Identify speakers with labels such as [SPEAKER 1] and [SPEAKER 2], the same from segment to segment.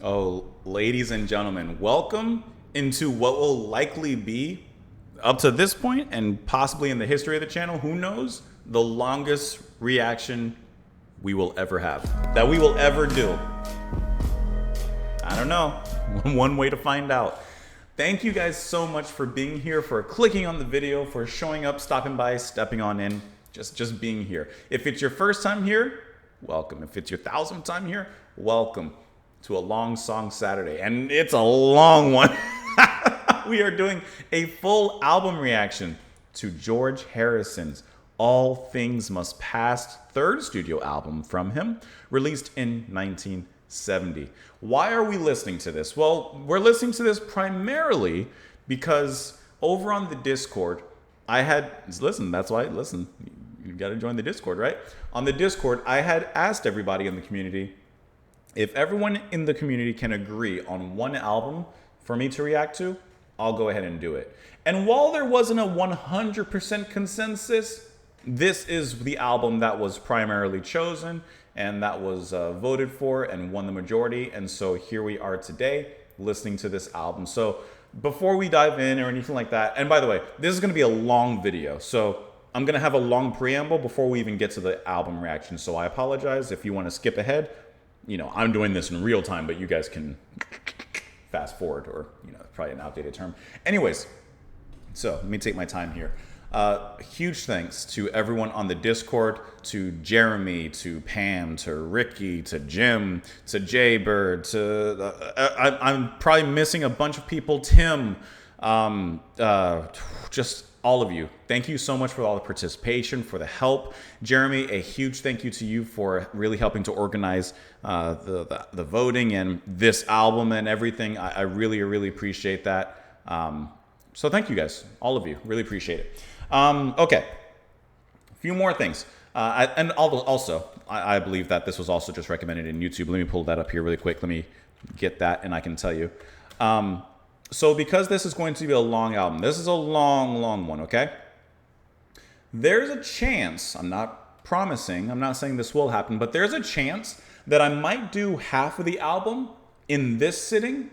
[SPEAKER 1] Oh, ladies and gentlemen, welcome into what will likely be, up to this point and possibly in the history of the channel, who knows, the longest reaction we will ever have, that we will ever do. I don't know. One way to find out. Thank you guys so much for being here, for clicking on the video, for showing up, stopping by, stepping on in, just being here. If it's your first time here, welcome. If it's your 1000th time here, welcome to a Long Song Saturday. And it's a long one. We are doing a full album reaction to George Harrison's All Things Must Pass third studio album from him, released in 1970. Why are we listening to this? Well, we're listening to this primarily because over on the Discord, that's why, you got to join the Discord, right? On the Discord, I had asked everybody in the community if everyone in the community can agree on one album for me to react to, I'll go ahead and do it. And while there wasn't a 100% consensus, this is the album that was primarily chosen and that was voted for and won the majority. And so here we are today listening to this album. So before we dive in or anything like that, and by the way, this is going to be a long video. So I'm going to have a long preamble before we even get to the album reaction. So I apologize if you want to skip ahead. You know, I'm doing this in real time, but you guys can fast forward, or, you know, probably an outdated term. Anyways, so let me take my time here. Huge thanks to everyone on the Discord, to Jeremy, to Pam, to Ricky, to Jim, to Jaybird, I'm probably missing a bunch of people, Tim, just all of you. Thank you so much for all the participation, for the help. Jeremy, a huge thank you to you for really helping to organize the voting and this album and everything. I really appreciate that. So thank you guys, all of you, really appreciate it. Okay, a few more things. I believe that this was also just recommended in YouTube. Let me pull that up here really quick. Let me get that and I can tell you. So because this is going to be a long album, this is a long one, okay? There's a chance, I'm not promising, I'm not saying this will happen, but there's a chance that I might do half of the album in this sitting,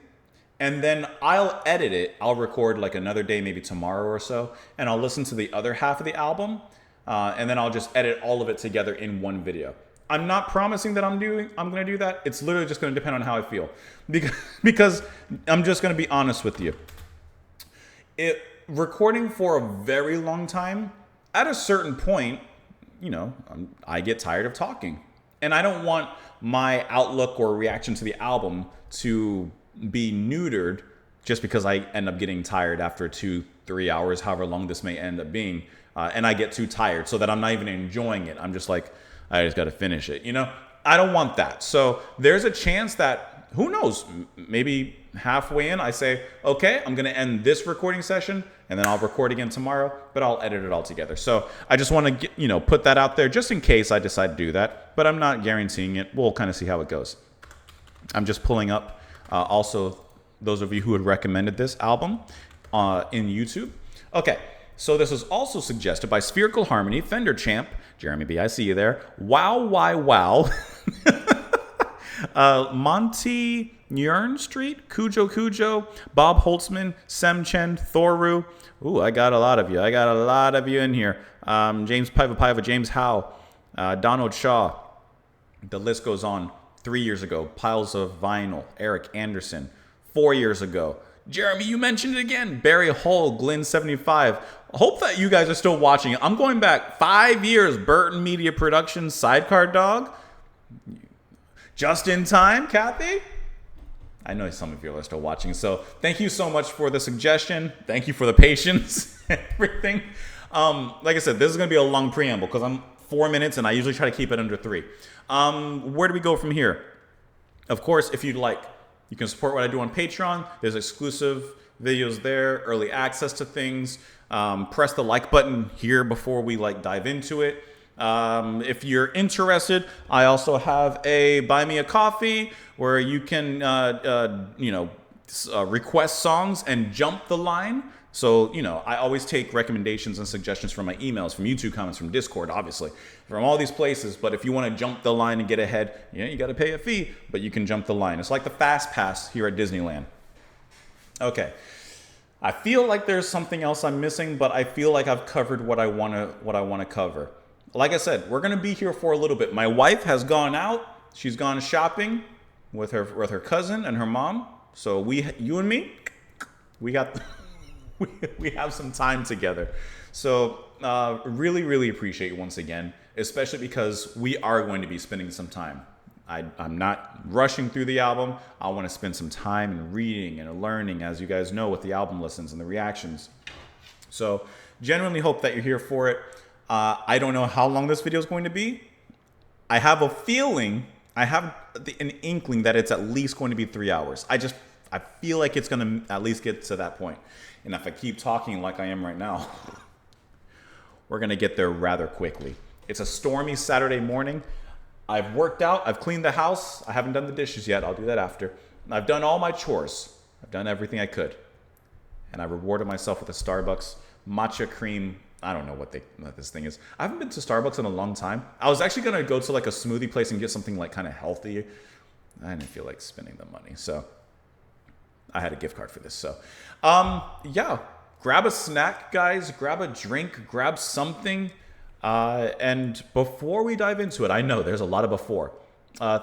[SPEAKER 1] and then I'll edit it. I'll record like another day, maybe tomorrow or so, and I'll listen to the other half of the album, and then I'll just edit all of it together in one video. I'm not promising that I'm going to do that. It's literally just going to depend on how I feel, because I'm just going to be honest with you. Recording for a very long time, at a certain point, you know, I get tired of talking, and I don't want my outlook or reaction to the album to be neutered just because I end up getting tired after 2-3 hours, however long this may end up being, and I get too tired so that I'm not even enjoying it. I'm just like, I just got to finish it. You know, I don't want that. So there's a chance that, who knows, maybe halfway in I say, okay, I'm going to end this recording session and then I'll record again tomorrow, but I'll edit it all together. So I just want to, put that out there just in case I decide to do that, but I'm not guaranteeing it. We'll kind of see how it goes. I'm just pulling up also those of you who had recommended this album in YouTube. Okay. So this was also suggested by Spherical Harmony, Fender Champ, Jeremy B, I see you there, Wow, Monty Nyearn Street, Cujo, Bob Holtzman, Sem Chen, Thoru. Ooh, I got a lot of you in here. James Paiva, James Howe, Donald Shaw. The list goes on. 3 years ago, Piles of Vinyl, Eric Anderson. 4 years ago, Jeremy, you mentioned it again. Barry Hull, Glenn 75. Hope that you guys are still watching it. I'm going back 5 years. Burton Media Productions, Sidecar Dog. Just in Time, Kathy. I know some of you are still watching, so thank you so much for the suggestion. Thank you for the patience and everything. Like I said, this is going to be a long preamble because I'm 4 minutes and I usually try to keep it under 3. Where do we go from here? Of course, if you'd like, you can support what I do on Patreon. There's exclusive videos there, early access to things. Press the like button here before we dive into it. If you're interested, I also have a Buy Me a Coffee where you can, request songs and jump the line. So, I always take recommendations and suggestions from my emails, from YouTube comments, from Discord, obviously, from all these places. But if you want to jump the line and get ahead, you got to pay a fee, but you can jump the line. It's like the Fast Pass here at Disneyland. Okay. I feel like there's something else I'm missing, but I feel like I've covered what I want to cover. Like I said, we're going to be here for a little bit. My wife has gone out. She's gone shopping with her cousin and her mom. So you and me, we got we have some time together. So really, really appreciate you once again, especially because we are going to be spending some time. I'm not rushing through the album. I want to spend some time in reading and learning, as you guys know, with the album listens and the reactions. So genuinely hope that you're here for it. I don't know how long this video is going to be. I have a feeling, an inkling that it's at least going to be 3 hours. I feel like it's going to at least get to that point. And if I keep talking like I am right now, we're going to get there rather quickly. It's a stormy Saturday morning. I've worked out. I've cleaned the house. I haven't done the dishes yet. I'll do that after. I've done all my chores. I've done everything I could. And I rewarded myself with a Starbucks matcha cream. I don't know what this thing is. I haven't been to Starbucks in a long time. I was actually going to go to like a smoothie place and get something like kind of healthy. I didn't feel like spending the money. So I had a gift card for this. So yeah, grab a snack, guys. Grab a drink. Grab something. And before we dive into it, I know there's a lot of before.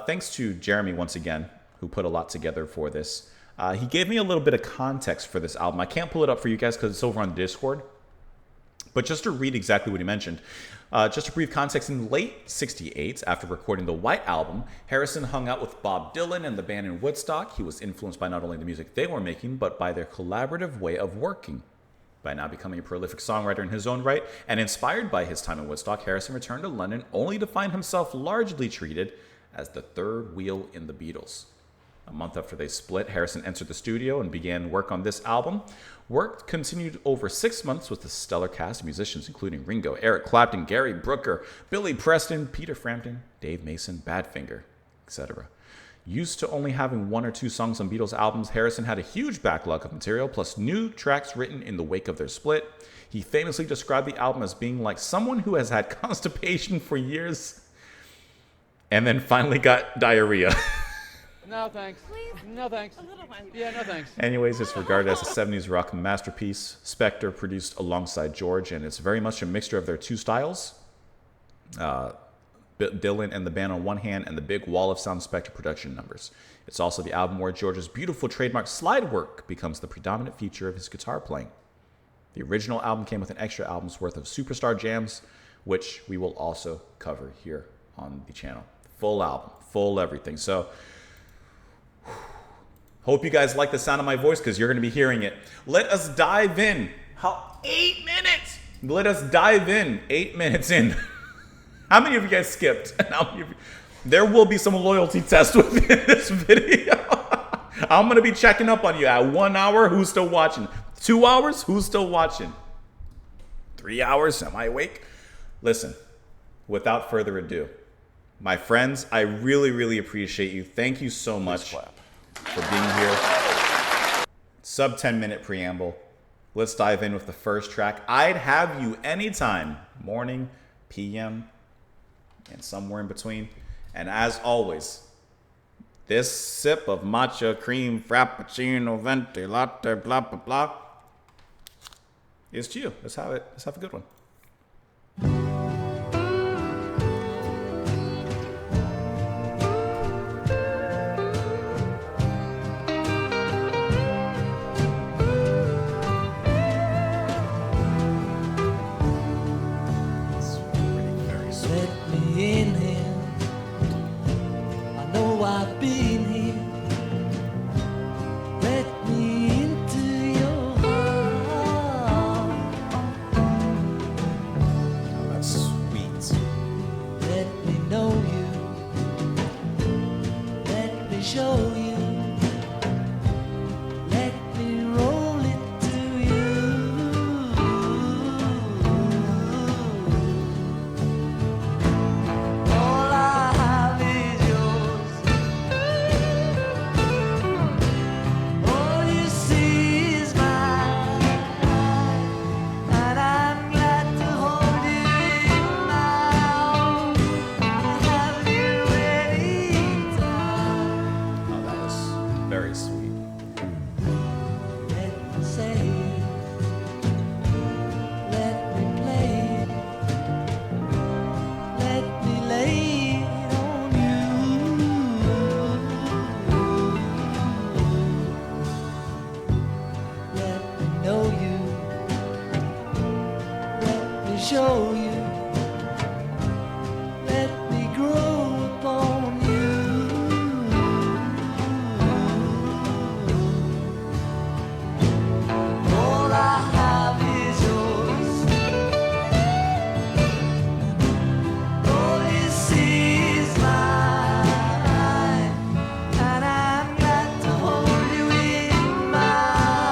[SPEAKER 1] Thanks to Jeremy once again, who put a lot together for this. He gave me a little bit of context for this album. I can't pull it up for you guys because it's over on Discord. But just to read exactly what he mentioned, just a brief context, in late 68, after recording the White Album, Harrison hung out with Bob Dylan and the band in Woodstock. He was influenced by not only the music they were making, but by their collaborative way of working. By now becoming a prolific songwriter in his own right, and inspired by his time in Woodstock, Harrison returned to London only to find himself largely treated as the third wheel in the Beatles. A month after they split, Harrison entered the studio and began work on this album. Work continued over 6 months with a stellar cast of musicians, including Ringo, Eric Clapton, Gary Brooker, Billy Preston, Peter Frampton, Dave Mason, Badfinger, etc. Used to only having 1 or 2 songs on Beatles albums, Harrison had a huge backlog of material, plus new tracks written in the wake of their split. He famously described the album as being like someone who has had constipation for years and then finally got diarrhea.
[SPEAKER 2] No, thanks.
[SPEAKER 3] Please?
[SPEAKER 2] No, thanks.
[SPEAKER 3] A little one.
[SPEAKER 2] Yeah, no, thanks.
[SPEAKER 1] Anyways, it's regarded as a 70s rock masterpiece. Spector produced alongside George, and it's very much a mixture of their two styles. Dylan and the band on one hand, and the big wall of sound Spector production numbers. It's also the album where George's beautiful trademark slide work becomes the predominant feature of his guitar playing. The original album came with an extra album's worth of superstar jams, which we will also cover here on the channel. Full album, full everything. So, hope you guys like the sound of my voice because you're going to be hearing it. Let us dive in. 8 minutes? Let us dive in. 8 minutes in. How many of you guys skipped? There will be some loyalty test within this video. I'm going to be checking up on you at 1 hour. Who's still watching? 2 hours? Who's still watching? 3 hours? Am I awake? Listen, without further ado, my friends, I really, really appreciate you. Thank you so much for being here. Sub 10-minute preamble. Let's dive in with the first track. I'd have you anytime, morning, PM, and somewhere in between. And as always, this sip of matcha cream frappuccino venti latte blah blah blah is to you. Let's have it. Let's have a good one. sweet.
[SPEAKER 3] Let me say it, let me play it, let me lay it on you. Let me know you, let me show you, let me grow upon you. All I have is yours. All you see is mine, and I've got to hold you in my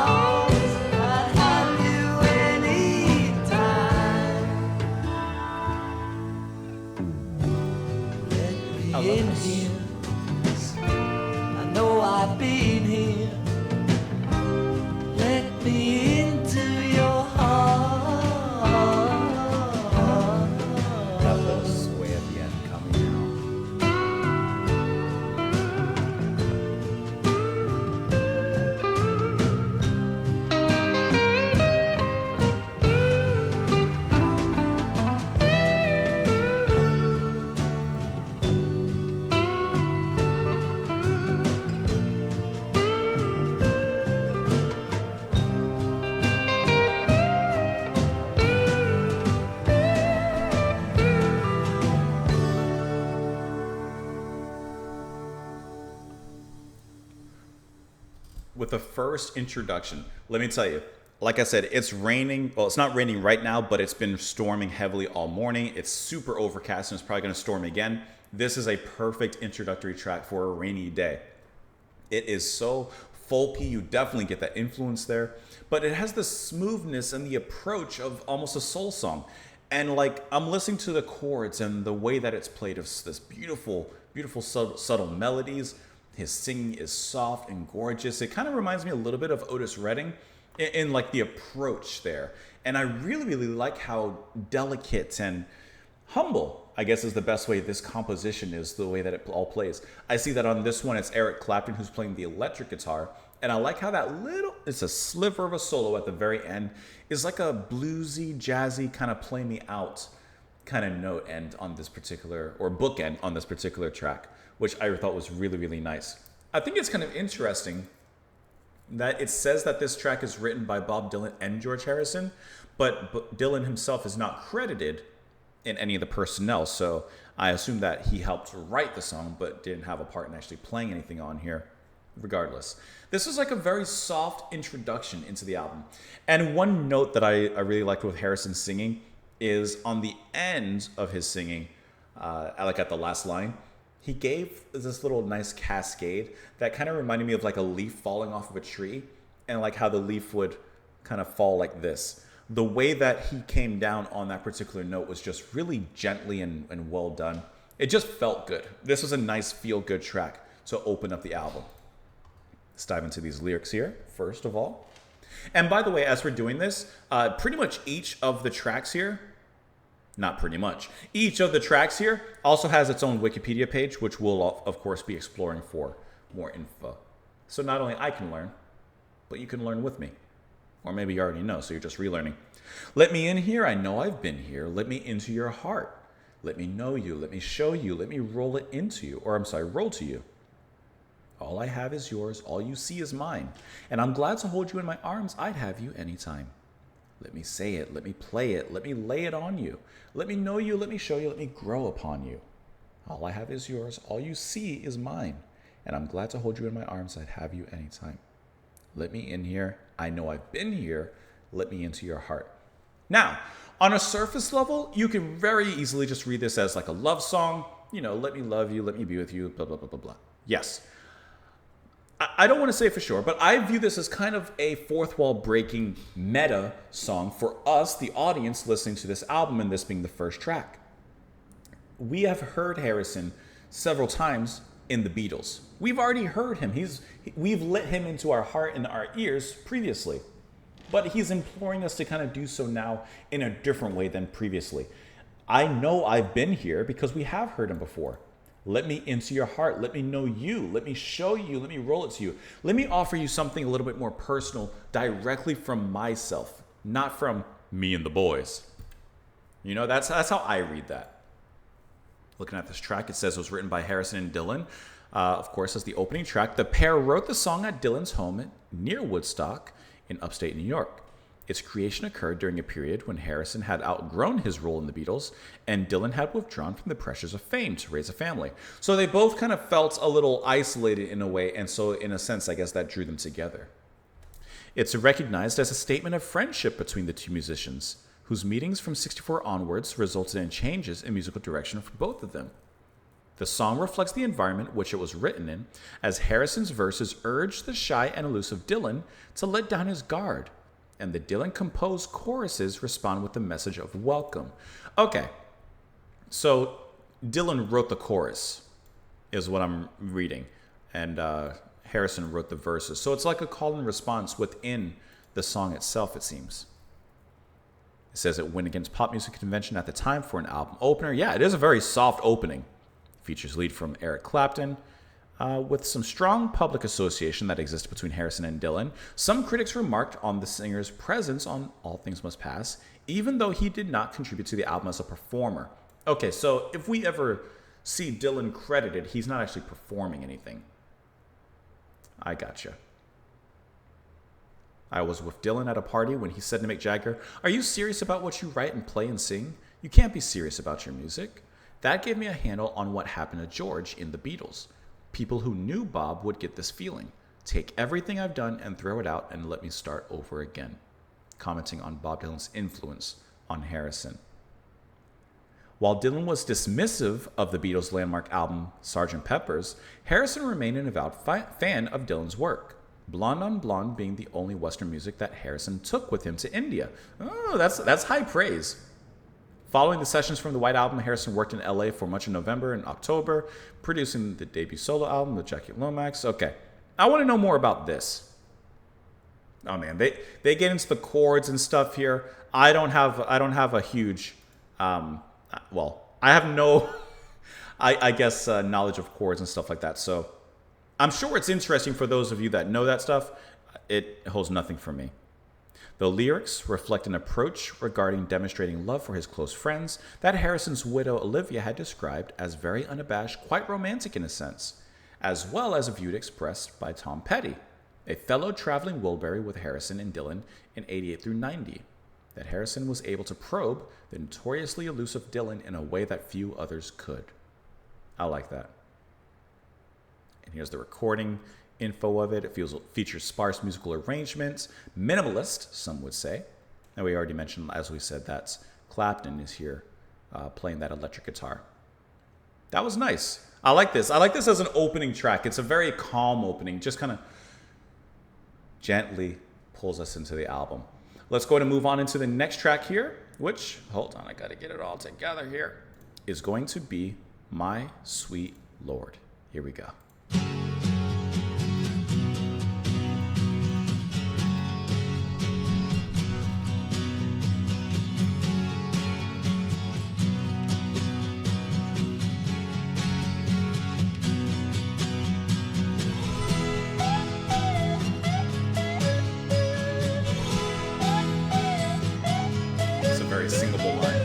[SPEAKER 3] arms. I'd have you anytime. Let me
[SPEAKER 1] I love
[SPEAKER 3] in
[SPEAKER 1] this.
[SPEAKER 3] here. I know I've been here. Let me into your heart.
[SPEAKER 1] That little sway at the end coming out. With the first introduction, let me tell you, like I said, it's raining. Well, it's not raining right now, but it's been storming heavily all morning. It's super overcast and it's probably going to storm again. This is a perfect introductory track for a rainy day. It is so folky. You definitely get that influence there, but it has the smoothness and the approach of almost a soul song. And like I'm listening to the chords and the way that it's played of this beautiful, beautiful subtle melodies. His singing is soft and gorgeous. It kind of reminds me a little bit of Otis Redding in like the approach there. And I really, really like how delicate and humble, I guess, is the best way this composition is, the way that it all plays. I see that on this one, it's Eric Clapton who's playing the electric guitar. And I like how that it's a sliver of a solo at the very end, is like a bluesy, jazzy kind of play me out kind of note end on this particular, or bookend on this particular track, which I thought was really, really nice. I think it's kind of interesting that it says that this track is written by Bob Dylan and George Harrison, but Dylan himself is not credited in any of the personnel, so I assume that he helped write the song but didn't have a part in actually playing anything on here. Regardless, this is like a very soft introduction into the album. And one note that I really liked with Harrison's singing is on the end of his singing, like at the last line, he gave this little nice cascade that kind of reminded me of like a leaf falling off of a tree, and like how the leaf would kind of fall like this. The way that he came down on that particular note was just really gently and well done. It just felt good. This was a nice feel-good track to open up the album. Let's dive into these lyrics here, first of all. And by the way, as we're doing this, pretty much each of the tracks here, not pretty much, each of the tracks here also has its own Wikipedia page, which we'll, of course, be exploring for more info. So not only I can learn, but you can learn with me. Or maybe you already know, so you're just relearning. Let me in here, I know I've been here. Let me into your heart. Let me know you, let me show you, let me roll it into you. Or I'm sorry, roll to you. All I have is yours, all you see is mine. And I'm glad to hold you in my arms, I'd have you anytime. Let me say it, let me play it, let me lay it on you. Let me know you, let me show you, let me grow upon you. All I have is yours, all you see is mine. And I'm glad to hold you in my arms, I'd have you anytime. Let me in here, I know I've been here, let me into your heart. Now, on a surface level, you can very easily just read this as like a love song. You know, let me love you, let me be with you, blah, blah, blah, blah, blah. Yes. I don't want to say for sure, but I view this as kind of a fourth wall breaking meta song for us, the audience, listening to this album, and this being the first track. We have heard Harrison several times in the Beatles. We've already heard him. We've let him into our heart and our ears previously, but he's imploring us to kind of do so now in a different way than previously. I know I've been here because we have heard him before. Let me into your heart. Let me know you. Let me show you. Let me roll it to you. Let me offer you something a little bit more personal, directly from myself, not from me and the boys. You know, that's how I read that. Looking at this track, it says it was written by Harrison and Dylan. Of course, as the opening track, the pair wrote the song at Dylan's home near Woodstock in upstate New York. Its creation occurred during a period when Harrison had outgrown his role in the Beatles and Dylan had withdrawn from the pressures of fame to raise a family. So they both kind of felt a little isolated in a way, and so in a sense, I guess that drew them together. It's recognized as a statement of friendship between the two musicians, whose meetings from 64 onwards resulted in changes in musical direction for both of them. The song reflects the environment which it was written in, as Harrison's verses urge the shy and elusive Dylan to let down his guard, and the Dylan-composed choruses respond with the message of welcome. Okay, so Dylan wrote the chorus, is what I'm reading, and Harrison wrote the verses. So it's like a call and response within the song itself, it seems. It says it went against pop music convention at the time for an album opener. Yeah, it is a very soft opening. Features lead from Eric Clapton, with some strong public association that existed between Harrison and Dylan. Some critics remarked on the singer's presence on All Things Must Pass, even though he did not contribute to the album as a performer. Okay, so if we ever see Dylan credited, he's not actually performing anything. I gotcha. I was with Dylan at a party when he said to Mick Jagger, "Are you serious about what you write and play and sing? You can't be serious about your music." That gave me a handle on what happened to George in the Beatles. People who knew Bob would get this feeling. Take everything I've done and throw it out and let me start over again. Commenting on Bob Dylan's influence on Harrison. While Dylan was dismissive of the Beatles' landmark album, Sgt. Pepper's, Harrison remained an avowed fan of Dylan's work. Blonde on Blonde being the only Western music that Harrison took with him to India. Oh, that's high praise. Following the sessions from the White Album, Harrison worked in LA for much of November and October, producing the debut solo album with Jackie Lomax. Okay, I want to know more about this. Oh man, they get into the chords and stuff here. I don't have a huge, I have no, I guess knowledge of chords and stuff like that. So I'm sure it's interesting for those of you that know that stuff. It holds nothing for me. The lyrics reflect an approach regarding demonstrating love for his close friends that Harrison's widow Olivia had described as very unabashed, quite romantic in a sense, as well as a view expressed by Tom Petty, a fellow traveling Wilbury with Harrison and Dylan in 88 through 90, that Harrison was able to probe the notoriously elusive Dylan in a way that few others could. I like that. And here's the recording info of it. It features sparse musical arrangements, minimalist, some would say. And we already mentioned, as we said, that Clapton is here playing that electric guitar. That was nice. I like this. I like this as an opening track. It's a very calm opening, just kind of gently pulls us into the album. Let's go ahead and move on into the next track here, which, hold on, I got to get it all together here, is going to be My Sweet Lord. Here we go. Singable line.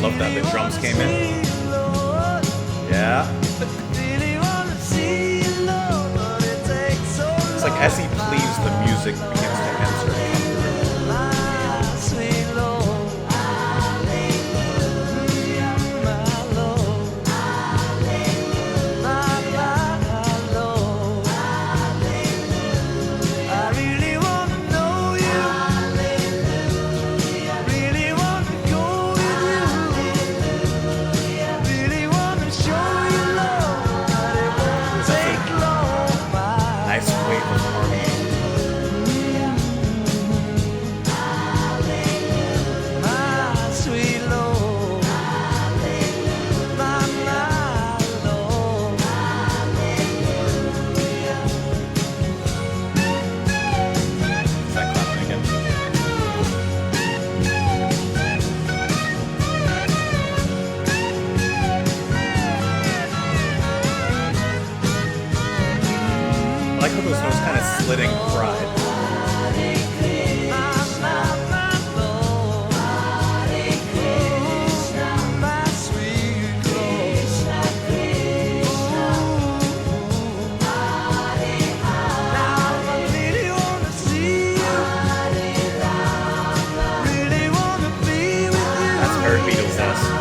[SPEAKER 1] love that the drums came in. Yeah. It's like as he pleads, the music begins to enter. Nice wave of harmony. Is that clapping again? I like how those notes kind of slid in pride. That's very Beatles-esque.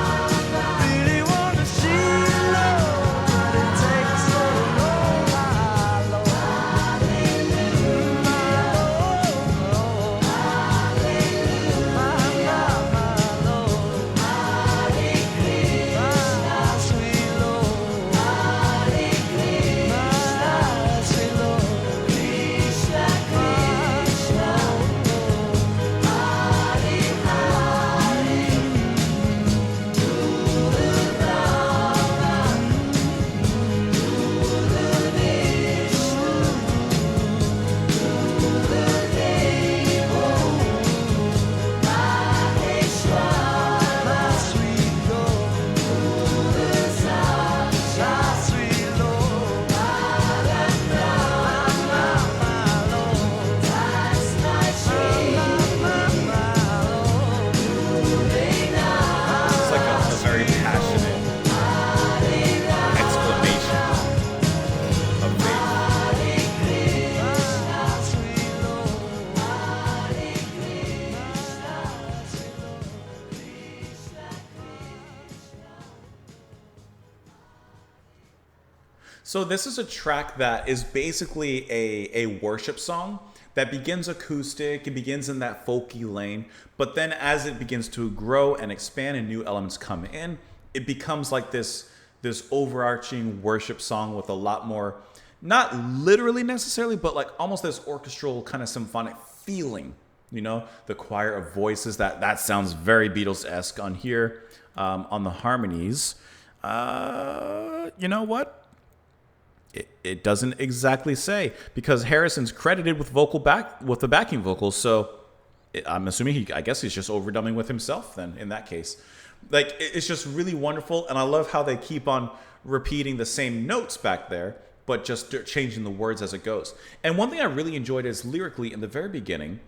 [SPEAKER 1] It's like a very passionate exclamation of faith. So this is a track that is basically a worship song that begins acoustic, it begins in that folky lane, but then as it begins to grow and expand and new elements come in, it becomes like this overarching worship song with a lot more, not literally necessarily, but like almost this orchestral kind of symphonic feeling. You know, the choir of voices, that sounds very Beatles-esque on here, on the harmonies. You know what? It doesn't exactly say, because Harrison's credited with the backing vocals, so I'm assuming I guess he's just overdubbing with himself then in that case. Like, it's just really wonderful, and I love how they keep on repeating the same notes back there, but just changing the words as it goes. And one thing I really enjoyed is lyrically in the very beginning,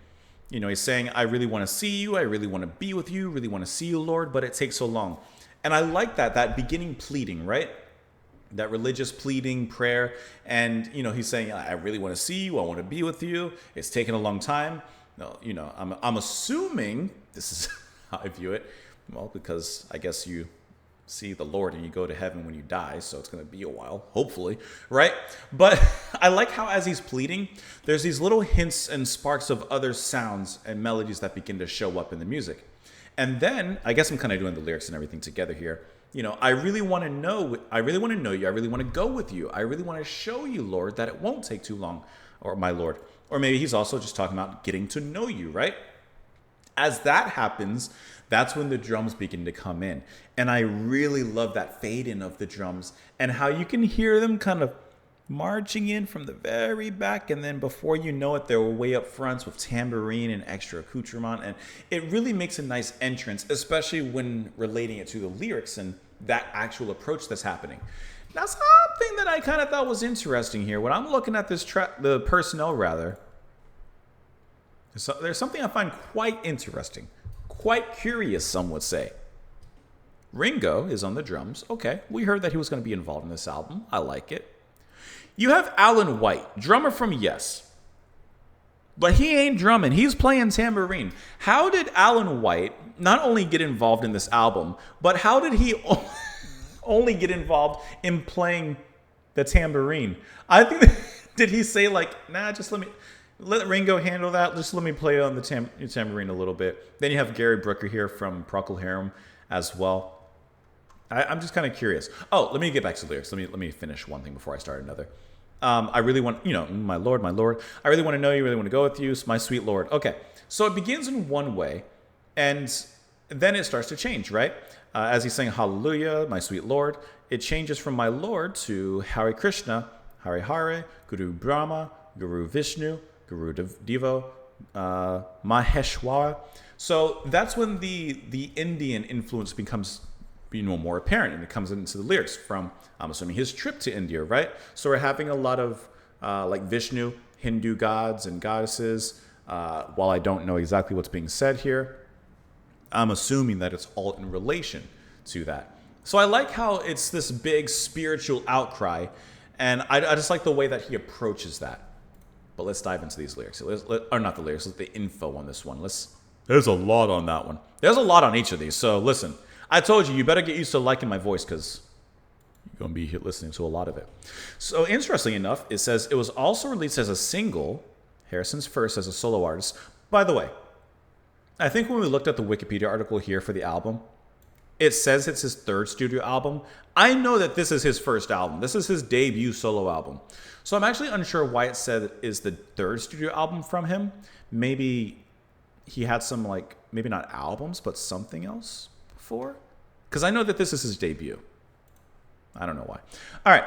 [SPEAKER 1] you know, he's saying, I really want to see you, I really want to be with you, really want to see you, Lord, but it takes so long. And I like that beginning pleading, right? That religious pleading prayer. And, you know, he's saying, I really want to see you, I want to be with you, it's taken a long time. No, you know, I'm assuming, this is how I view it, well, because I guess you see the Lord and you go to heaven when you die, so it's going to be a while, hopefully, right? But I like how as he's pleading, there's these little hints and sparks of other sounds and melodies that begin to show up in the music. And then, I guess I'm kind of doing the lyrics and everything together here. You know, I really want to know you, I really want to go with you, I really want to show you, Lord, that it won't take too long, or my Lord. Or maybe he's also just talking about getting to know you, right? As that happens, that's when the drums begin to come in. And I really love that fade in of the drums and how you can hear them kind of marching in from the very back, and then before you know it, they're way up front with tambourine and extra accoutrement, and it really makes a nice entrance, especially when relating it to the lyrics and that actual approach that's happening. Now, something that I kind of thought was interesting here, when I'm looking at this track, the personnel rather, so there's something I find quite interesting, quite curious, some would say. Ringo is on the drums. Okay, we heard that he was going to be involved in this album. I like it. You have Alan White, drummer from Yes. But he ain't drumming. He's playing tambourine. How did Alan White not only get involved in this album, but how did he only get involved in playing the tambourine? I think, did he say like, nah, just let Ringo handle that. Just let me play on the tambourine a little bit. Then you have Gary Brooker here from Procol Harum as well. I'm just kind of curious. Oh, let me get back to the lyrics. Let me finish one thing before I start another. I really want, my Lord, I really want to know you, really want to go with you, my sweet Lord. Okay, so it begins in one way, and then it starts to change, right? As he's saying, hallelujah, my sweet Lord, it changes from my Lord to Hare Krishna, Hare Hare, Guru Brahma, Guru Vishnu, Guru Devo, Maheshwara. So that's when the Indian influence becomes more apparent, and it comes into the lyrics from, I'm assuming, his trip to India, right? So we're having a lot of like Vishnu, Hindu gods and goddesses. While I don't know exactly what's being said here, I'm assuming that it's all in relation to that. So I like how it's this big spiritual outcry, and I just like the way that he approaches that. But let's dive into these lyrics. Or not the lyrics, the info on this one. There's a lot on that one. There's a lot on each of these. So listen, I told you better get used to liking my voice because you're going to be listening to a lot of it. So interestingly enough, it says it was also released as a single, Harrison's first as a solo artist. By the way, I think when we looked at the Wikipedia article here for the album, it says it's his third studio album. I know that this is his first album. This is his debut solo album. So I'm actually unsure why it said it is the third studio album from him. Maybe he had some, maybe not albums, but something else before. Because I know that this is his debut. I don't know why. All right.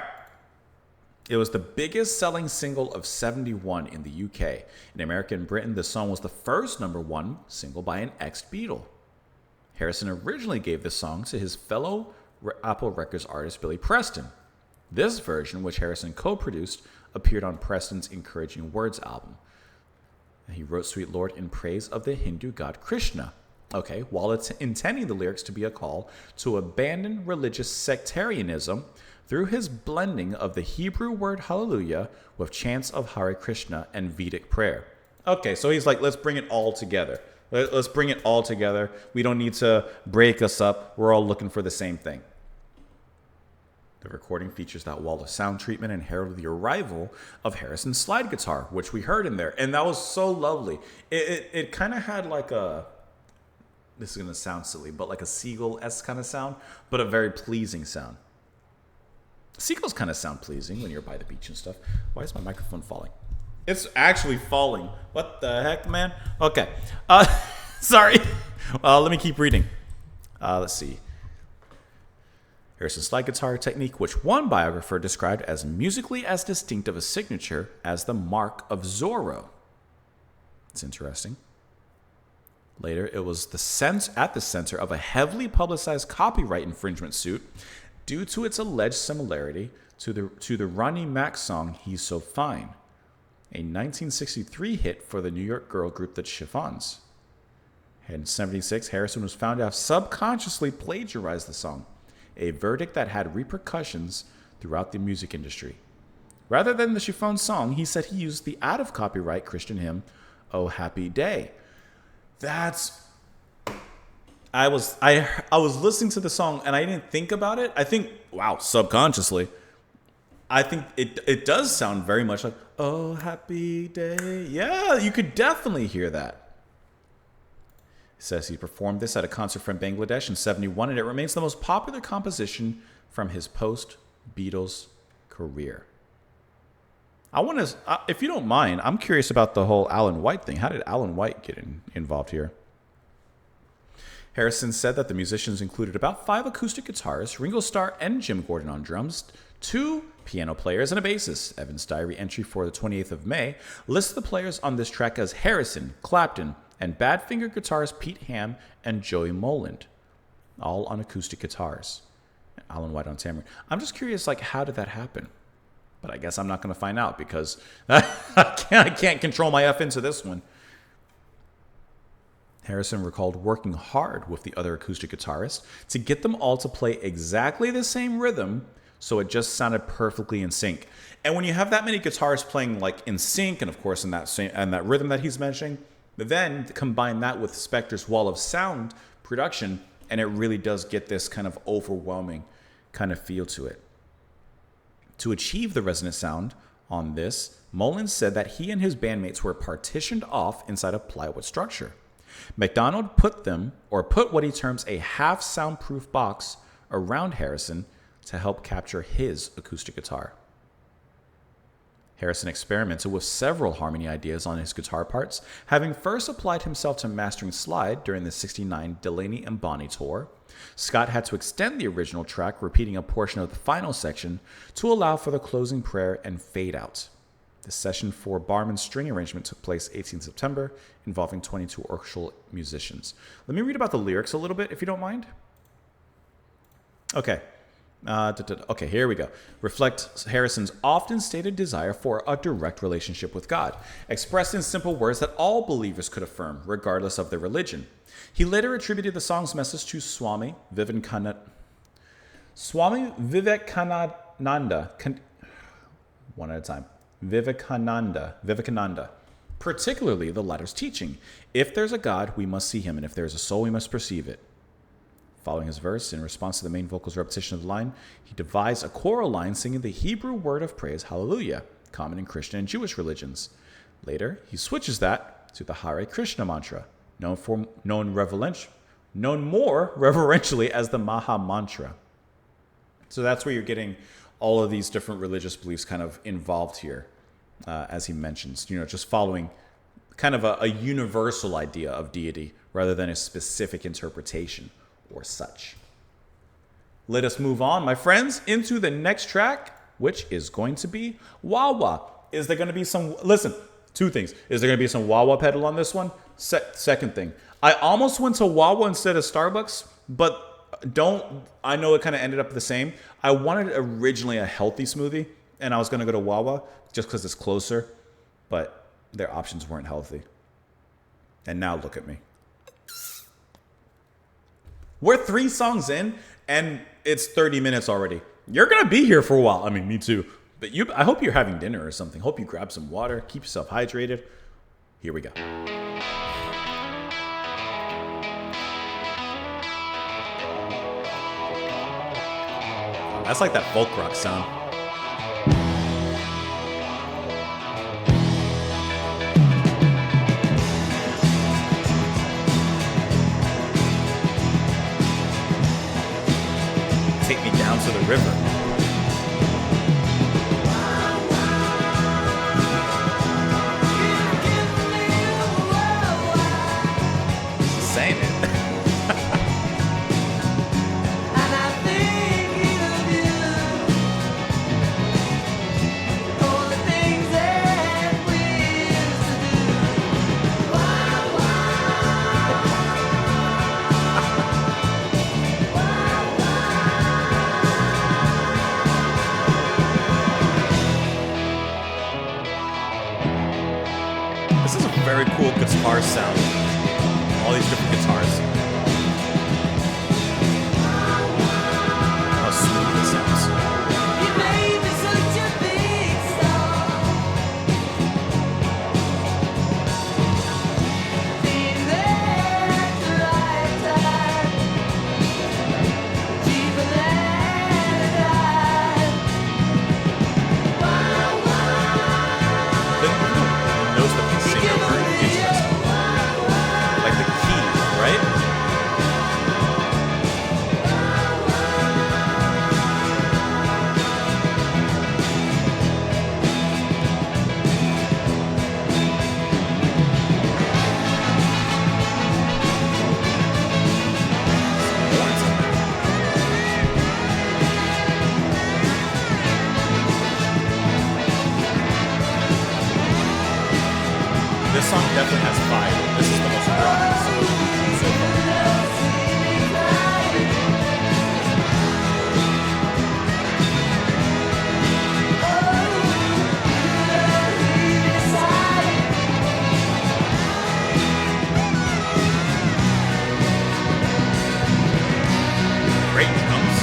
[SPEAKER 1] It was the biggest selling single of 71 in the UK. In America and Britain, the song was the first #1 single by an ex-Beatle. Harrison originally gave this song to his fellow Apple Records artist Billy Preston. This version, which Harrison co-produced, appeared on Preston's Encouraging Words album. He wrote Sweet Lord in praise of the Hindu god Krishna. Okay, while it's intending the lyrics to be a call to abandon religious sectarianism through his blending of the Hebrew word hallelujah with chants of Hare Krishna and Vedic prayer. Okay, so he's like, let's bring it all together. Let's bring it all together. We don't need to break us up. We're all looking for the same thing. The recording features that wall of sound treatment and heralded the arrival of Harrison's slide guitar, which we heard in there. And that was so lovely. It kind of had like a, this is going to sound silly, but like a seagull-esque kind of sound, but a very pleasing sound. Seagulls kind of sound pleasing when you're by the beach and stuff. Why is my microphone falling? It's actually falling. What the heck, man? Okay. Sorry. Let me keep reading. Let's see. Harrison's slide guitar technique, which one biographer described as musically as distinct of a signature as the mark of Zorro. It's interesting. Later, it was at the center of a heavily publicized copyright infringement suit due to its alleged similarity to the Ronnie Mac song "He's So Fine," a 1963 hit for the New York girl group The Chiffons. In 1976, Harrison was found to have subconsciously plagiarized the song, a verdict that had repercussions throughout the music industry. Rather than the Chiffons song, he said he used the out-of-copyright Christian hymn, "Oh Happy Day." I was listening to the song and I didn't think about it. I think, wow, subconsciously, I think it does sound very much like, "Oh Happy Day." Yeah, you could definitely hear that. It says he performed this at a concert from Bangladesh in 1971, and it remains the most popular composition from his post-Beatles career. I want to, if you don't mind, I'm curious about the whole Alan White thing. How did Alan White get involved here? Harrison said that the musicians included about 5 acoustic guitarists, Ringo Starr and Jim Gordon on drums, 2 piano players, and a bassist. Evan's diary entry for the 28th of May lists the players on this track as Harrison, Clapton, and Badfinger guitarist Pete Ham and Joey Moland, all on acoustic guitars. And Alan White on tambourine. I'm just curious, how did that happen? But I guess I'm not going to find out because I can't control my F into this one. Harrison recalled working hard with the other acoustic guitarists to get them all to play exactly the same rhythm so it just sounded perfectly in sync. And when you have that many guitarists playing like in sync, and of course in that rhythm that he's mentioning, then combine that with Spector's Wall of Sound production, and it really does get this kind of overwhelming kind of feel to it. To achieve the resonant sound on this, Mullins said that he and his bandmates were partitioned off inside a plywood structure. MacDonald put what he terms a half soundproof box around Harrison to help capture his acoustic guitar. Harrison experimented with several harmony ideas on his guitar parts, having first applied himself to mastering Slide during the '69 Delaney and Bonnie tour. Scott had to extend the original track, repeating a portion of the final section to allow for the closing prayer and fade out. The session for Barman's string arrangement took place 18 September, involving 22 orchestral musicians. Let me read about the lyrics a little bit, if you don't mind. Okay. Okay, here we go. Reflect Harrison's often stated desire for a direct relationship with God, expressed in simple words that all believers could affirm, regardless of their religion. He later attributed the song's message to Swami Vivekananda. One at a time. Vivekananda. Particularly the latter's teaching. If there's a God, we must see him, and if there's a soul, we must perceive it. Following his verse, in response to the main vocal's repetition of the line, he devised a choral line singing the Hebrew word of praise, Hallelujah, common in Christian and Jewish religions. Later, he switches that to the Hare Krishna mantra, known more reverentially as the Maha Mantra. So that's where you're getting all of these different religious beliefs kind of involved here, as he mentions, just following kind of a universal idea of deity rather than a specific interpretation or such. Let us move on, my friends, into the next track, which is going to be Wah Wah. Is there going to be some, listen, two things. Is there going to be some wah wah pedal on this one? Second thing, I almost went to wah wah instead of Starbucks, but I know it kind of ended up the same. I wanted originally a healthy smoothie, and I was going to go to Wawa just because it's closer, but their options weren't healthy. And now look at me. We're 3 songs in, and it's 30 minutes already. You're going to be here for a while. I mean, me too. But I hope you're having dinner or something. Hope you grab some water. Keep yourself hydrated. Here we go. That's like that folk rock sound. Take me down to the river. Saying it. This is a very cool guitar sound. All these different guitars. How smooth this sounds.
[SPEAKER 3] You made me such a big star. Being there at the right time. Deeper than I. Wow, wow.
[SPEAKER 1] Then notice that the singer very interesting. Like the key, right? Horns in there. This song definitely has fire. This is the most rock song so far. great drums.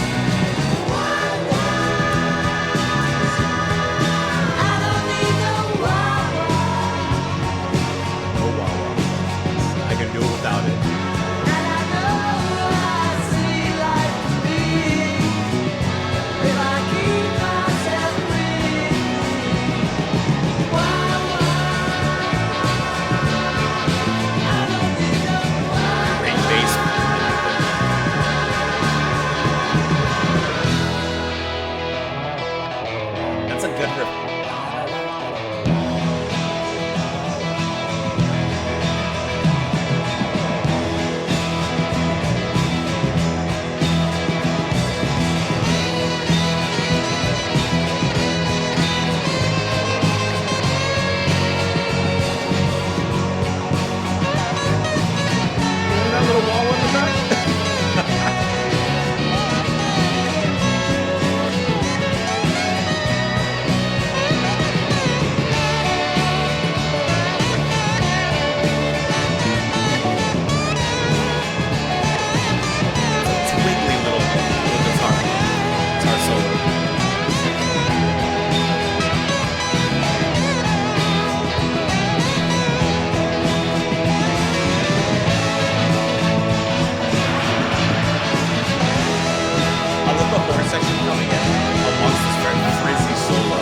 [SPEAKER 1] No wah-wah. I can do it without it. Great bass. That's a good riff. That little wah-wah in the back? Twiggly little guitar solo. I love the horn section coming in amongst this very frizzy solo.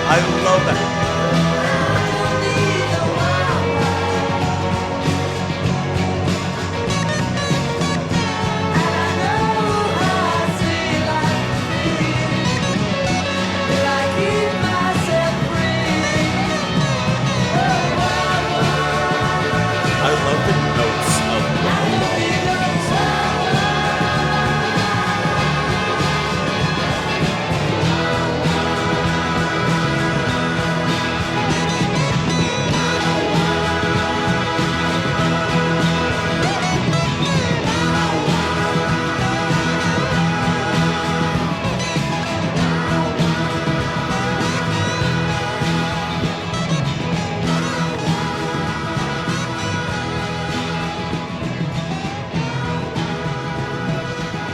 [SPEAKER 1] I love that. I love the notes of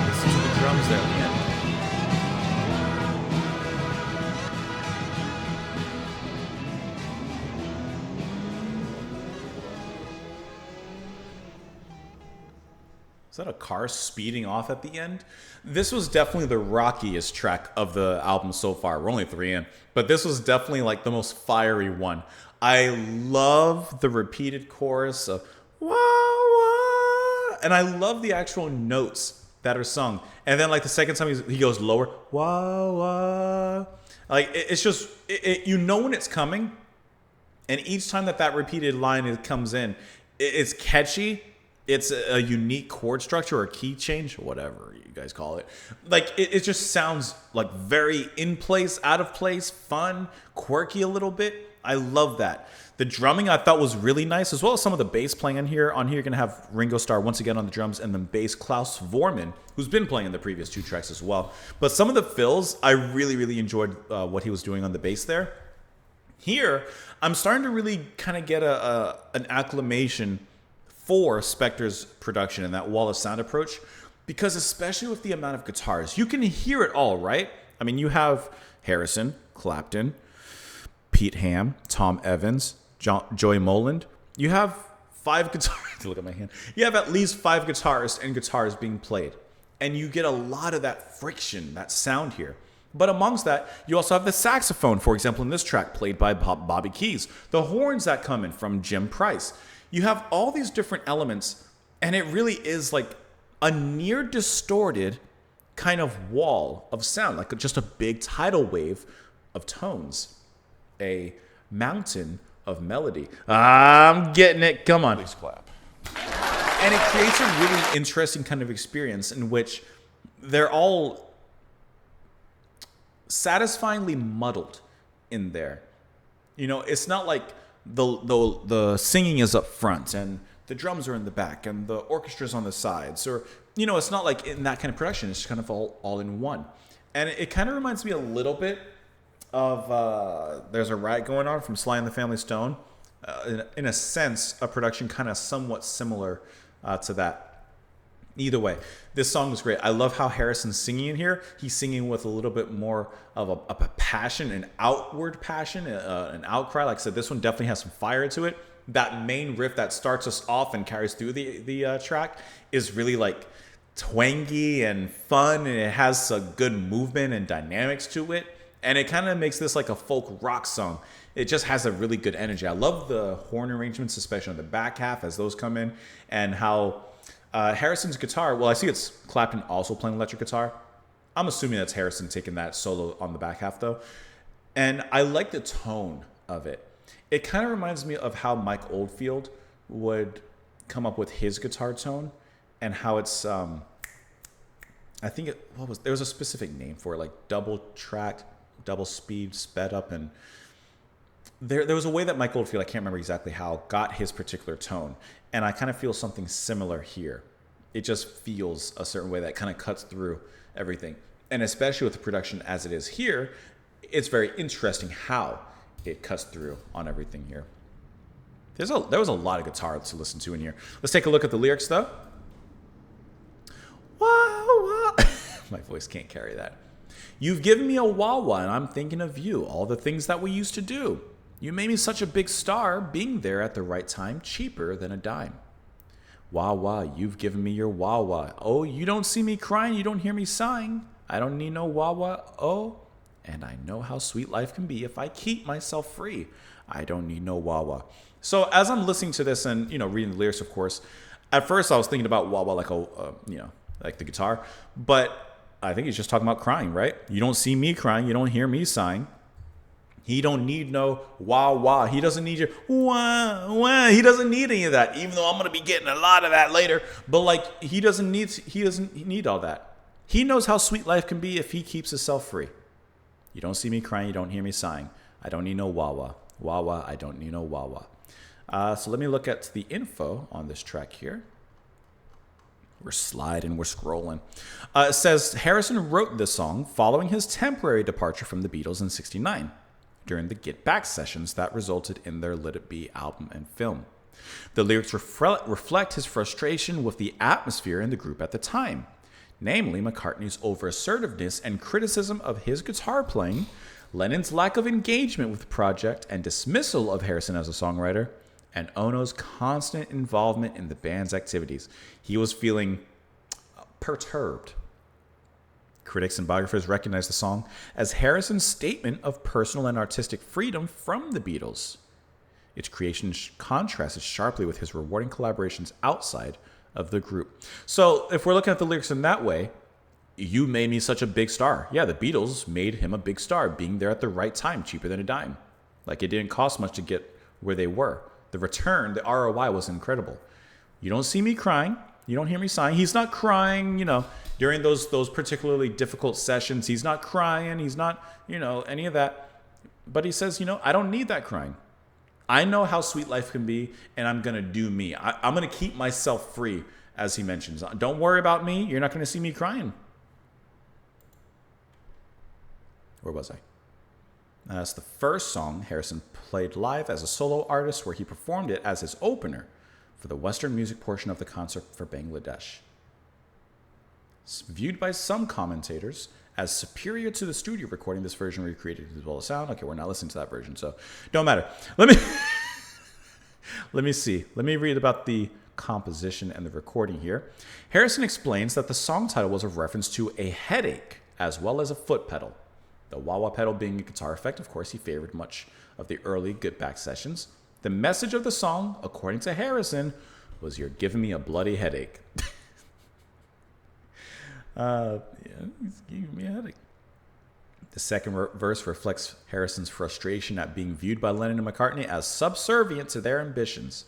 [SPEAKER 1] listen to the drums there at the end. Is that a car speeding off at the end? This was definitely the rockiest track of the album so far. We're only 3 in, but this was definitely like the most fiery one. I love the repeated chorus of wah wah, and I love the actual notes that are sung. And then like the second time he goes lower, wah wah. Like it's just you know when it's coming, and each time that repeated line comes in, it's catchy. It's a unique chord structure or key change, or whatever you guys call it. Like it just sounds like very in place, out of place, fun, quirky a little bit. I love that. The drumming I thought was really nice, as well as some of the bass playing on here. On here, you're gonna have Ringo Starr once again on the drums, and then bass Klaus Vormann, who's been playing in the previous 2 tracks as well. But some of the fills, I really enjoyed what he was doing on the bass there. Here, I'm starting to really kind of get an acclamation for Spector's production and that wall of sound approach, because especially with the amount of guitars, you can hear it all, right? I mean, you have Harrison, Clapton, Pete Ham, Tom Evans, Joey Moland. You have 5 guitars. Look at my hand. You have at least 5 guitarists and guitars being played, and you get a lot of that friction, that sound here. But amongst that, you also have the saxophone, for example, in this track, played by Bobby Keys. The horns that come in from Jim Price. You have all these different elements, and it really is like a near distorted kind of wall of sound, like just a big tidal wave of tones, a mountain of melody. I'm getting it. Come on.
[SPEAKER 4] Please clap.
[SPEAKER 1] And it creates a really interesting kind of experience in which they're all satisfyingly muddled in there. You know, it's not like the singing is up front and the drums are in the back and the orchestra's on the sides, or you know, it's not like in that kind of production. It's kind of all in one, and it kind of reminds me a little bit of There's a Riot Going On from Sly and the Family Stone. In a sense, a production kind of somewhat similar to that. Either way, this song is great. I love how Harrison's singing in here. He's singing with a little bit more of a passion, an outward passion, an outcry. Like I said, this one definitely has some fire to it. That main riff that starts us off and carries through the track is really like twangy and fun, and it has a good movement and dynamics to it. And it kind of makes this like a folk rock song. It just has a really good energy. I love the horn arrangements, especially on the back half as those come in, and how Harrison's guitar, well, I see it's Clapton also playing electric guitar. I'm assuming that's Harrison taking that solo on the back half, though. And I like the tone of it. It kind of reminds me of how Mike Oldfield would come up with his guitar tone, and how it's, I think there was a specific name for it, like double tracked, double speed, sped up, and there was a way that Mike Oldfield, I can't remember exactly how, got his particular tone. And I kind of feel something similar here. It just feels a certain way that kind of cuts through everything. And especially with the production as it is here, it's very interesting how it cuts through on everything here. There was a lot of guitar to listen to in here. Let's take a look at the lyrics, though. Wah, wah. My voice can't carry that. You've given me a wah-wah, and I'm thinking of you, all the things that we used to do. You made me such a big star, being there at the right time, cheaper than a dime. Wah wah, you've given me your wah wah. Oh, you don't see me crying, you don't hear me sighing. I don't need no wah wah, oh. And I know how sweet life can be if I keep myself free. I don't need no wah wah. So as I'm listening to this and, you know, reading the lyrics, of course, at first I was thinking about wah wah like like the guitar. But I think he's just talking about crying, right? You don't see me crying, you don't hear me sighing. He don't need no wah wah. He doesn't need your wah wah. He doesn't need any of that. Even though I'm gonna be getting a lot of that later. But like he doesn't need all that. He knows how sweet life can be if he keeps himself free. You don't see me crying. You don't hear me sighing. I don't need no wah wah. Wah wah. I don't need no wah wah. So let me look at the info on this track here. We're sliding, we're scrolling. It says Harrison wrote this song following his temporary departure from the Beatles in '69. During the Get Back sessions that resulted in their Let It Be album and film. The lyrics reflect his frustration with the atmosphere in the group at the time, namely McCartney's over-assertiveness and criticism of his guitar playing, Lennon's lack of engagement with the project and dismissal of Harrison as a songwriter, and Ono's constant involvement in the band's activities. He was feeling perturbed. Critics and biographers recognize the song as Harrison's statement of personal and artistic freedom from the Beatles. Its creation contrasted sharply with his rewarding collaborations outside of the group. So if we're looking at the lyrics in that way, you made me such a big star. Yeah, the Beatles made him a big star, being there at the right time, cheaper than a dime. Like it didn't cost much to get where they were. The return, the ROI was incredible. You don't see me crying. You don't hear me sighing. He's not crying, you know, during those particularly difficult sessions. He's not crying. He's not, you know, any of that. But he says, you know, I don't need that crying. I know how sweet life can be, and I'm going to do me. I'm going to keep myself free, as he mentions. Don't worry about me. You're not going to see me crying. Where was I? That's the first song Harrison played live as a solo artist, where he performed it as his opener for the Western music portion of the concert for Bangladesh. It's viewed by some commentators as superior to the studio recording. This version recreated as well as sound. Okay, we're not listening to that version, so don't matter. Let me see. Let me read about the composition and the recording here. Harrison explains that the song title was a reference to a headache as well as a foot pedal. The wah-wah pedal being a guitar effect, of course, he favored much of the early Get Back sessions. The message of the song, according to Harrison, was "You're giving me a bloody headache." He's giving me a headache. The second verse reflects Harrison's frustration at being viewed by Lennon and McCartney as subservient to their ambitions,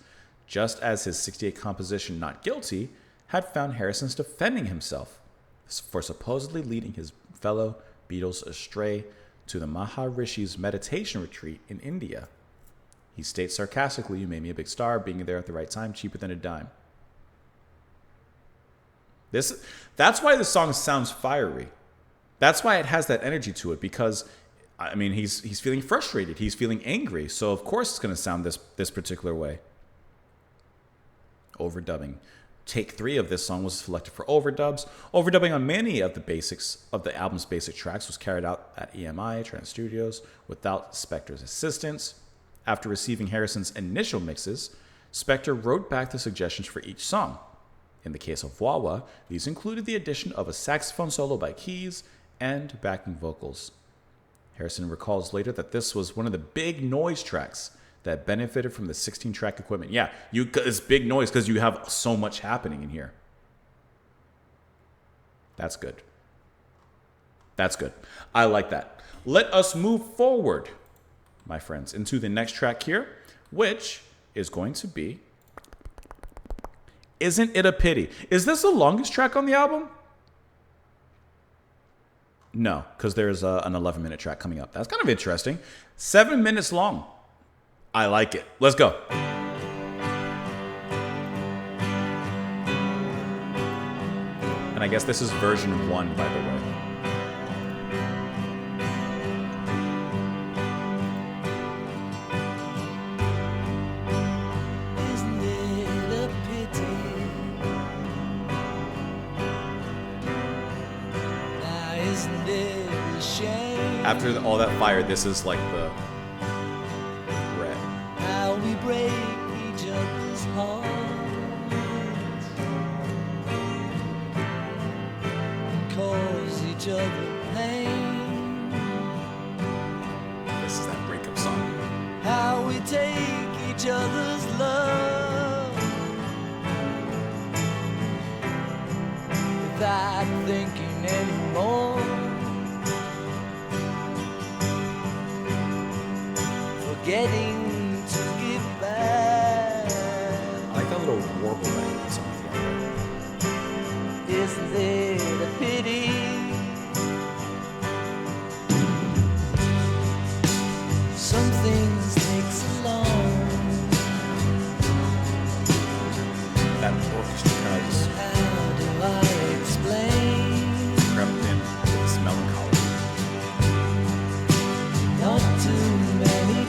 [SPEAKER 1] just as his '68 composition "Not Guilty" had found Harrison's defending himself. The for supposedly leading his fellow Beatles astray to the Maharishi's meditation retreat in India. He states sarcastically, "You made me a big star, being there at the right time, cheaper than a dime." That's why the song sounds fiery. That's why it has that energy to it, because I mean he's feeling frustrated, he's feeling angry, so of course it's going to sound this particular way. Overdubbing. Take 3 of this song was selected for overdubs. Overdubbing on many of the basics of the album's basic tracks was carried out at EMI, Trans Studios, without Spector's assistance. After receiving Harrison's initial mixes, Spector wrote back the suggestions for each song. In the case of Wawa, these included the addition of a saxophone solo by Keys and backing vocals. Harrison recalls later that this was one of the big noise tracks that benefited from the 16-track equipment. Yeah, it's big noise because you have so much happening in here. That's good. That's good. I like that. Let us move forward, my friends, into the next track here, which is going to be Isn't It a Pity? Is this the longest track on the album? No, because there's an 11-minute track coming up. That's kind of interesting. 7 minutes long. I like it. Let's go. And I guess this is version 1, by the way.
[SPEAKER 3] Isn't it a pity? Now isn't it a shame?
[SPEAKER 1] After all that fire, this is like the red.
[SPEAKER 3] How we break each other's hearts, cause each other pain.
[SPEAKER 1] This is that breakup song.
[SPEAKER 3] How we take each other's love without thinking anymore. Forgetting to give back.
[SPEAKER 1] I like that little warble that it's on the end.
[SPEAKER 3] Isn't it a pity? Some things take so long.
[SPEAKER 1] That orchestra kind of just
[SPEAKER 3] How do I explain?
[SPEAKER 1] crept in with this melancholy.
[SPEAKER 3] Not too many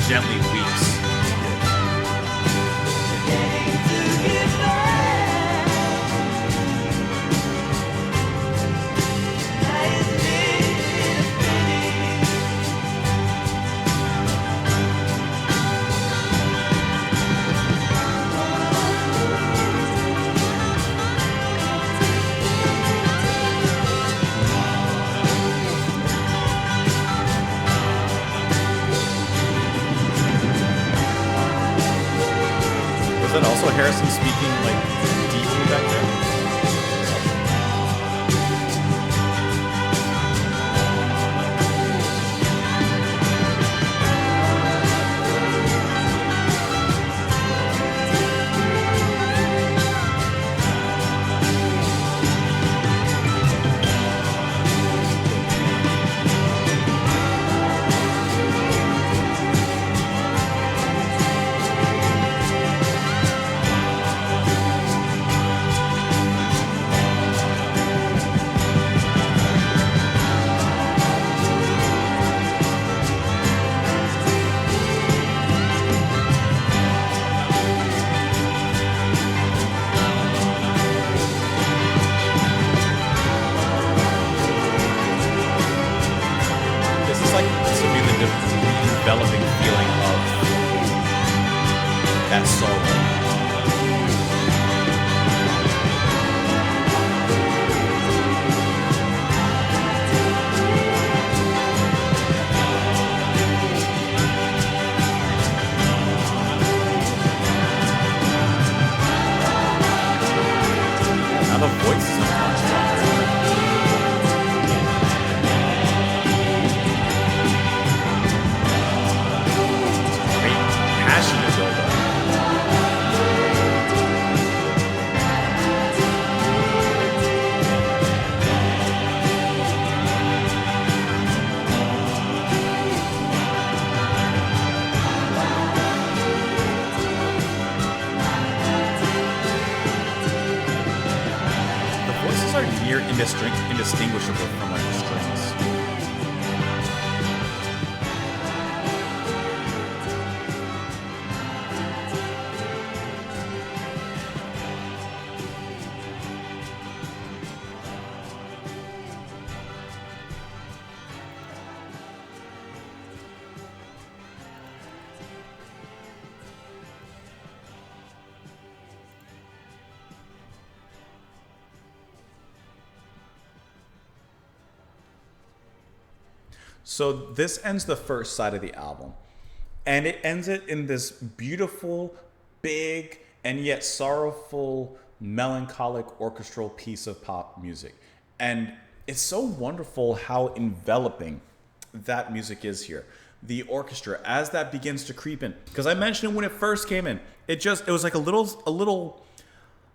[SPEAKER 1] gently weeps. Was that also Harrison speaking like deeply back there? This is like to me the enveloping feeling of that sorrow. Now the voice is much stronger. Great passionate build-up. The voices are near indistinguishable from like the strings. So this ends the first side of the album, and it ends it in this beautiful, big, and yet sorrowful, melancholic orchestral piece of pop music. And it's so wonderful how enveloping that music is here. The orchestra, as that begins to creep in, because I mentioned when it first came in, it was like a little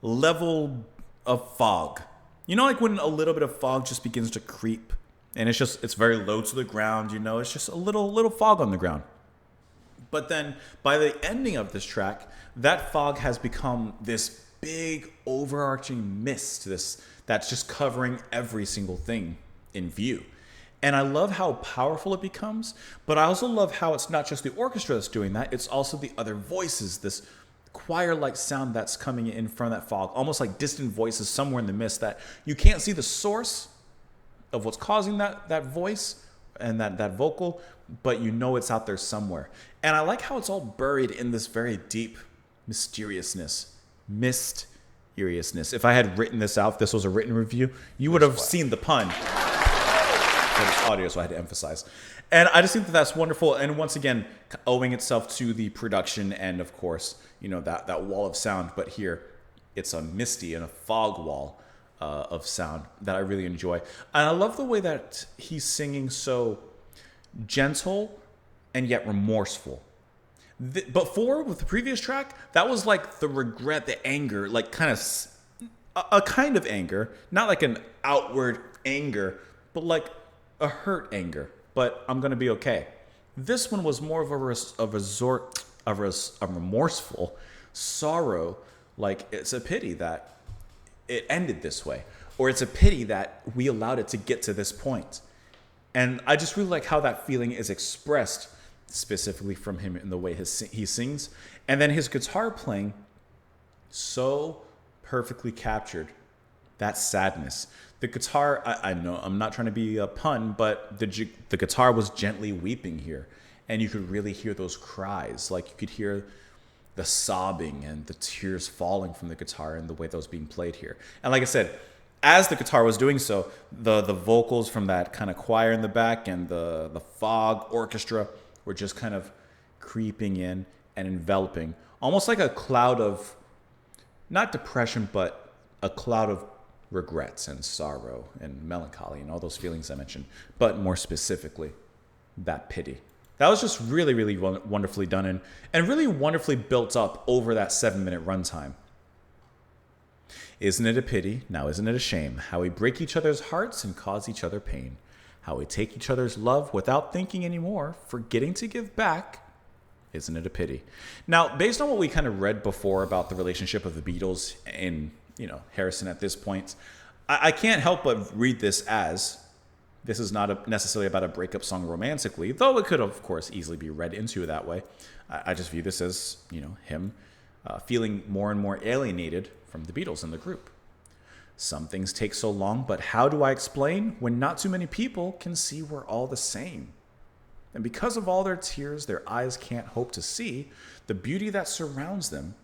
[SPEAKER 1] level of fog. You know, like when a little bit of fog just begins to creep, and it's very low to the ground, you know, it's just a little fog on the ground. But then by the ending of this track, that fog has become this big overarching mist, that's just covering every single thing in view. And I love how powerful it becomes, but I also love how it's not just the orchestra that's doing that, it's also the other voices, this choir-like sound that's coming in from that fog, almost like distant voices somewhere in the mist that you can't see the source of what's causing that voice and that vocal, but you know it's out there somewhere. And I like how it's all buried in this very deep mysteriousness. If I had written this out, if this was a written review, you would have seen the pun. But it's audio, so I had to emphasize. And I just think that that's wonderful. And once again, owing itself to the production and, of course, you know, that wall of sound. But here, it's a misty and a fog wall of sound that I really enjoy. And I love the way that he's singing so gentle and yet remorseful. Before, with the previous track, that was like the regret, the anger, like kind of a kind of anger, not like an outward anger, but like a hurt anger. But I'm gonna be okay. This one was more of a remorseful sorrow. Like it's a pity that it ended this way, or it's a pity that we allowed it to get to this point. And I just really like how that feeling is expressed specifically from him in the way he sings. And then his guitar playing so perfectly captured that sadness. The guitar, I know I'm not trying to be a pun, but the guitar was gently weeping here. And you could really hear those cries. Like you could hear the sobbing and the tears falling from the guitar and the way that was being played here. And like I said, as the guitar was doing so, the vocals from that kind of choir in the back and the fog orchestra were just kind of creeping in and enveloping, almost like a cloud of, not depression, but a cloud of regrets and sorrow and melancholy and all those feelings I mentioned, but more specifically, that pity. That was just really, really wonderfully done and really wonderfully built up over that 7-minute runtime. Isn't it a pity? Now isn't it a shame? How we break each other's hearts and cause each other pain. How we take each other's love without thinking anymore, forgetting to give back. Isn't it a pity? Now, based on what we kind of read before about the relationship of the Beatles and, Harrison at this point, I can't help but read this as this is not necessarily about a breakup song romantically, though it could, of course, easily be read into that way. I just view this as, him feeling more and more alienated from the Beatles and the group. Some things take so long, but how do I explain when not too many people can see we're all the same? And because of all their tears, their eyes can't hope to see the beauty that surrounds them.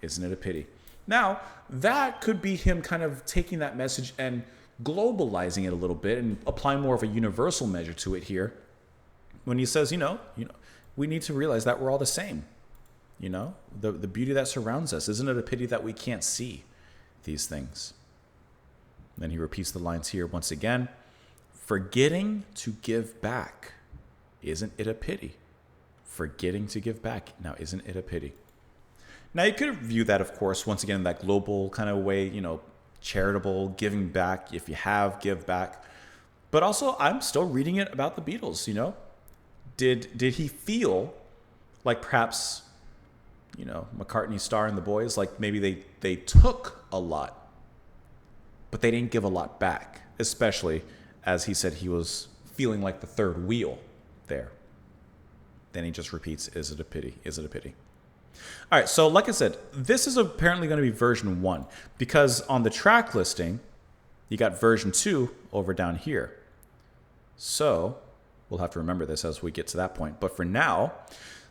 [SPEAKER 1] Isn't it a pity? Now, that could be him kind of taking that message and globalizing it a little bit and applying more of a universal measure to it here. When he says, we need to realize that we're all the same. The beauty that surrounds us. Isn't it a pity that we can't see these things? Then he repeats the lines here once again. Forgetting to give back. Isn't it a pity? Forgetting to give back. Now, isn't it a pity? Now, you could view that, of course, once again, in that global kind of way, charitable, giving back. If you have, give back. But also, I'm still reading it about the Beatles, Did he feel like perhaps, McCartney's Star and the Boys, like maybe they took a lot, but they didn't give a lot back, especially as he said he was feeling like the third wheel there. Then he just repeats, is it a pity? Is it a pity? All right, so like I said, this is apparently going to be version 1 because on the track listing, you got version 2 over down here. So we'll have to remember this as we get to that point. But for now,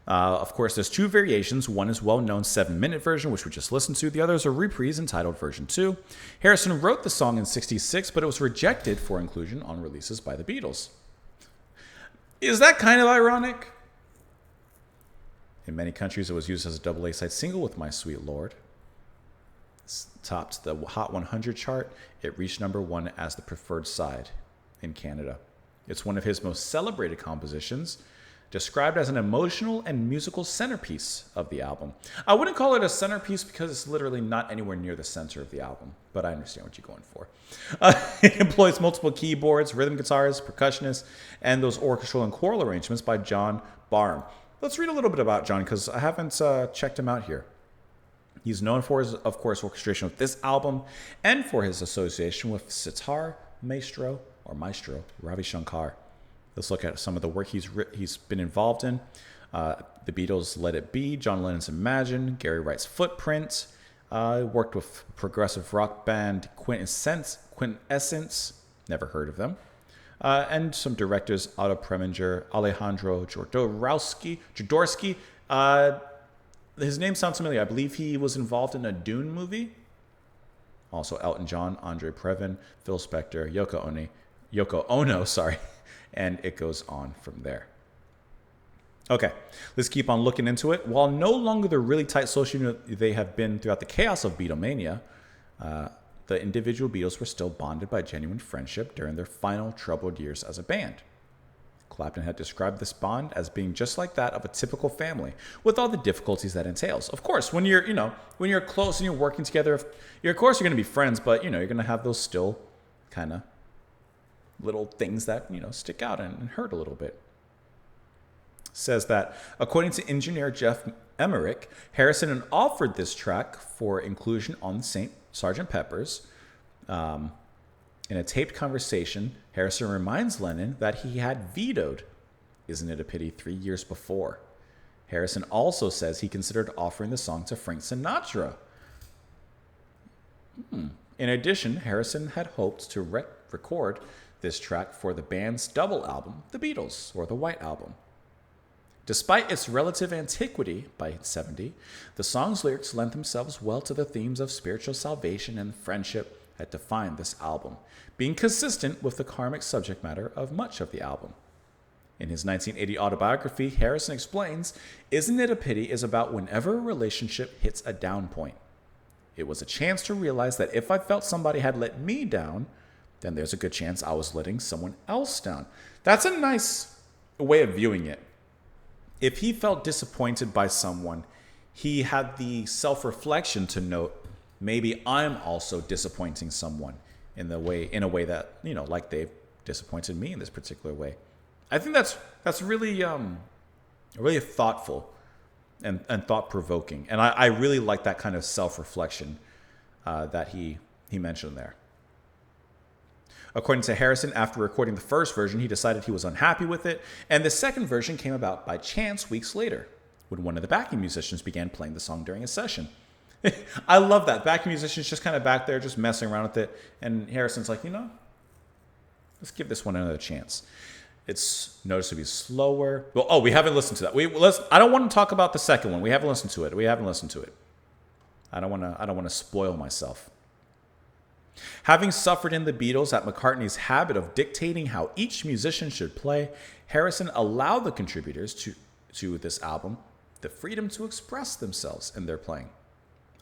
[SPEAKER 1] of course, there's 2 variations. One is well-known 7-minute version, which we just listened to. The other is a reprise entitled version 2. Harrison wrote the song in '66, but it was rejected for inclusion on releases by the Beatles. Is that kind of ironic? In many countries, it was used as a double A-side single with My Sweet Lord. It topped the Hot 100 chart. It reached number 1 as the preferred side in Canada. It's one of his most celebrated compositions, described as an emotional and musical centerpiece of the album. I wouldn't call it a centerpiece because it's literally not anywhere near the center of the album, but I understand what you're going for. It employs multiple keyboards, rhythm guitars, percussionists, and those orchestral and choral arrangements by John Barham. Let's read a little bit about John because I haven't checked him out here. He's known for his, of course, orchestration with this album and for his association with sitar maestro Ravi Shankar. Let's look at some of the work he's been involved in. The Beatles' Let It Be, John Lennon's Imagine, Gary Wright's Footprint. Worked with progressive rock band Quintessence, never heard of them. And some directors, Otto Preminger, Alejandro Jodorowsky. His name sounds familiar. I believe he was involved in a Dune movie. Also Elton John, Andre Previn, Phil Spector, Yoko Ono, and it goes on from there. Okay, let's keep on looking into it. While no longer the really tight social unit they have been throughout the chaos of Beatlemania, the individual Beatles were still bonded by genuine friendship during their final troubled years as a band. Clapton had described this bond as being just like that of a typical family, with all the difficulties that entails. Of course, when you're close and you're working together, of course you're going to be friends, but you're going to have those still kind of little things that stick out and hurt a little bit. Says that according to engineer Jeff Emmerich, Harrison had offered this track for inclusion on Sgt. Pepper's. In a taped conversation, Harrison reminds Lennon that he had vetoed Isn't It a Pity 3 years before. Harrison also says he considered offering the song to Frank Sinatra. In addition, Harrison had hoped to record this track for the band's double album, The Beatles, or the White Album. Despite its relative antiquity by 70, the song's lyrics lent themselves well to the themes of spiritual salvation and friendship that define this album, being consistent with the karmic subject matter of much of the album. In his 1980 autobiography, Harrison explains, Isn't It a Pity is about whenever a relationship hits a down point. It was a chance to realize that if I felt somebody had let me down, then there's a good chance I was letting someone else down. That's a nice way of viewing it. If he felt disappointed by someone, he had the self-reflection to note, maybe I'm also disappointing someone in a way that, like they've disappointed me in this particular way. I think that's really really thoughtful and thought-provoking. And I really like that kind of self-reflection that he mentioned there. According to Harrison, after recording the first version, he decided he was unhappy with it, and the second version came about by chance weeks later, when one of the backing musicians began playing the song during a session. I love that. Backing musicians just kind of back there, just messing around with it, and Harrison's like, let's give this one another chance. It's noticed to be slower. Well, we haven't listened to that. I don't want to talk about the second one. We haven't listened to it. I don't want to spoil myself. Having suffered in the Beatles at McCartney's habit of dictating how each musician should play, Harrison allowed the contributors to this album the freedom to express themselves in their playing.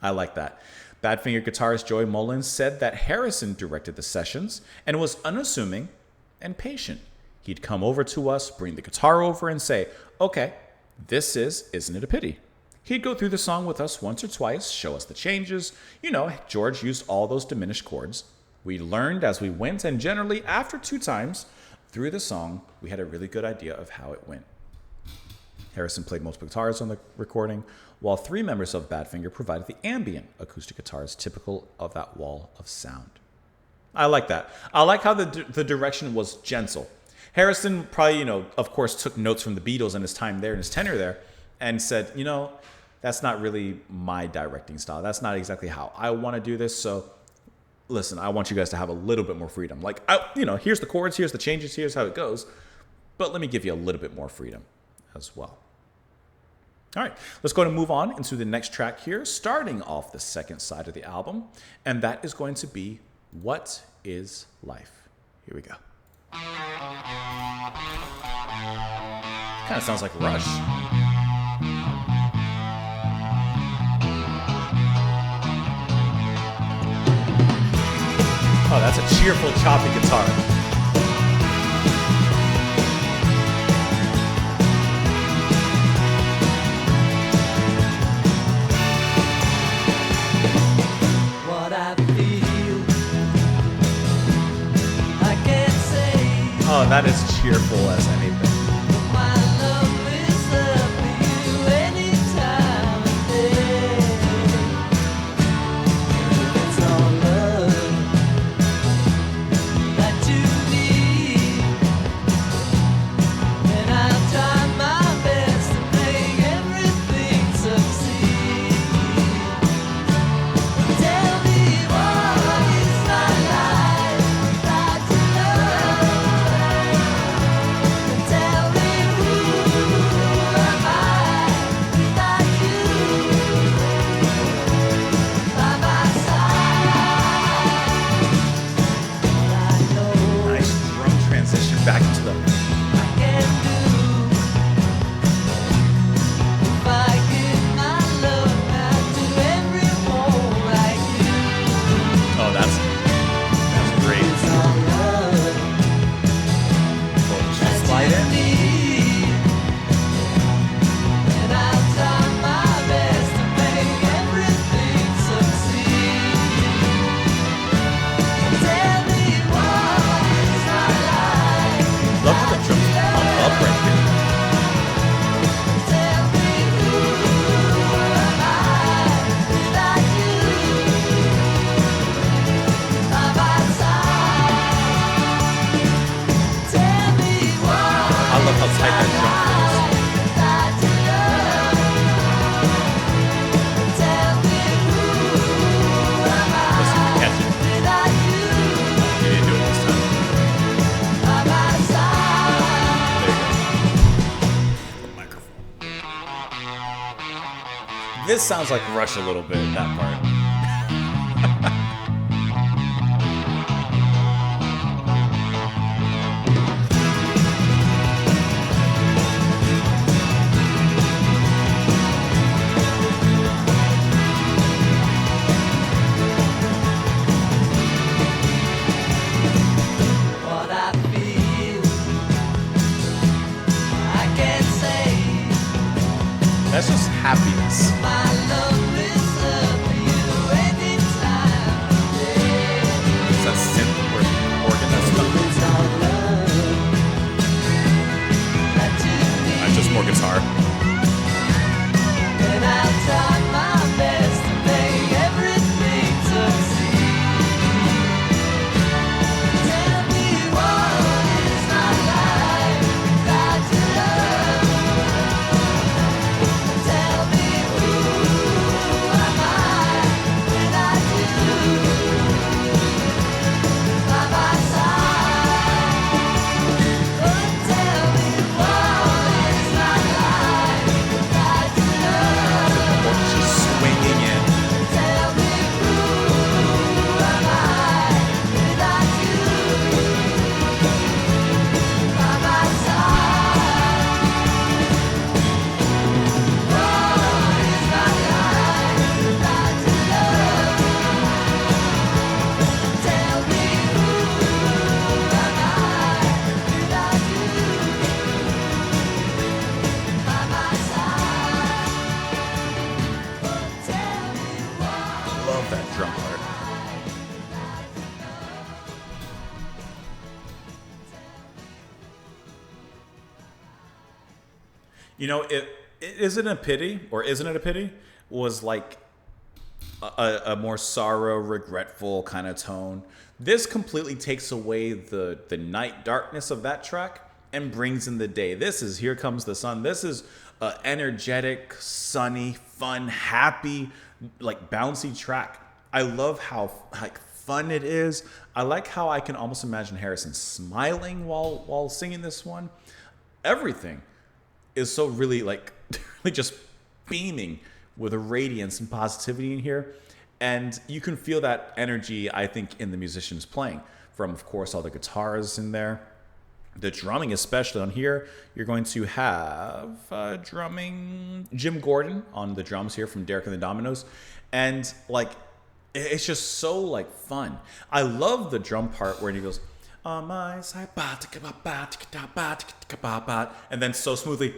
[SPEAKER 1] I like that. Badfinger guitarist Joey Mullins said that Harrison directed the sessions and was unassuming and patient. He'd come over to us, bring the guitar over, and say, okay, this Isn't It a Pity? He'd go through the song with us once or twice, show us the changes. George used all those diminished chords. We learned as we went, and generally, after 2 times through the song, we had a really good idea of how it went. Harrison played multiple guitars on the recording, while 3 members of Badfinger provided the ambient acoustic guitars typical of that wall of sound. I like that. I like how the direction was gentle. Harrison probably, of course, took notes from the Beatles and his time there and his tenure there and said, that's not really my directing style. That's not exactly how I want to do this. So listen, I want you guys to have a little bit more freedom. Like, here's the chords, here's the changes, here's how it goes. But let me give you a little bit more freedom as well. All right, let's go and move on into the next track here, starting off the second side of the album. And that is going to be What Is Life? Here we go. Kind of sounds like Rush. Oh, that's a cheerful, choppy guitar.
[SPEAKER 3] What I feel, I can't say.
[SPEAKER 1] Oh, that is cheerful as anything.
[SPEAKER 3] My love is up for you anytime of day. It's all love that you need, and I've tried my best to make everything succeed. Tell me what is my life without your love?
[SPEAKER 1] This sounds like Rush a little bit, that part.
[SPEAKER 3] What I feel, I can't say.
[SPEAKER 1] That's just happiness.
[SPEAKER 3] My love is up for you anytime of day.
[SPEAKER 1] It's that synth organ that's
[SPEAKER 3] It's all love that you need.
[SPEAKER 1] just more guitar.
[SPEAKER 3] And I'll try my best to make everything succeed. Tell me what is my life without your love. Tell me who am I without you by my side. Oh, tell me what is my life without your love.
[SPEAKER 1] She's swinging in.
[SPEAKER 3] Tell me who am I without you by my side? What is my life without your love? Tell me who am I without you by my side? Tell me what.
[SPEAKER 1] Love that drum part. You know, it isn't a pity, or isn't it a pity? Was like a more sorrow, regretful kind of tone. This completely takes away the night darkness of that track and brings in the day. This is Here Comes the Sun. This is energetic, sunny, fun, happy, like bouncy track. I love how like fun it is. I like how I can almost imagine Harrison smiling while singing this one. Everything is so really like really just beaming with a radiance and positivity in here. And you can feel that energy, I think, in the musicians playing, from, of course, all the guitars in there. The drumming, especially on here, you're going to have drumming Jim Gordon on the drums here from Derek and the Dominoes. And like, it's just so like fun. I love the drum part where he goes, on my side, and then so smoothly,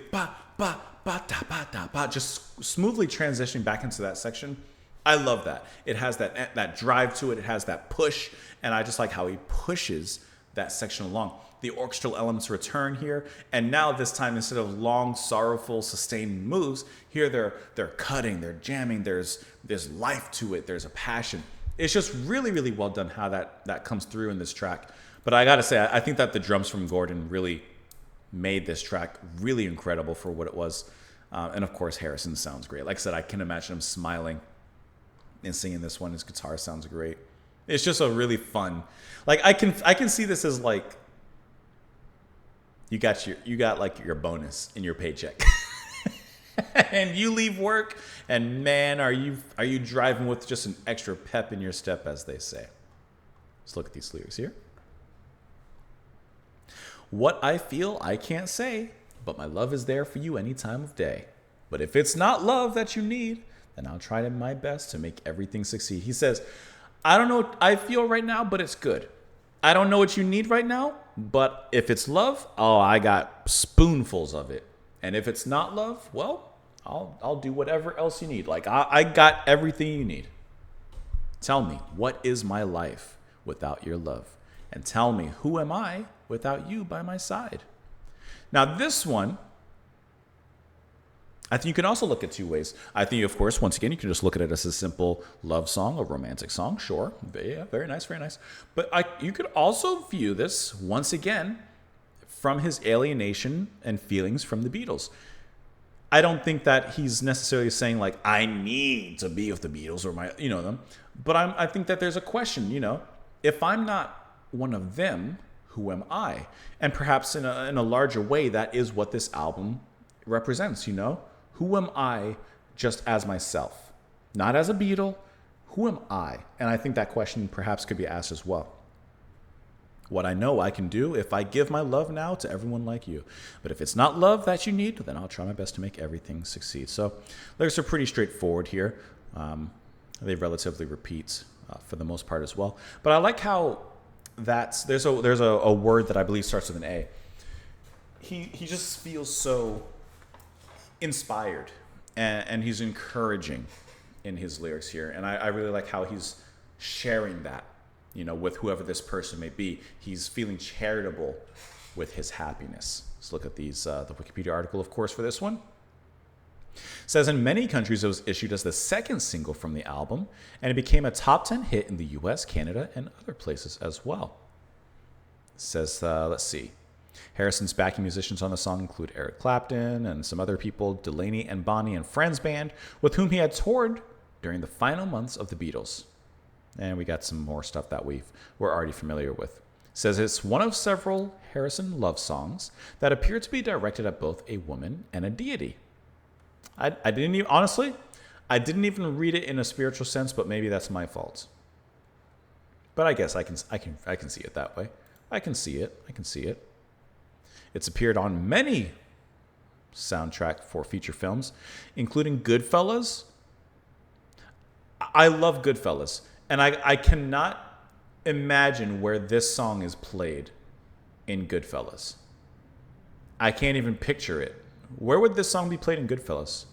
[SPEAKER 1] just smoothly transitioning back into that section. I love that. It has that drive to it. It has that push, and I just like how he pushes that section along. The orchestral elements return here, and now this time, instead of long, sorrowful, sustained moves, here they're cutting, they're jamming. There's life to it. There's a passion. It's just really, really well done how that comes through in this track. But I gotta say, I think that the drums from Gordon really made this track really incredible for what it was. And of course, Harrison sounds great. Like I said, I can imagine him smiling and singing this one. His guitar sounds great. It's just a really fun. Like I can see this as like you got like your bonus in your paycheck. And you leave work, and man, are you driving with just an extra pep in your step, as they say. Let's look at these lyrics here. What I feel, I can't say, but my love is there for you any time of day. But if it's not love that you need, then I'll try my best to make everything succeed. He says, I don't know what I feel right now, but it's good. I don't know what you need right now, but if it's love, oh, I got spoonfuls of it. And if it's not love, well, I'll do whatever else you need. Like, I got everything you need. Tell me, what is my life without your love? And tell me, who am I without you by my side? Now, this one, I think you can also look at two ways. I think, of course, once again, you can just look at it as a simple love song, a romantic song. Sure. Yeah, very nice, very nice. But you could also view this, once again, from his alienation and feelings from the Beatles. I don't think that he's necessarily saying, like, I need to be with the Beatles or them. But I think that there's a question, if I'm not one of them, who am I? And perhaps in a larger way, that is what this album represents, Who am I just as myself, not as a Beatle. Who am I? And I think that question perhaps could be asked as well. What I know I can do if I give my love now to everyone like you. But if it's not love that you need, then I'll try my best to make everything succeed. So lyrics are pretty straightforward here. They relatively repeat for the most part as well. But I like how there's a word that I believe starts with an A. He just feels so inspired and he's encouraging in his lyrics here. And I really like how he's sharing that, with whoever this person may be. He's feeling charitable with his happiness. Let's look at the Wikipedia article, of course, for this one. It says in many countries it was issued as the second single from the album, and it became a top 10 hit in the US, Canada, and other places as well. It says, let's see. Harrison's backing musicians on the song include Eric Clapton and some other people, Delaney and Bonnie and Friends Band, with whom he had toured during the final months of the Beatles. And we got some more stuff that we're already familiar with. It says it's one of several Harrison love songs that appear to be directed at both a woman and a deity. I didn't even read it in a spiritual sense, but maybe that's my fault. But I guess I can see it that way. I can see it. It's appeared on many soundtracks for feature films, including Goodfellas. I love Goodfellas, and I cannot imagine where this song is played in Goodfellas. I can't even picture it. Where would this song be played in Goodfellas?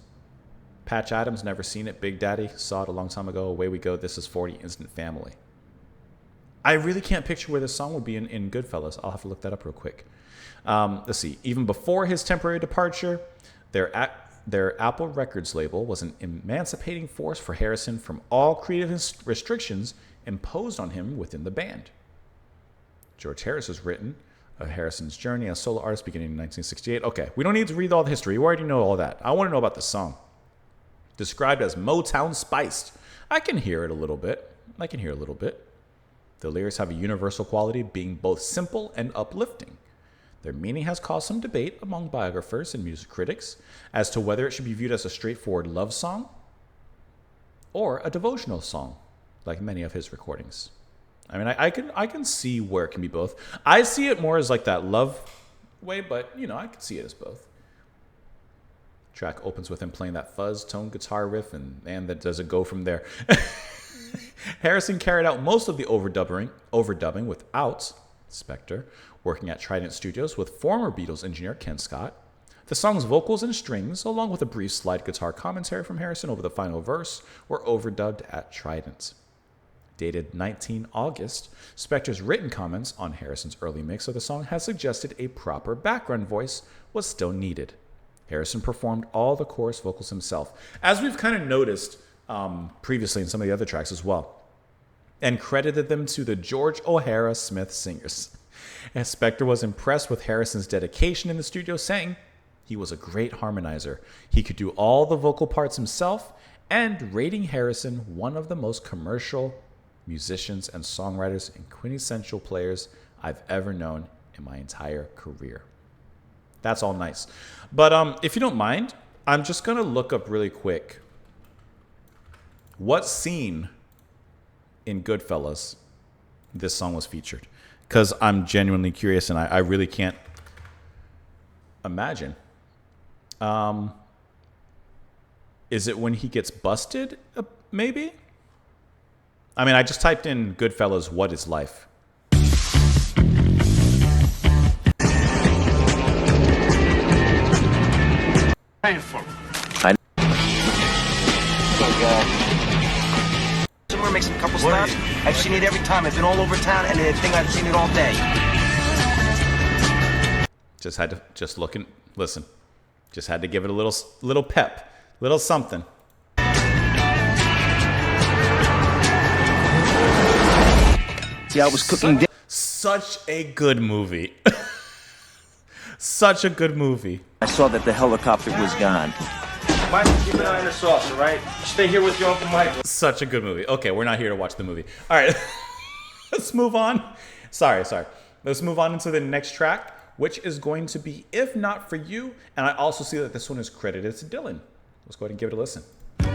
[SPEAKER 1] Patch Adams, never seen it. Big Daddy, saw it a long time ago. Away We Go, This Is 40, Instant Family. I really can't picture where this song would be in Goodfellas. I'll have to look that up real quick. Let's see. Even before his temporary departure, their Apple Records label was an emancipating force for Harrison from all creative restrictions imposed on him within the band. George Harris has written of Harrison's journey as solo artist beginning in 1968. Okay, we don't need to read all the history. You already know all that. I want to know about the song. Described as Motown spiced. I can hear it a little bit. The lyrics have a universal quality, being both simple and uplifting. Their meaning has caused some debate among biographers and music critics as to whether it should be viewed as a straightforward love song or a devotional song, like many of his recordings. I mean, I can see where it can be both. I see it more as like that love way, but I can see it as both. Track opens with him playing that fuzz tone guitar riff, and man, that doesn't go from there. Harrison carried out most of the overdubbing without Spector, working at Trident Studios with former Beatles engineer Ken Scott. The song's vocals and strings, along with a brief slide guitar commentary from Harrison over the final verse, were overdubbed at Trident. Dated 19 August, Spector's written comments on Harrison's early mix of the song has suggested a proper background voice was still needed. Harrison performed all the chorus vocals himself, as we've kind of noticed previously in some of the other tracks as well, and credited them to the George O'Hara Smith Singers. And Spector was impressed with Harrison's dedication in the studio, saying he was a great harmonizer. He could do all the vocal parts himself, and rating Harrison one of the most commercial musicians and songwriters and quintessential players I've ever known in my entire career. That's all nice. But if you don't mind, I'm just going to look up really quick what scene in Goodfellas this song was featured, because I'm genuinely curious and I really can't imagine. Is it when he gets busted? Maybe? I mean, I just typed in Goodfellas, what is life?
[SPEAKER 2] Painful.
[SPEAKER 4] Somewhere makes a couple stops. I've seen it every time. I've been all over town, and I think I've seen it all day.
[SPEAKER 1] Just had to listen. Just had to give it a little pep, little something.
[SPEAKER 4] See, I was cooking dinner.
[SPEAKER 1] Such a good movie. Such a good movie.
[SPEAKER 4] I saw that the helicopter was gone. Mike, keep an eye on the sauce, all right? Stay here with your Uncle Mike.
[SPEAKER 1] Such a good movie. Okay, we're not here to watch the movie. All right, let's move on. Sorry. Let's move on into the next track, which is going to be If Not For You. And I also see that this one is credited to Dylan. let's go ahead and give it a listen.
[SPEAKER 3] If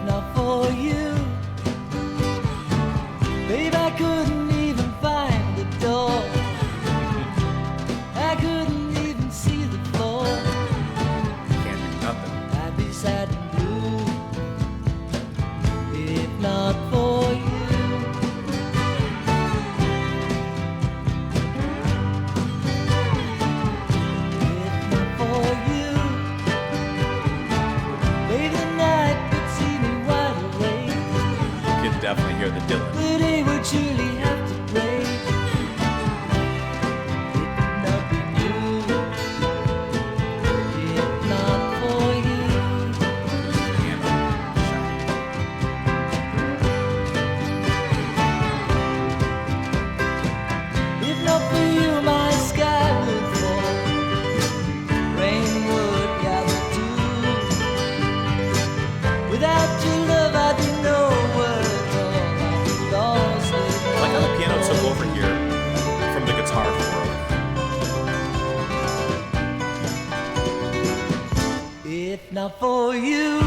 [SPEAKER 3] not for you, babe, I couldn't even find the door. I couldn't even see the floor.
[SPEAKER 1] Can't do nothing.
[SPEAKER 3] I'd be sad and blue if not for you. If not for you, baby, the night would see me wide awake.
[SPEAKER 1] You can definitely hear the Dylan.
[SPEAKER 3] The day would surely have to break. It would not be new if not for you. If not for you, my sky would fall. Rain would gather too. Without your love, I'd be nowhere at all. I'd be lost
[SPEAKER 1] I like how the piano took over here from the guitar world.
[SPEAKER 3] if not for you.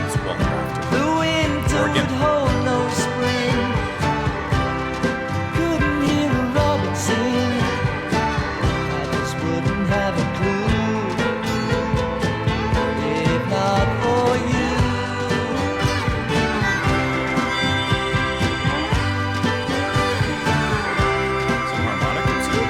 [SPEAKER 1] It's well crafted.
[SPEAKER 3] The winter
[SPEAKER 1] Organ.
[SPEAKER 3] would hold no spring. Couldn't hear a robin sing. I just wouldn't have a clue. If not for you.
[SPEAKER 1] Some harmonica too.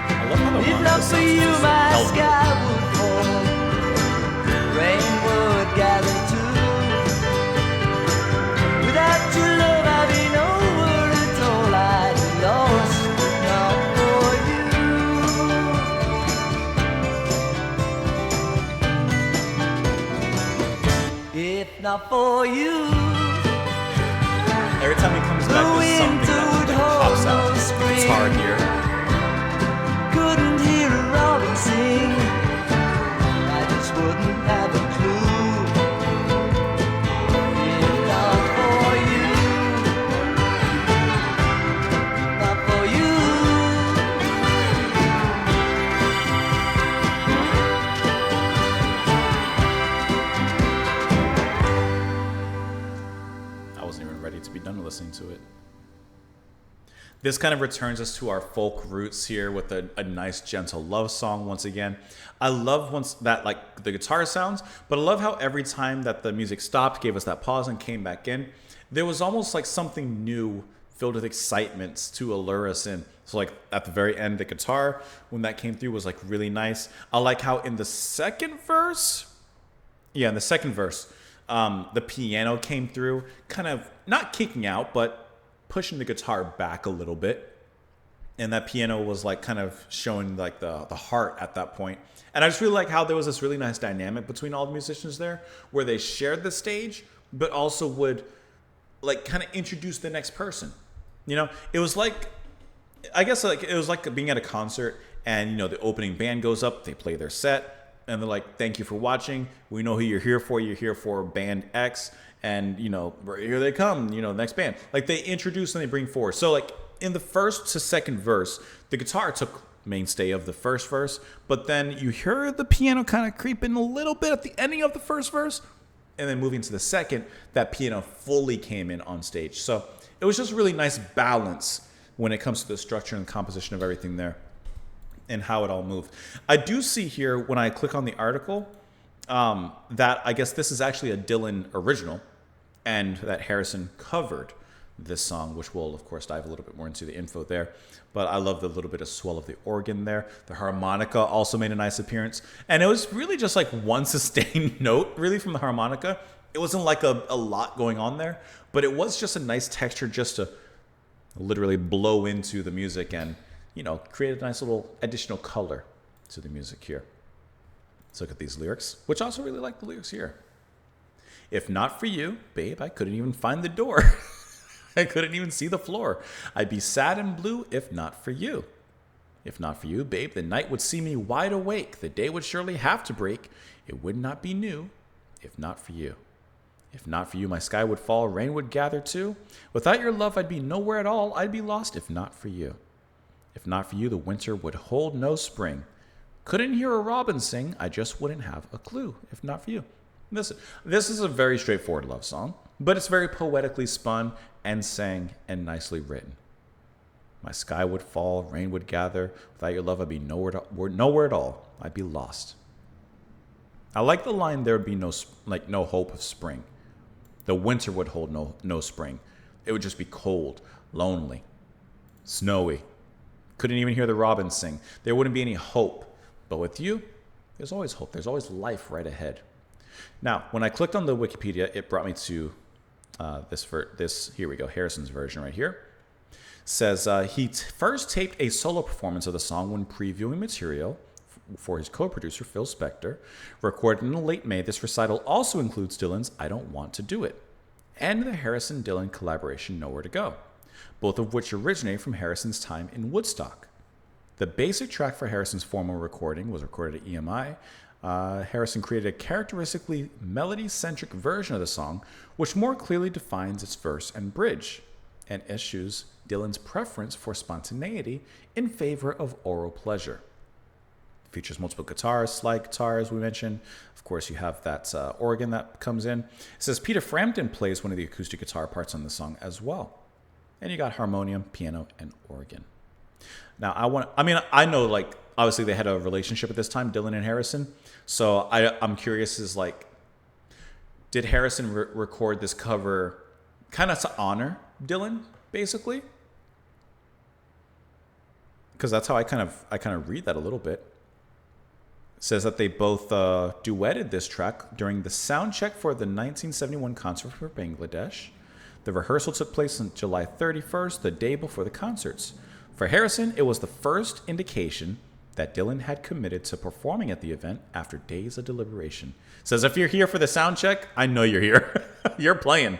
[SPEAKER 1] I love how the
[SPEAKER 3] If
[SPEAKER 1] harmonica
[SPEAKER 3] not for
[SPEAKER 1] sounds
[SPEAKER 3] you,
[SPEAKER 1] just
[SPEAKER 3] my
[SPEAKER 1] held
[SPEAKER 3] sky would fall. Rain would gather too. Without your love, I'd be nowhere at all. I'd be lost if not for you. If not for you.
[SPEAKER 1] Every time he comes back, there's something that like, pops out. It's hard here.
[SPEAKER 3] Couldn't hear a robin sing. I just wouldn't have a clue. If not for you. Not for you.
[SPEAKER 1] I wasn't even ready to be done listening to it. This kind of returns us to our folk roots here with a nice gentle love song once again. I love once that like the guitar sounds, but I love how every time that the music stopped, gave us that pause and came back in, there was almost like something new filled with excitement to allure us in. So like at the very end, the guitar, when that came through, was like really nice. I like how in the second verse, the piano came through, kind of not kicking out, but pushing the guitar back a little bit. And that piano was like kind of showing like the heart at that point. And I just really like how there was this really nice dynamic between all the musicians there, where they shared the stage, but also would like kind of introduce the next person. You know, it was like, I guess like it was like being at a concert and, you know, the opening band goes up, they play their set, and they're like, thank you for watching. We know who you're here for. You're here for band X. And, you know, here they come, you know, next band. Like they introduce and they bring forward. So like in the first to second verse, the guitar took mainstay of the first verse, but then you hear the piano kind of creep in a little bit at the ending of the first verse. And then moving to the second, that piano fully came in on stage. So it was just a really nice balance when it comes to the structure and composition of everything there and how it all moved. I do see here when I click on the article that I guess this is actually a Dylan original and that Harrison covered. this song, which we'll, of course, dive a little bit more into the info there. But I love the little bit of swell of the organ there. The harmonica also made a nice appearance. And it was really just like one sustained note, really, from the harmonica. It wasn't like a lot going on there, but it was just a nice texture just to literally blow into the music and, you know, create a nice little additional color to the music here. Let's look at these lyrics, which I also really like the lyrics here. If not for you, babe, I couldn't even find the door. I couldn't even see the floor. I'd be sad and blue if not for you. If not for you, babe, the night would see me wide awake. The day would surely have to break. It would not be new if not for you. If not for you, my sky would fall, rain would gather too. Without your love, I'd be nowhere at all. I'd be lost if not for you. If not for you, the winter would hold no spring. Couldn't hear a robin sing. I just wouldn't have a clue if not for you. Listen, this is a very straightforward love song, but it's very poetically spun and sang and nicely written. My sky would fall, rain would gather. Without your love, I'd be nowhere at all. I'd be lost. I like the line, there would be no hope of spring. The winter would hold no spring. It would just be cold, lonely, snowy. Couldn't even hear the robins sing. There wouldn't be any hope. But with you, there's always hope. There's always life right ahead. Now, when I clicked on the Wikipedia, it brought me to this. Here we go. Harrison's version right here says he first taped a solo performance of the song when previewing material for his co-producer Phil Spector. Recorded in late May, this recital also includes Dylan's "I Don't Want to Do It" and the Harrison-Dylan collaboration "Nowhere to Go," both of which originate from Harrison's time in Woodstock. The basic track for Harrison's formal recording was recorded at EMI. Harrison created a characteristically melody-centric version of the song, which more clearly defines its verse and bridge, and eschews Dylan's preference for spontaneity in favor of oral pleasure. It features multiple guitars, slide guitar, as we mentioned. Of course, you have that organ that comes in. It says Peter Frampton plays one of the acoustic guitar parts on the song as well. And you got harmonium, piano, and organ. Now, I know, like, obviously they had a relationship at this time, Dylan and Harrison. So I'm curious, is like, did Harrison record this cover kind of to honor Dylan, basically? Because that's how I kind of read that a little bit. It says that they both duetted this track during the sound check for the 1971 concert for Bangladesh. The rehearsal took place on July 31st, the day before the concerts. For Harrison, it was the first indication that Dylan had committed to performing at the event after days of deliberation. It says, if you're here for the sound check, I know you're here. You're playing.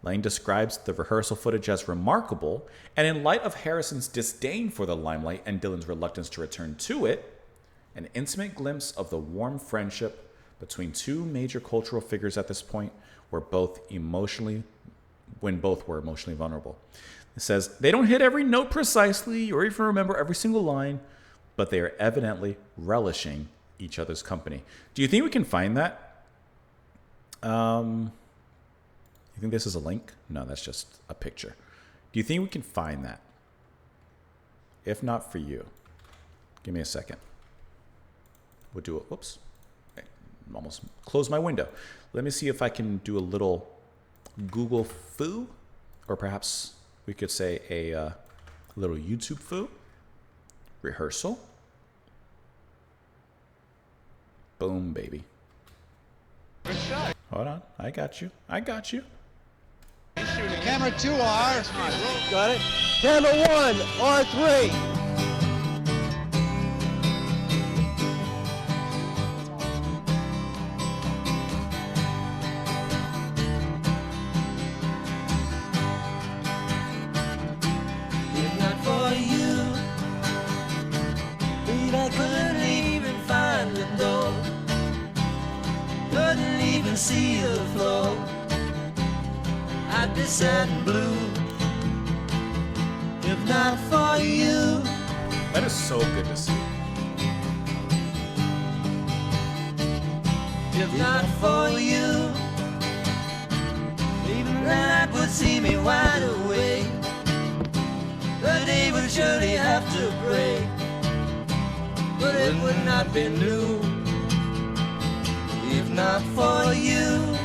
[SPEAKER 1] Lang describes the rehearsal footage as remarkable, and in light of Harrison's disdain for the limelight and Dylan's reluctance to return to it, an intimate glimpse of the warm friendship between two major cultural figures at this point when both were emotionally vulnerable. It says, they don't hit every note precisely or even remember every single line, but they are evidently relishing each other's company. Do you think we can find that? You think this is a link? No, that's just a picture. Do you think we can find that? If not for you, give me a second. We'll do it. Whoops. Almost closed my window. Let me see if I can do a little Google foo, or perhaps we could say a little YouTube foo. Rehearsal. Boom, baby. Hold on. I got you.
[SPEAKER 2] Camera 2R.
[SPEAKER 3] Got it? Camera 1, R3. If not for you, babe, I couldn't even find the door. Couldn't even see the floor. I'd be sad and blue if not for you.
[SPEAKER 1] That is so good to see.
[SPEAKER 3] If not for you, even the night would see me wide awake. The day would surely have to break, but it would not be new. If not for you,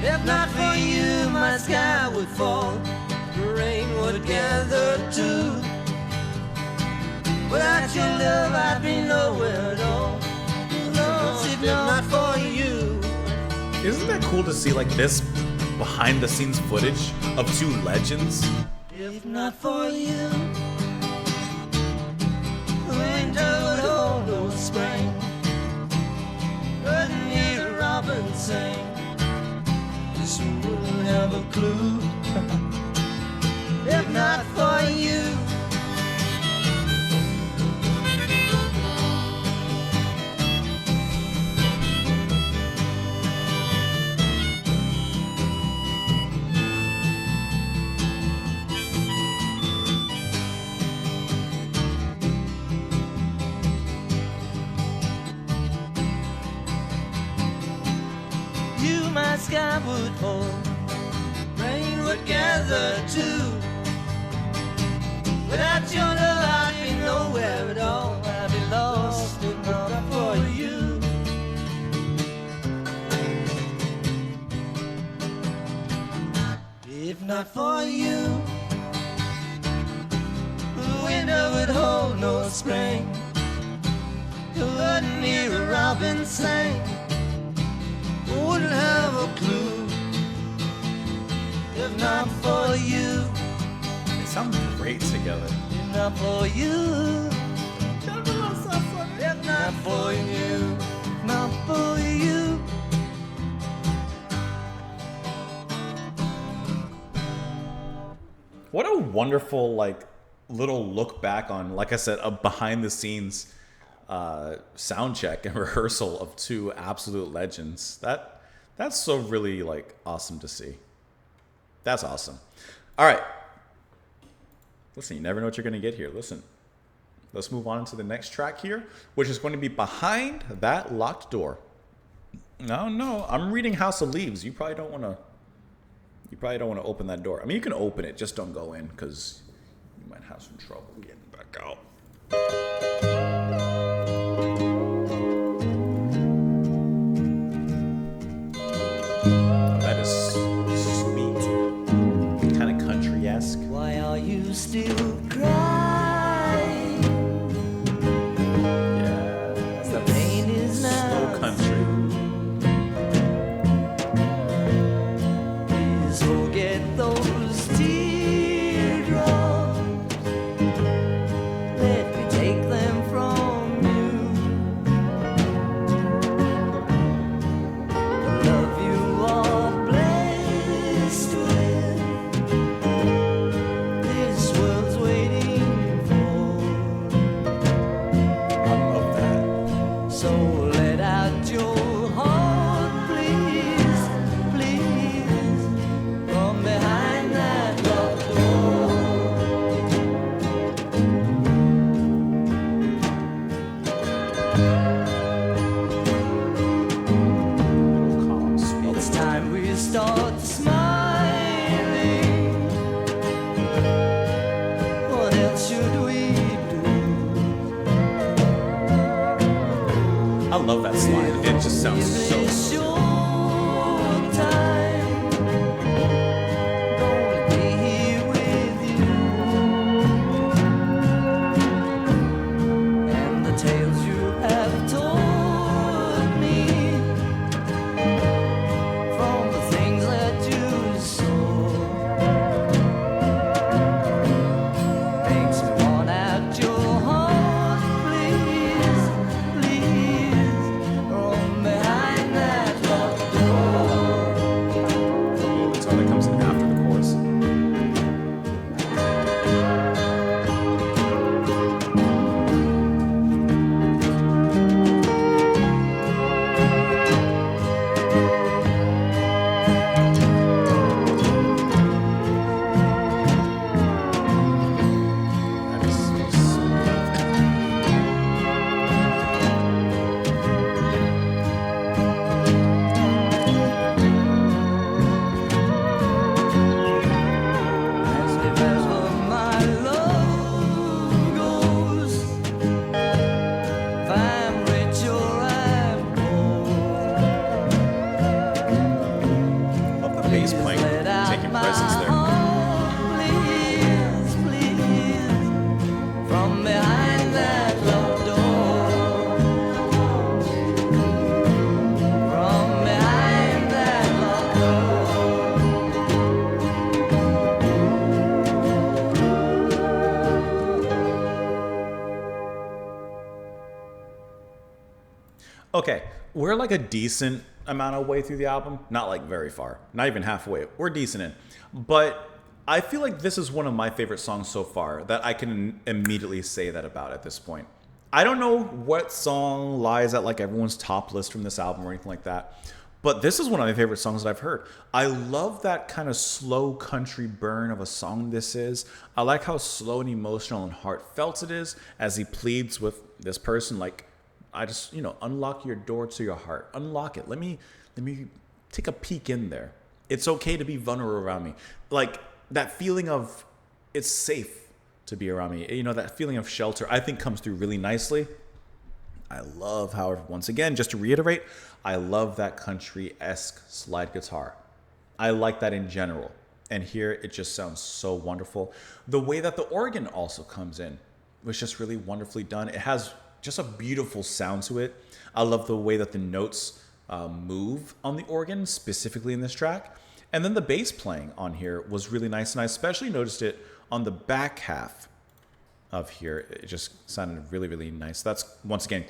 [SPEAKER 3] If not for you, my sky would fall, the rain would gather too. Without your love, I'd be nowhere at all. Lost if not for you.
[SPEAKER 1] Isn't that cool to see like this behind the scenes footage of two legends?
[SPEAKER 3] If not for you, winter would hold no spring. Couldn't hear a robin sing. This wouldn't have a clue. If not for you. My sky would fall, rain would gather too. Without your love, I'd be nowhere at all. I'd be lost if not for you. If not for you, the winter would hold no spring. You wouldn't hear a robin sing. Wouldn't have a clue if not for you.
[SPEAKER 1] They sound great together.
[SPEAKER 3] If not for you. If not for you. Not for you.
[SPEAKER 1] What a wonderful like little look back on, like I said, a behind the scenes sound check and rehearsal of two absolute legends. That's so really like awesome to see. That's awesome. All right. Listen, you never know what you're going to get here. Listen, let's move on to the next track here, which is going to be Behind That Locked Door. No, I'm reading House of Leaves. You probably don't want to open that door. I mean, you can open it, just don't go in because you might have some trouble getting back out. That is sweet, kind of country-esque.
[SPEAKER 3] Why are you still crying?
[SPEAKER 1] Yeah, that's that
[SPEAKER 3] Pain is
[SPEAKER 1] slow
[SPEAKER 3] not.
[SPEAKER 1] country.
[SPEAKER 3] Please forget those teardrops. Let me take them from you. The love you are blessed with, this world's waiting for.
[SPEAKER 1] I love that.
[SPEAKER 3] So let out your heart, please, please, from behind that locked door.
[SPEAKER 1] Calm, sweet.
[SPEAKER 3] It's time we start smiling. What else should we do?
[SPEAKER 1] I love that slide. It just sounds so
[SPEAKER 3] This short time, gonna be here with you, and the tales you have told me, from the things that you saw, makes me want out your heart, please, please, from behind that.
[SPEAKER 1] bass playing, taking presence there.
[SPEAKER 3] Please, please, from behind that locked door, from behind that locked
[SPEAKER 1] Okay, we're like a decent amount of way through the album. Not like very far. Not even halfway. We're decent in. But I feel like this is one of my favorite songs so far that I can immediately say that about at this point. I don't know what song lies at like everyone's top list from this album or anything like that. But this is one of my favorite songs that I've heard. I love that kind of slow country burn of a song this is. I like how slow and emotional and heartfelt it is as he pleads with this person like, I just, unlock your door to your heart. Unlock it. Let me take a peek in there. It's okay to be vulnerable around me. Like that feeling of it's safe to be around me. That feeling of shelter, I think comes through really nicely. I love how, once again, just to reiterate, I love that country-esque slide guitar. I like that in general. And here it just sounds so wonderful. The way that the organ also comes in was just really wonderfully done. It has just a beautiful sound to it. I love the way that the notes move on the organ, specifically in this track. And then the bass playing on here was really nice. And I especially noticed it on the back half of here. It just sounded really, really nice. That's, once again,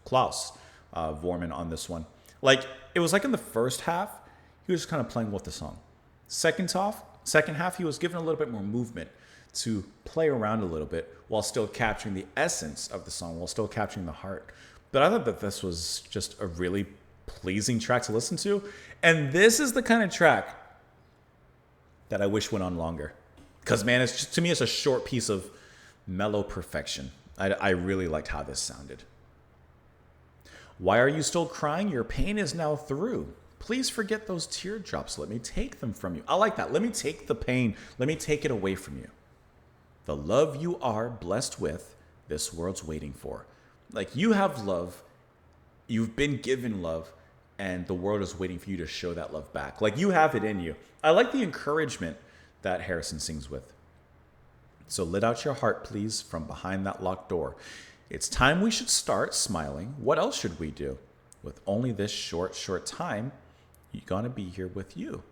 [SPEAKER 1] Klaus Vormann on this one. Like, it was like in the first half, he was kind of playing with the song. Second half, he was given a little bit more movement to play around a little bit while still capturing the essence of the song, while still capturing the heart. But I thought that this was just a really pleasing track to listen to. And this is the kind of track that I wish went on longer. Because, man, it's just, to me, it's a short piece of mellow perfection. I really liked how this sounded. Why are you still crying? Your pain is now through. Please forget those teardrops. Let me take them from you. I like that. Let me take the pain. Let me take it away from you. The love you are blessed with, this world's waiting for. Like, you have love. You've been given love. And the world is waiting for you to show that love back. Like, you have it in you. I like the encouragement that Harrison sings with. So let out your heart, please, from behind that locked door. It's time we should start smiling. What else should we do? With only this short time, you're going to be here with you.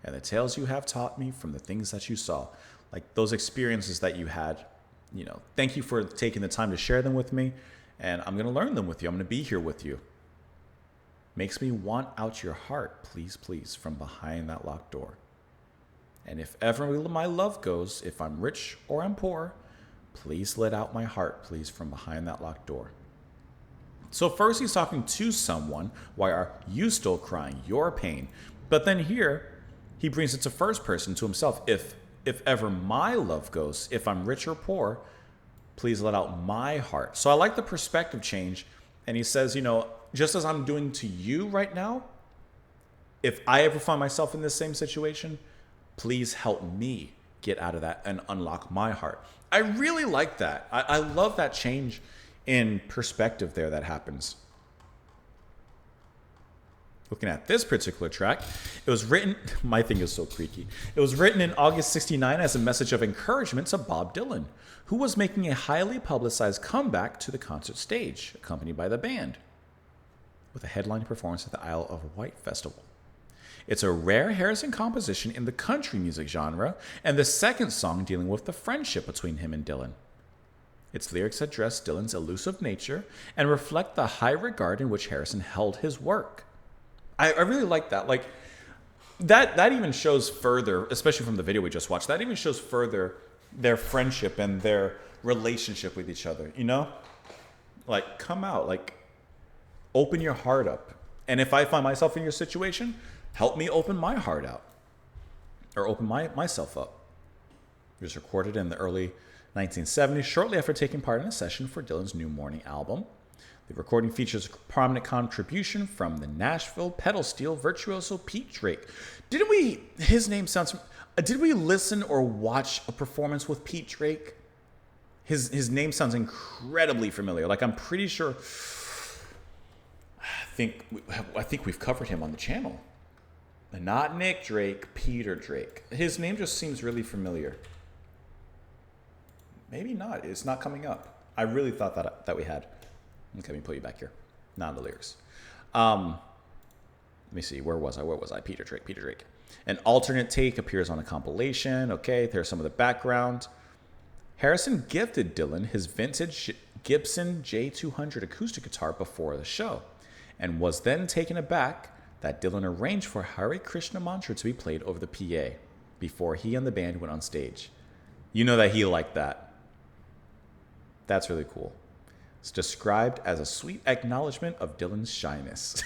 [SPEAKER 1] And the tales you have taught me from the things that you saw. Like those experiences that you had, thank you for taking the time to share them with me. And I'm going to learn them with you. I'm going to be here with you. Makes me want out your heart, please, please, from behind that locked door. And if ever my love goes, if I'm rich or I'm poor, please let out my heart, please, from behind that locked door. So first he's talking to someone. Why are you still crying? Your pain. But then here he brings it to first person, to himself. If ever my love goes, if I'm rich or poor, please let out my heart. So I like the perspective change. And he says, just as I'm doing to you right now, if I ever find myself in this same situation, please help me get out of that and unlock my heart. I really like that. I love that change in perspective there that happens. Looking at this particular track, it was written, my thing is so creaky. It was written in August 1969 as a message of encouragement to Bob Dylan, who was making a highly publicized comeback to the concert stage, accompanied by the band, with a headline performance at the Isle of Wight Festival. It's a rare Harrison composition in the country music genre, and the second song dealing with the friendship between him and Dylan. Its lyrics address Dylan's elusive nature and reflect the high regard in which Harrison held his work. I really like that. Like, that even shows further, especially from the video we just watched, that even shows further their friendship and their relationship with each other, Like, come out, like, open your heart up. And if I find myself in your situation, help me open my heart out, or open myself up. It was recorded in the early 1970s, shortly after taking part in a session for Dylan's New Morning album. The recording features a prominent contribution from the Nashville pedal steel virtuoso Pete Drake. Did we listen or watch a performance with Pete Drake? His name sounds incredibly familiar. Like, I'm pretty sure, I think we've covered him on the channel. Not Nick Drake, Peter Drake. His name just seems really familiar. Maybe not. It's not coming up. I really thought that we had. Okay, let me put you back here. Not in the lyrics. Let me see. Where was I? Peter Drake. An alternate take appears on the compilation. Okay, there's some of the background. Harrison gifted Dylan his vintage Gibson J200 acoustic guitar before the show, and was then taken aback that Dylan arranged for Hare Krishna mantra to be played over the PA before he and the band went on stage. You know that he liked that. That's really cool. It's described as a sweet acknowledgement of Dylan's shyness.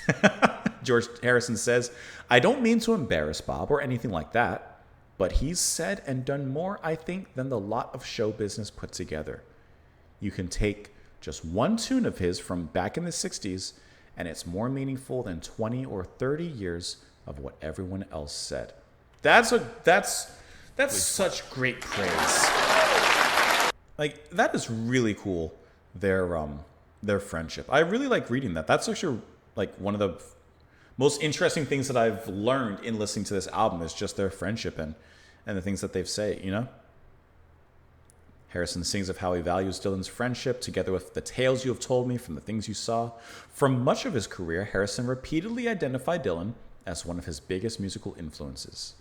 [SPEAKER 1] George Harrison says, "I don't mean to embarrass Bob or anything like that, but he's said and done more, I think, than the lot of show business put together. You can take just one tune of his from back in the 60s, and it's more meaningful than 20 or 30 years of what everyone else said." That's such great praise. Like, that is really cool. Their friendship. I really like reading that. That's actually like one of the most interesting things that I've learned in listening to this album is just their friendship and the things that they've say, you know? Harrison sings of how he values Dylan's friendship together with the tales you have told me from the things you saw. From much of his career, Harrison repeatedly identified Dylan as one of his biggest musical influences.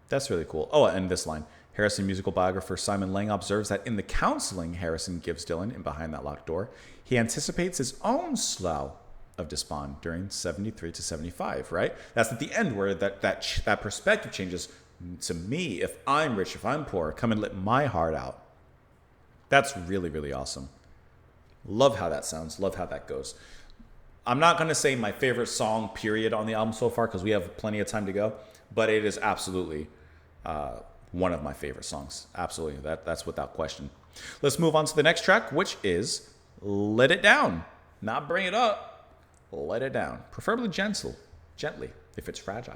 [SPEAKER 1] That's really cool. Oh, and this line. Harrison musical biographer Simon Lang observes that in the counseling Harrison gives Dylan in Behind That Locked Door, he anticipates his own slough of despond during 73 to 75, right? That's at the end where that perspective changes to me. If I'm rich, if I'm poor, come and let my heart out. That's really, really awesome. Love how that sounds. Love how that goes. I'm not going to say my favorite song, period, on the album so far because we have plenty of time to go, but it is absolutely one of my favorite songs. Absolutely. That's without question. Let's move on to the next track, which is Let It Down. Not Bring It Up. Let It Down. Preferably gently, if it's fragile.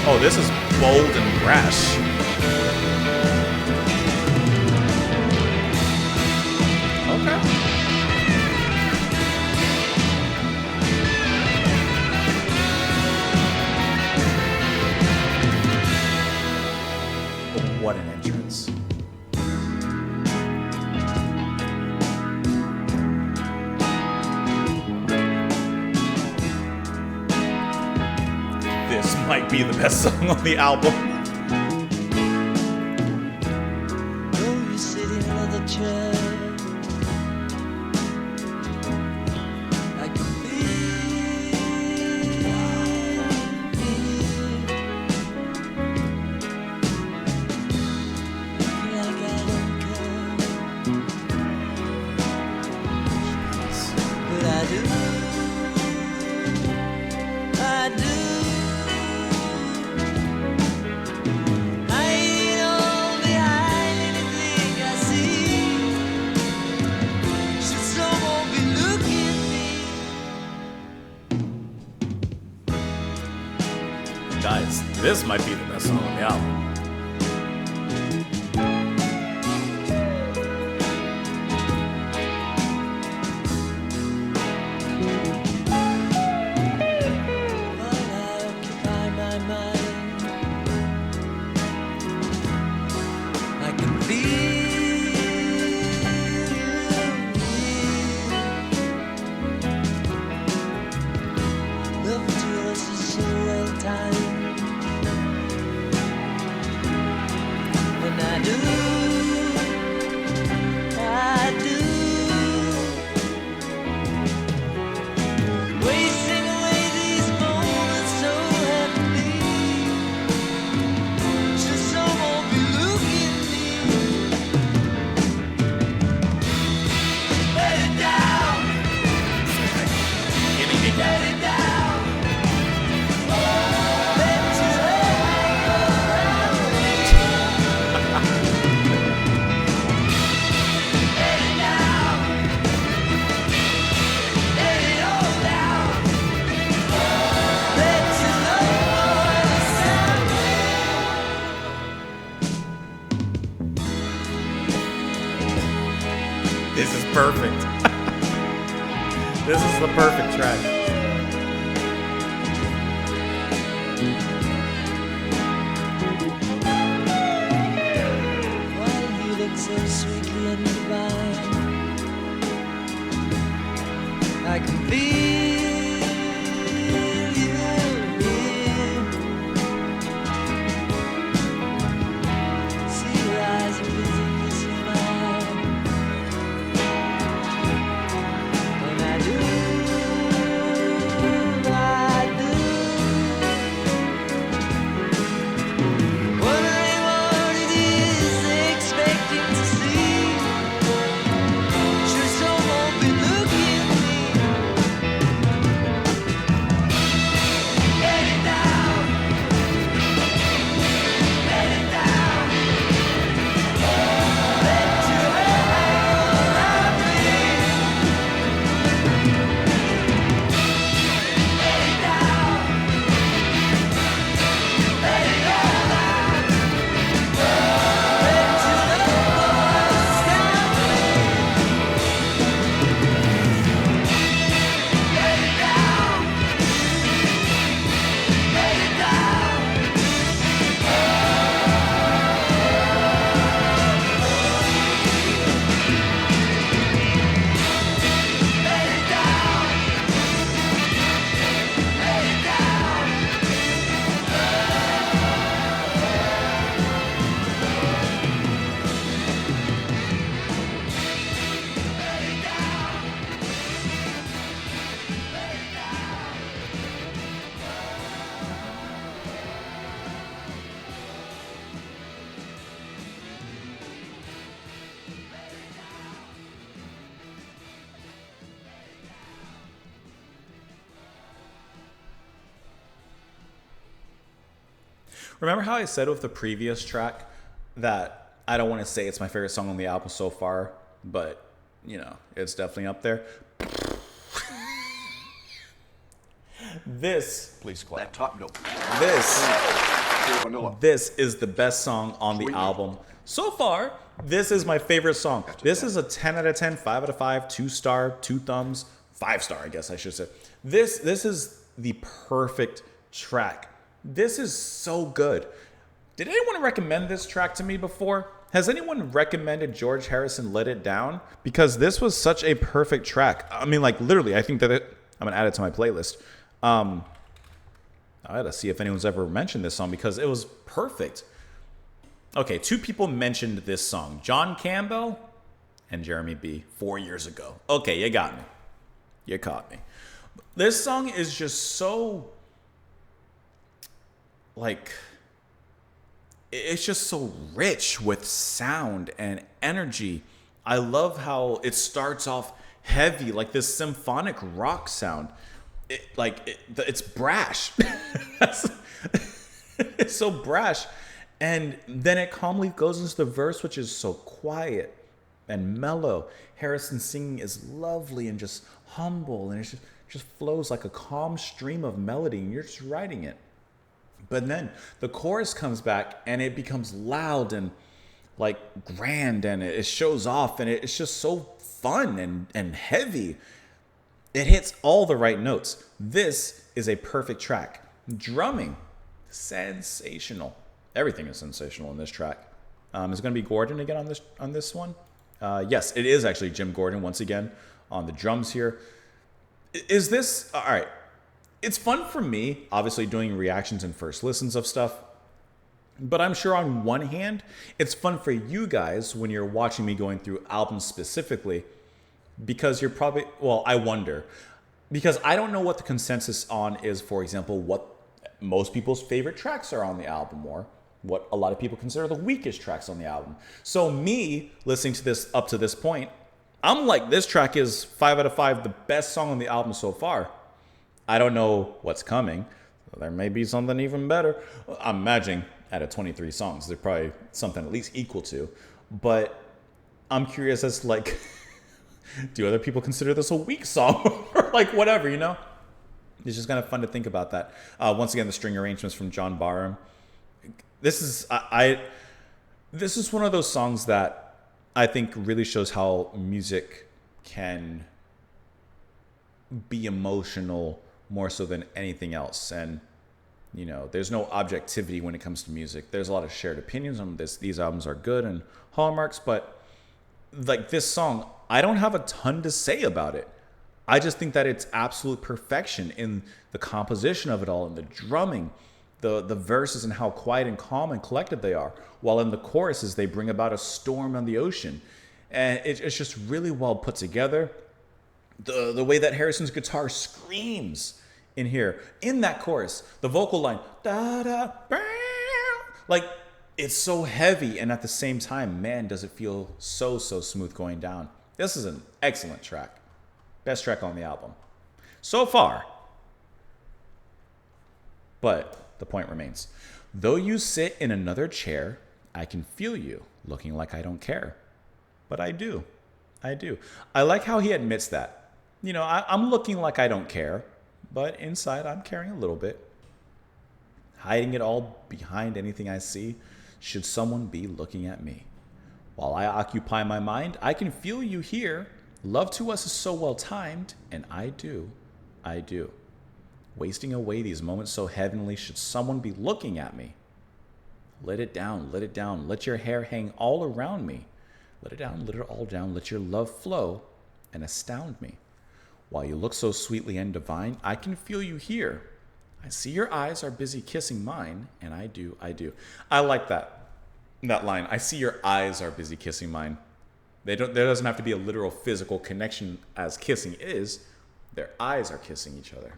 [SPEAKER 1] Oh, this is bold and brash. Okay. What an entrance. This might be the best song on the album.
[SPEAKER 3] Though you sit in another chair, I can
[SPEAKER 1] Guys, this might be the best song on the album. This is perfect. This is the perfect track.
[SPEAKER 3] While you look so sweetly and divine, I can feel you near. See your eyes are busy kissing mine, and I do. Wondering what it is they expecting to see. Sure some won't be looking at me. Let it down. Let it down. Let your hair all around me. Let it down. Let it all out. Let your love voice down me. Let it down. Let it down. Let it down. Let it down.
[SPEAKER 1] Remember how I said with the previous track that I don't want to say it's my favorite song on the album so far, but, you know, it's definitely up there. This
[SPEAKER 5] That top note.
[SPEAKER 1] This is the best song on the album. So far, this is my favorite song. This is a 10 out of 10, 5 out of 5, 2-star, 2 thumbs, 5-star, I guess I should say. This is the perfect track. This is so good. Did anyone recommend this track to me before? Has anyone recommended George Harrison Let It Down? Because this was such a perfect track. I mean, like, literally, I think that I'm gonna add it to my playlist. I gotta see if anyone's ever mentioned this song because it was perfect. Okay, 2 people mentioned this song, John Campbell and Jeremy B, 4 years ago. Okay, you got me. You caught me. This song is just so, like, it's just so rich with sound and energy. I love how it starts off heavy, like this symphonic rock sound. It's brash. It's so brash. And then it calmly goes into the verse, which is so quiet and mellow. Harrison singing is lovely and just humble, and it just flows like a calm stream of melody, and you're just writing it. But then the chorus comes back, and it becomes loud and like grand, and it shows off, and it's just so fun and heavy. It hits all the right notes. This is a perfect track. Drumming, sensational. Everything is sensational in this track. Is it going to be Gordon again on this one? Yes, it is actually Jim Gordon once again on the drums here. Is this all right? It's fun for me, obviously, doing reactions and first listens of stuff. But I'm sure on one hand, it's fun for you guys when you're watching me going through albums specifically, because you're probably, well, I wonder, because I don't know what the consensus on is, for example, what most people's favorite tracks are on the album, or what a lot of people consider the weakest tracks on the album. So me listening to this up to this point, I'm like, this track is 5 out of 5, the best song on the album so far. I don't know what's coming. There may be something even better. I'm imagining out of 23 songs, there's probably something at least equal to. But I'm curious as to, like, do other people consider this a weak song? Or like whatever, you know? It's just kind of fun to think about that. Once again, the string arrangements from John Barham. This is this is one of those songs that I think really shows how music can be emotional more so than anything else. And you know, there's no objectivity when it comes to music. There's a lot of shared opinions on this. These albums are good and hallmarks, but like this song, I don't have a ton to say about it. I just think that it's absolute perfection in the composition of it all, and the drumming, the verses, and how quiet and calm and collected they are. While in the choruses, they bring about a storm on the ocean, and it's just really well put together. The way that Harrison's guitar screams in here, in that chorus, the vocal line, da da, like it's so heavy, and at the same time, man, does it feel so smooth going down. This is an excellent track. Best track on the album so far. But the point remains. Though you sit in another chair, I can feel you looking like I don't care. But I do. I do. I like how he admits that. You know, I'm looking like I don't care, but inside I'm caring a little bit. Hiding it all behind anything I see, should someone be looking at me. While I occupy my mind, I can feel you here. Love to us is so well timed, and I do. Wasting away these moments so heavenly, should someone be looking at me. Let it down, let your hair hang all around me. Let it down, let it all down, let your love flow and astound me. While you look so sweetly and divine, I can feel you here. I see your eyes are busy kissing mine, and I do. I like that line. I see your eyes are busy kissing mine. There doesn't have to be a literal physical connection as kissing is. Their eyes are kissing each other.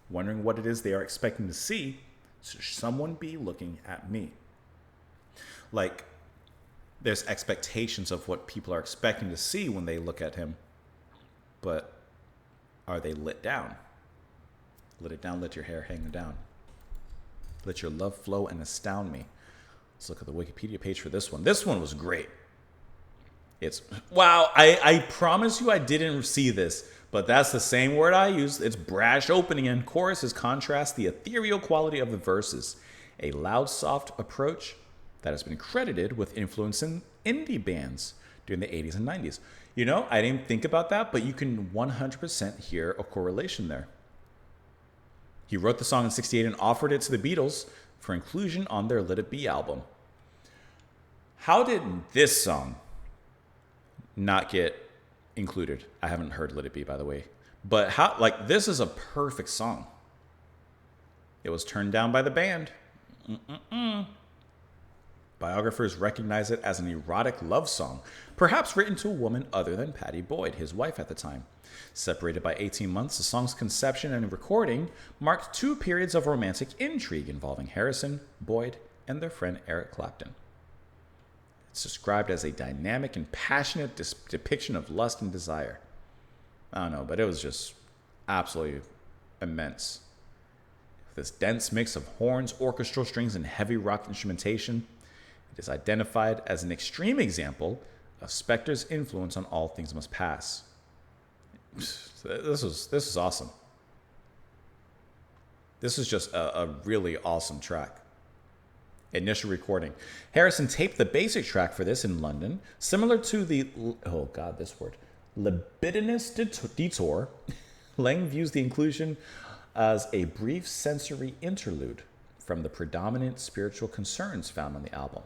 [SPEAKER 1] Wondering what it is they are expecting to see. Should someone be looking at me? Like, there's expectations of what people are expecting to see when they look at him. But are they lit down? Let it down, let your hair hang down. Let your love flow and astound me. Let's look at the Wikipedia page for this one. This one was great. It's, wow, I promise you I didn't see this, but that's the same word I used. It's brash opening, and choruses contrast the ethereal quality of the verses. A loud, soft approach that has been credited with influence in indie bands during the 80s and 90s. You know, I didn't think about that, but you can 100% hear a correlation there. He wrote the song in '68 and offered it to the Beatles for inclusion on their Let It Be album. How did this song not get included? I haven't heard Let It Be, by the way. But how, like, this is a perfect song. It was turned down by the band. Biographers recognize it as an erotic love song, perhaps written to a woman other than Pattie Boyd, his wife at the time. Separated by 18 months, the song's conception and recording marked 2 periods of romantic intrigue involving Harrison, Boyd, and their friend Eric Clapton. It's described as a dynamic and passionate depiction of lust and desire. I don't know, but it was just absolutely immense. This dense mix of horns, orchestral strings, and heavy rock instrumentation, it is identified as an extreme example of Spector's influence on All Things Must Pass. This is awesome. This is just a really awesome track. Initial recording. Harrison taped the basic track for this in London, similar to the, libidinous detour. Lang views the inclusion as a brief sensory interlude from the predominant spiritual concerns found on the album.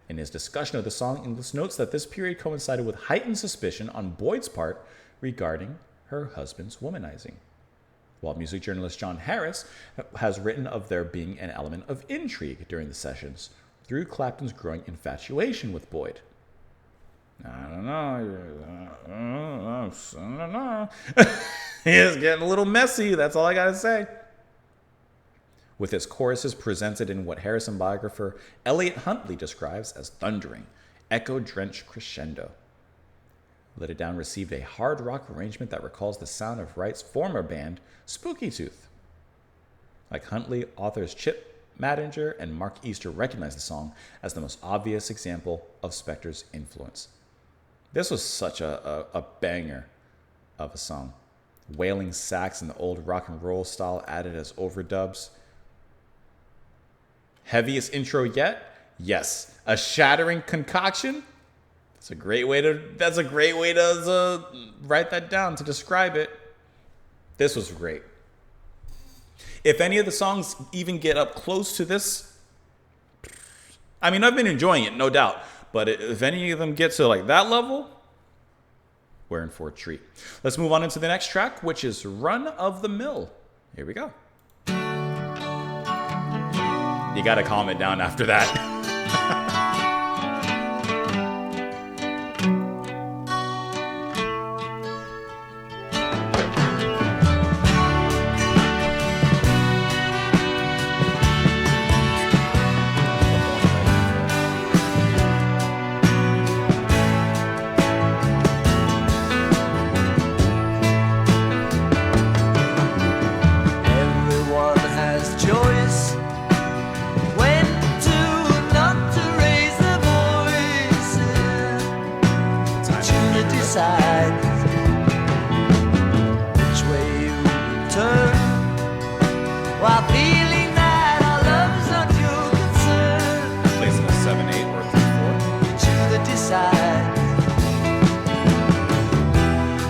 [SPEAKER 1] In his discussion of the song, Inglis notes that this period coincided with heightened suspicion on Boyd's part regarding her husband's womanizing, while music journalist John Harris has written of there being an element of intrigue during the sessions through Clapton's growing infatuation with Boyd. I don't know. It's getting a little messy, that's all I gotta say. With its choruses presented in what Harrison biographer Elliot Huntley describes as thundering, echo-drenched crescendo. Let It Down received a hard rock arrangement that recalls the sound of Wright's former band, Spooky Tooth. Like Huntley, authors Chip Madinger and Mark Easter recognized the song as the most obvious example of Spector's influence. This was such a banger of a song. Wailing sax in the old rock and roll style added as overdubs. Heaviest intro yet? Yes. A shattering concoction? That's a great way to write that down, to describe it. This was great. If any of the songs even get up close to this, I mean, I've been enjoying it, no doubt. But if any of them get to like that level, we're in for a treat. Let's move on into the next track, which is Run of the Mill. Here we go. You gotta calm it down after that.
[SPEAKER 3] Everyone has choice when to not to raise their voice. It's you that decides which way you turn, while feeling that our love's not your concern.
[SPEAKER 1] Plays in a 7/8 or a 3/4.
[SPEAKER 3] It's you that decides.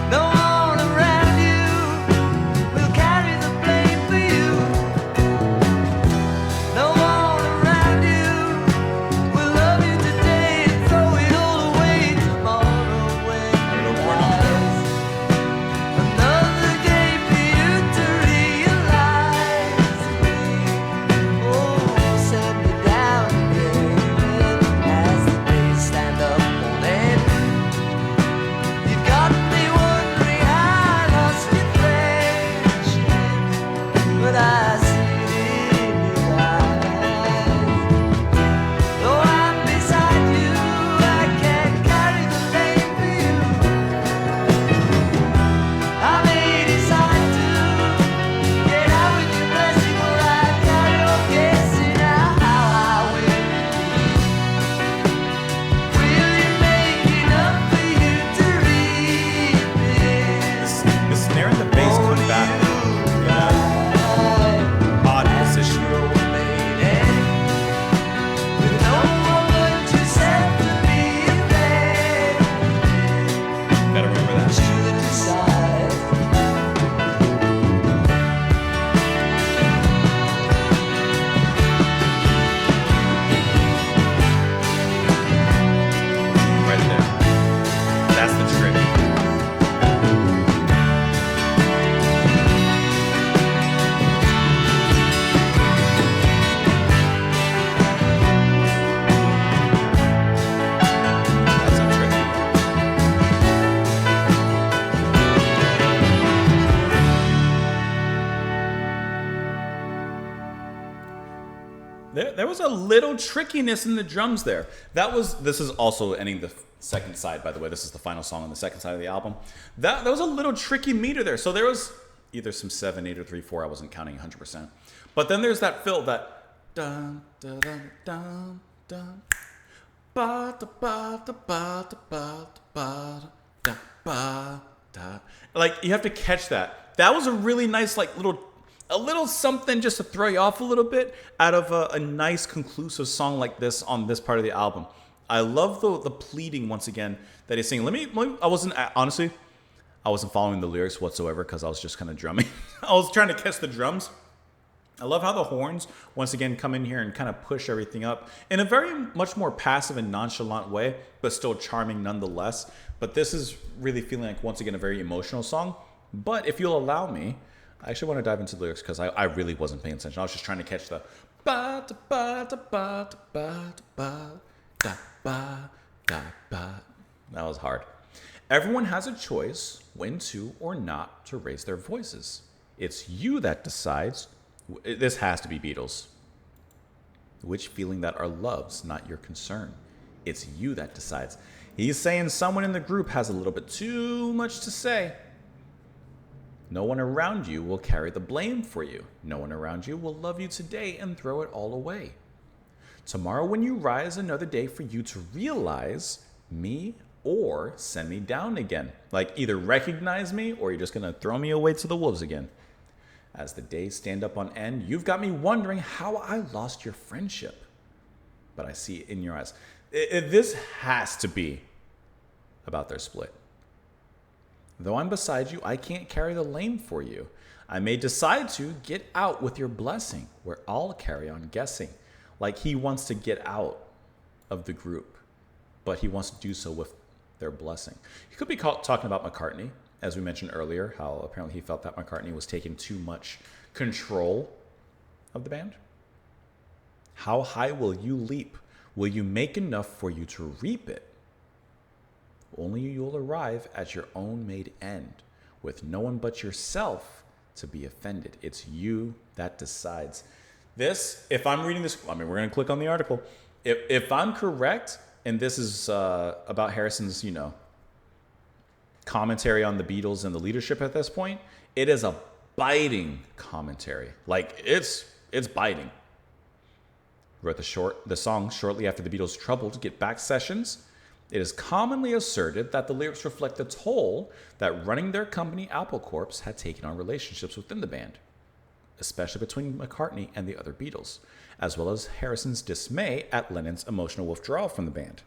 [SPEAKER 3] No one around you will carry the blame for you. No one around you will love you today and throw it all away tomorrow when you rise. Another day for you to realize me. Oh, set me down again as the days stand up on end. You got me wondering how I lost your friendship, but I see it in your eyes. Though I'm beside you, I can't carry the blame for you. I may decide to get out with your blessing, but I carry on guessing how I will. Will it make enough for you to read this?
[SPEAKER 1] The snare and the bass come back. Odd position. Gotta remember that. Right there. That's the trick. That's a trick. There was a little trickiness in the drums there. This is also ending the second side, by the way. This is the final song on the second side of the album. That was a little tricky meter there. So there was either some 7/8 or 3/4. I wasn't counting 100%. But then there's that fill, that dun dun dun dun dun ba da ba da ba da ba da da ba da. Like, you have to catch that. That was a really nice, like, a little something just to throw you off a little bit out of a nice conclusive song like this on this part of the album. I love the pleading once again that he's singing. I wasn't following the lyrics whatsoever because I was just kind of drumming. I was trying to catch the drums. I love how the horns once again come in here and kind of push everything up in a very much more passive and nonchalant way, but still charming nonetheless. But this is really feeling like, once again, a very emotional song. But if you'll allow me, I actually want to dive into the lyrics because I really wasn't paying attention. I was just trying to catch the ba da ba da ba da ba da ba da ba da ba. That was hard. Everyone has a choice when to or not to raise their voices. It's you that decides. This has to be Beatles. Which feeling that are love's not your concern. It's you that decides. He's saying someone in the group has a little bit too much to say. No one around you will carry the blame for you. No one around you will love you today and throw it all away. Tomorrow when you rise, another day for you to realize me or send me down again. Like, either recognize me or you're just going to throw me away to the wolves again. As the days stand up on end, you've got me wondering how I lost your friendship. But I see it in your eyes. This has to be about their split. Though I'm beside you, I can't carry the lame for you. I may decide to get out with your blessing, where I'll carry on guessing. Like he wants to get out of the group, but he wants to do so with their blessing. He could be talking about McCartney, as we mentioned earlier, how apparently he felt that McCartney was taking too much control of the band. How high will you leap? Will you make enough for you to reap it? Only you'll arrive at your own made end, with no one but yourself to be offended. It's you that decides. This, if I'm reading this, I mean, we're going to click on the article. If I'm correct, and this is about Harrison's, commentary on the Beatles and the leadership at this point, it is a biting commentary. Like, it's biting. Wrote the song shortly after the Beatles' troubled Get Back sessions. It is commonly asserted that the lyrics reflect the toll that running their company, Apple Corps, had taken on relationships within the band, especially between McCartney and the other Beatles, as well as Harrison's dismay at Lennon's emotional withdrawal from the band.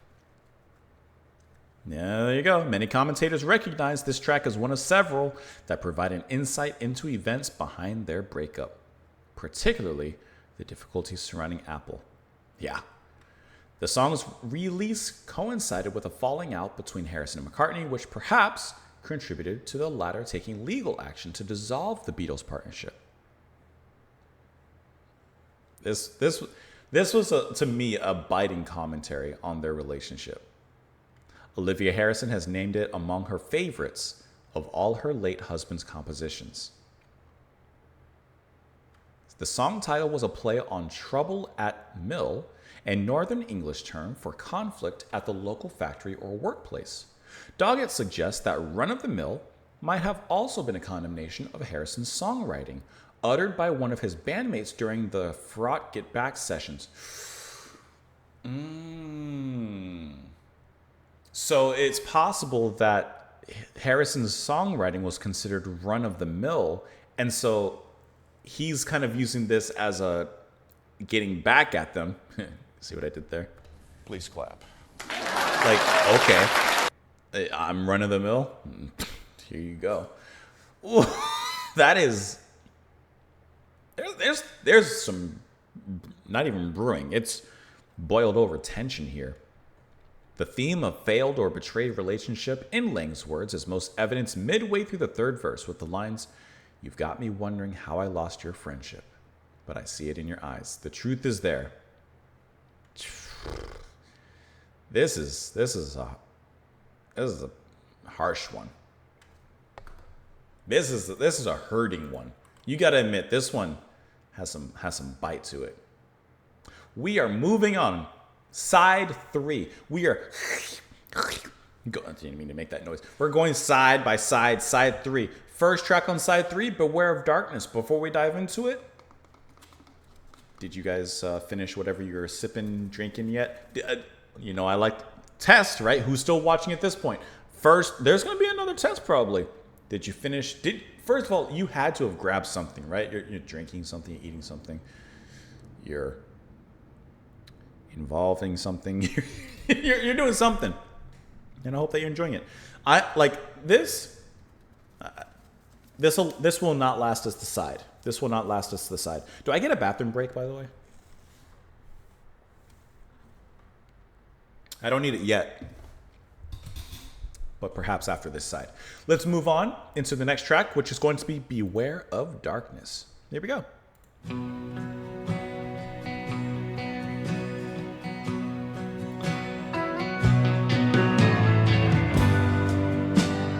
[SPEAKER 1] Yeah, there you go. Many commentators recognize this track as one of several that provide an insight into events behind their breakup, particularly the difficulties surrounding Apple. Yeah. The song's release coincided with a falling out between Harrison and McCartney, which perhaps contributed to the latter taking legal action to dissolve the Beatles' partnership. This was, to me, a biting commentary on their relationship. Olivia Harrison has named it among her favorites of all her late husband's compositions. The song title was a play on trouble at mill, a Northern English term for conflict at the local factory or workplace. Doggett suggests that run-of-the-mill might have also been a condemnation of Harrison's songwriting, uttered by one of his bandmates during the fraught Get Back sessions. So it's possible that Harrison's songwriting was considered run-of-the-mill, and so he's kind of using this as a getting back at them. See what I did there?
[SPEAKER 2] Please clap.
[SPEAKER 1] Like, okay, I'm run-of-the-mill. Here you go. Ooh, that is... There's some, not even brewing. It's boiled over tension here. The theme of failed or betrayed relationship in Lang's words is most evidenced midway through the third verse with the lines, "You've got me wondering how I lost your friendship, but I see it in your eyes. The truth is there." This is a harsh one. This is a hurting one. You got to admit, this one has some bite to it. We are moving on. Side 3. We are... I didn't mean to make that noise. We're going side by side, side 3. First track on side 3, Beware of Darkness. Before we dive into it, did you guys finish whatever you're sipping, drinking yet? I like to test, right? Who's still watching at this point? First, there's going to be another test probably. Did you finish? First of all, you had to have grabbed something, right? You're drinking something, you're eating something. You're involving something. you're doing something. And I hope that you're enjoying it. I like this. This will not last us the side. This will not last us to the side. Do I get a bathroom break, by the way? I don't need it yet, but perhaps after this side. Let's move on into the next track, which is going to be Beware of Darkness. Here we go.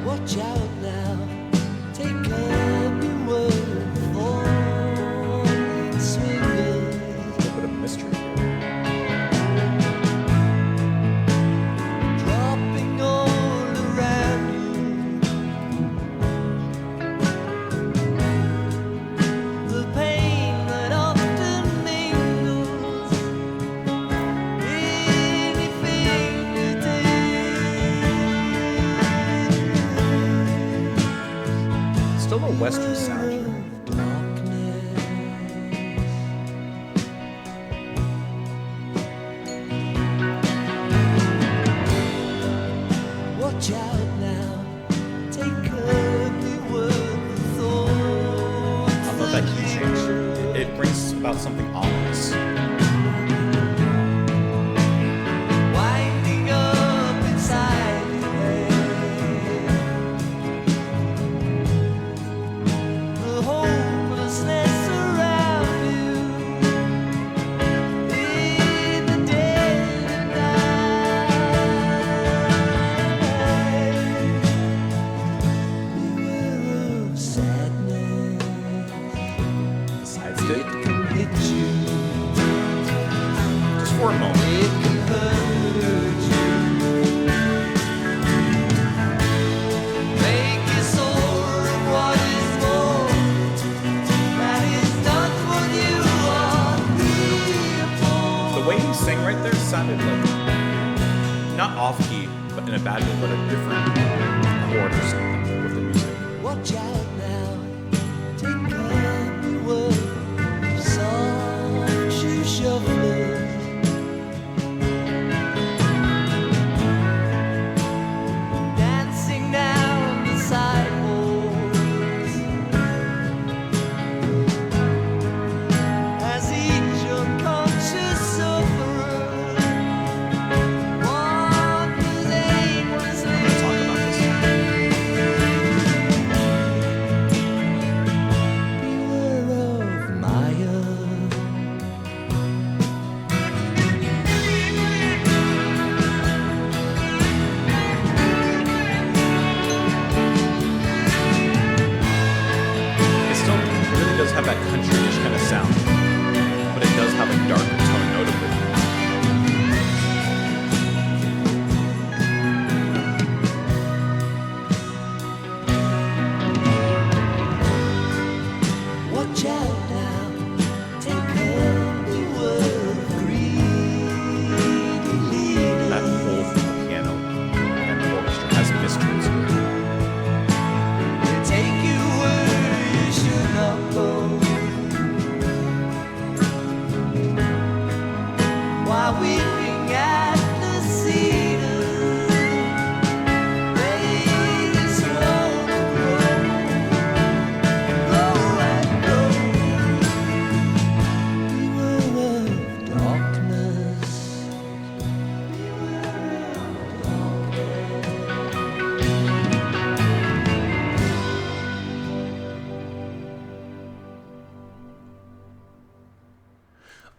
[SPEAKER 3] Watch out now, take up your word for swingers.
[SPEAKER 1] A little bit of mystery here.
[SPEAKER 3] Dropping all around you. The pain that often mingles. Anything to do.
[SPEAKER 1] Still a Western sound here.
[SPEAKER 3] Watch
[SPEAKER 1] I love that key change. It brings about something ominous.
[SPEAKER 3] Winding up inside your head. The homelessness around you in the dead of night. Beware of sadness.
[SPEAKER 1] Side
[SPEAKER 3] It
[SPEAKER 1] stick.
[SPEAKER 3] can hit you.
[SPEAKER 1] Just for a moment.
[SPEAKER 3] It can hurt you. Make you sore of what is more. That is not what you are here for.
[SPEAKER 1] The way he sang right there sounded like not off key, but in a bad way, but a different chord or something with the music.
[SPEAKER 3] Watch out now. Take up the word. Soft shoe shuffling. Dancing down the sidewalks as each unconscious sufferer wanders aimlessly.
[SPEAKER 1] I'm gonna talk about this.
[SPEAKER 3] Beware of Maya.
[SPEAKER 1] It still really does have that country-ish kind of sound, but it does have a darker tone notably.
[SPEAKER 3] Watch out now. Take up the word greedy leader.
[SPEAKER 1] That whole thing, the piano and the orchestra has mysteries here.
[SPEAKER 3] Take you where you should not go. While weeping at the cedars, they slow to grow and grow. Beware of darkness. Beware of darkness.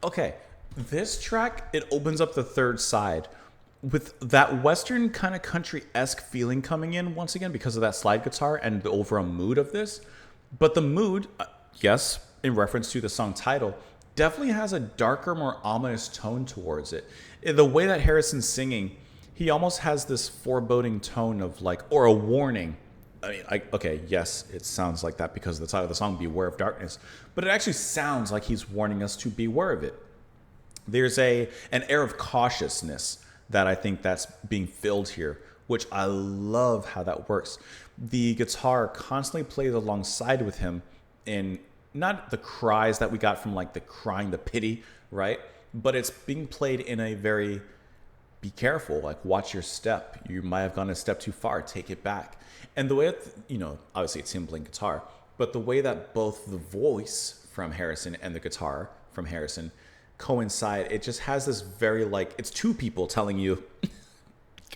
[SPEAKER 1] Okay, this track, it opens up the third side with that Western kind of country-esque feeling coming in once again because of that slide guitar and the overall mood of this. But the mood, yes, in reference to the song title, definitely has a darker, more ominous tone towards it. The way that Harrison's singing, he almost has this foreboding tone of like, or a warning. I mean, okay, yes, it sounds like that because of the title of the song, Beware of Darkness, but it actually sounds like he's warning us to beware of it. There's an air of cautiousness that I think that's being filled here, which I love how that works. The guitar constantly plays alongside with him in not the cries that we got from like the crying, the pity, right? But it's being played in a very, be careful, like watch your step. You might have gone a step too far, take it back. And the way, obviously it's him playing guitar, but the way that both the voice from Harrison and the guitar from Harrison coincide, it just has this very like, it's two people telling you,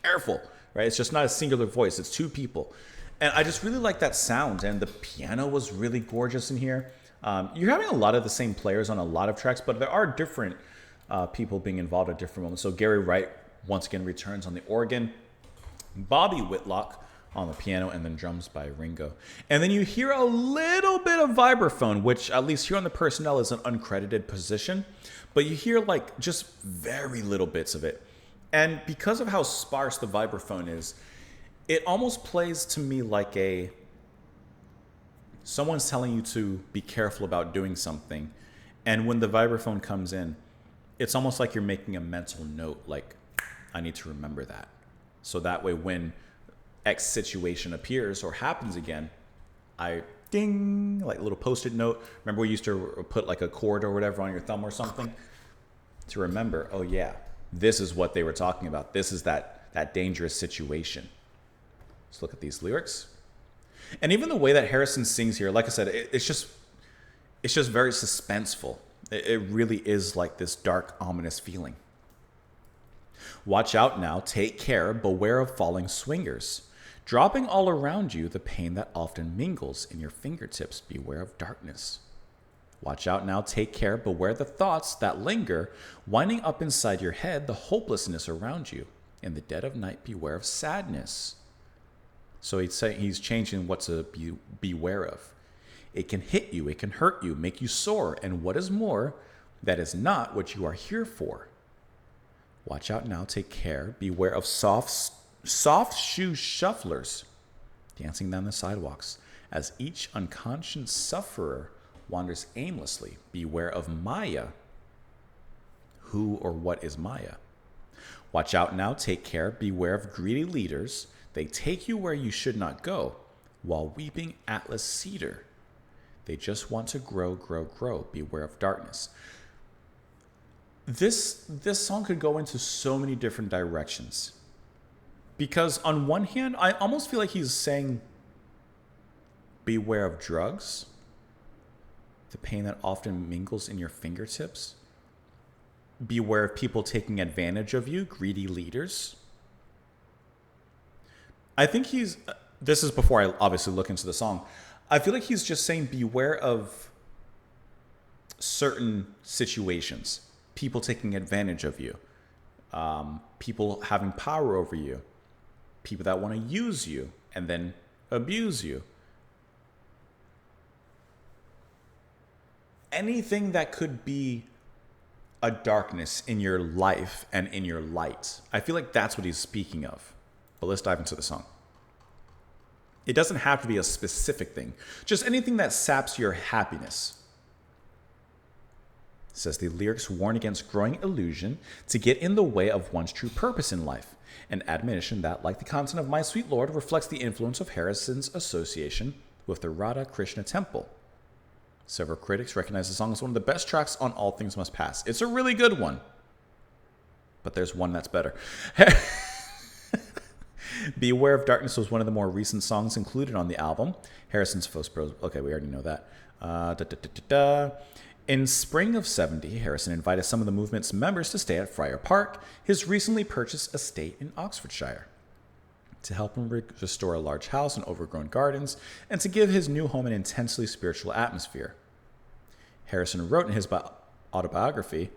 [SPEAKER 1] careful, right? It's just not a singular voice, it's two people. And I just really like that sound, and the piano was really gorgeous in here. You're having a lot of the same players on a lot of tracks, but there are different people being involved at different moments. So Gary Wright once again returns on the organ, Bobby Whitlock on the piano, and then drums by Ringo. And then you hear a little bit of vibraphone, which at least here on the Personnel is an uncredited position, but you hear like just very little bits of it. And because of how sparse the vibraphone is, it almost plays to me like someone's telling you to be careful about doing something. And when the vibraphone comes in, it's almost like you're making a mental note, like, I need to remember that. So that way when X situation appears or happens again, I ding, like a little post-it note. Remember we used to put like a cord or whatever on your thumb or something to remember, oh yeah, this is what they were talking about. This is that dangerous situation. Let's look at these lyrics. And even the way that Harrison sings here, like I said, it's just very suspenseful. It really is like this dark, ominous feeling. Watch out now, take care, beware of falling swingers. Dropping all around you the pain that often mingles in your fingertips, beware of darkness. Watch out now, take care, beware the thoughts that linger, winding up inside your head the hopelessness around you. In the dead of night, beware of sadness. So he's changing what to beware of. It can hit you, it can hurt you, make you sore, and what is more, that is not what you are here for. Watch out now, take care, beware of soft shoe shufflers dancing down the sidewalks as each unconscious sufferer wanders aimlessly. Beware of Maya. Who or what is Maya? Watch out now, take care, beware of greedy leaders. They take you where you should not go, while weeping Atlas cedar. They just want to grow, grow, grow. Beware of darkness. This song could go into so many different directions. Because on one hand, I almost feel like he's saying, beware of drugs, the pain that often mingles in your fingertips. Beware of people taking advantage of you, greedy leaders. I think this is before I obviously look into the song. I feel like he's just saying beware of certain situations, people taking advantage of you, people having power over you, people that want to use you and then abuse you. Anything that could be a darkness in your life and in your light. I feel like that's what he's speaking of. But let's dive into the song. It doesn't have to be a specific thing, just anything that saps your happiness. It says the lyrics warn against growing illusion to get in the way of one's true purpose in life, an admonition that, like the content of My Sweet Lord, reflects the influence of Harrison's association with the Radha Krishna temple. Several critics recognize the song as one of the best tracks on All Things Must Pass. It's a really good one, but there's one that's better. Beware of Darkness was one of the more recent songs included on the album. Harrison's first okay, we already know that. In spring of 70, Harrison invited some of the movement's members to stay at Friar Park, his recently purchased estate in Oxfordshire, to help him restore a large house and overgrown gardens, and to give his new home an intensely spiritual atmosphere. Harrison wrote in his autobiography,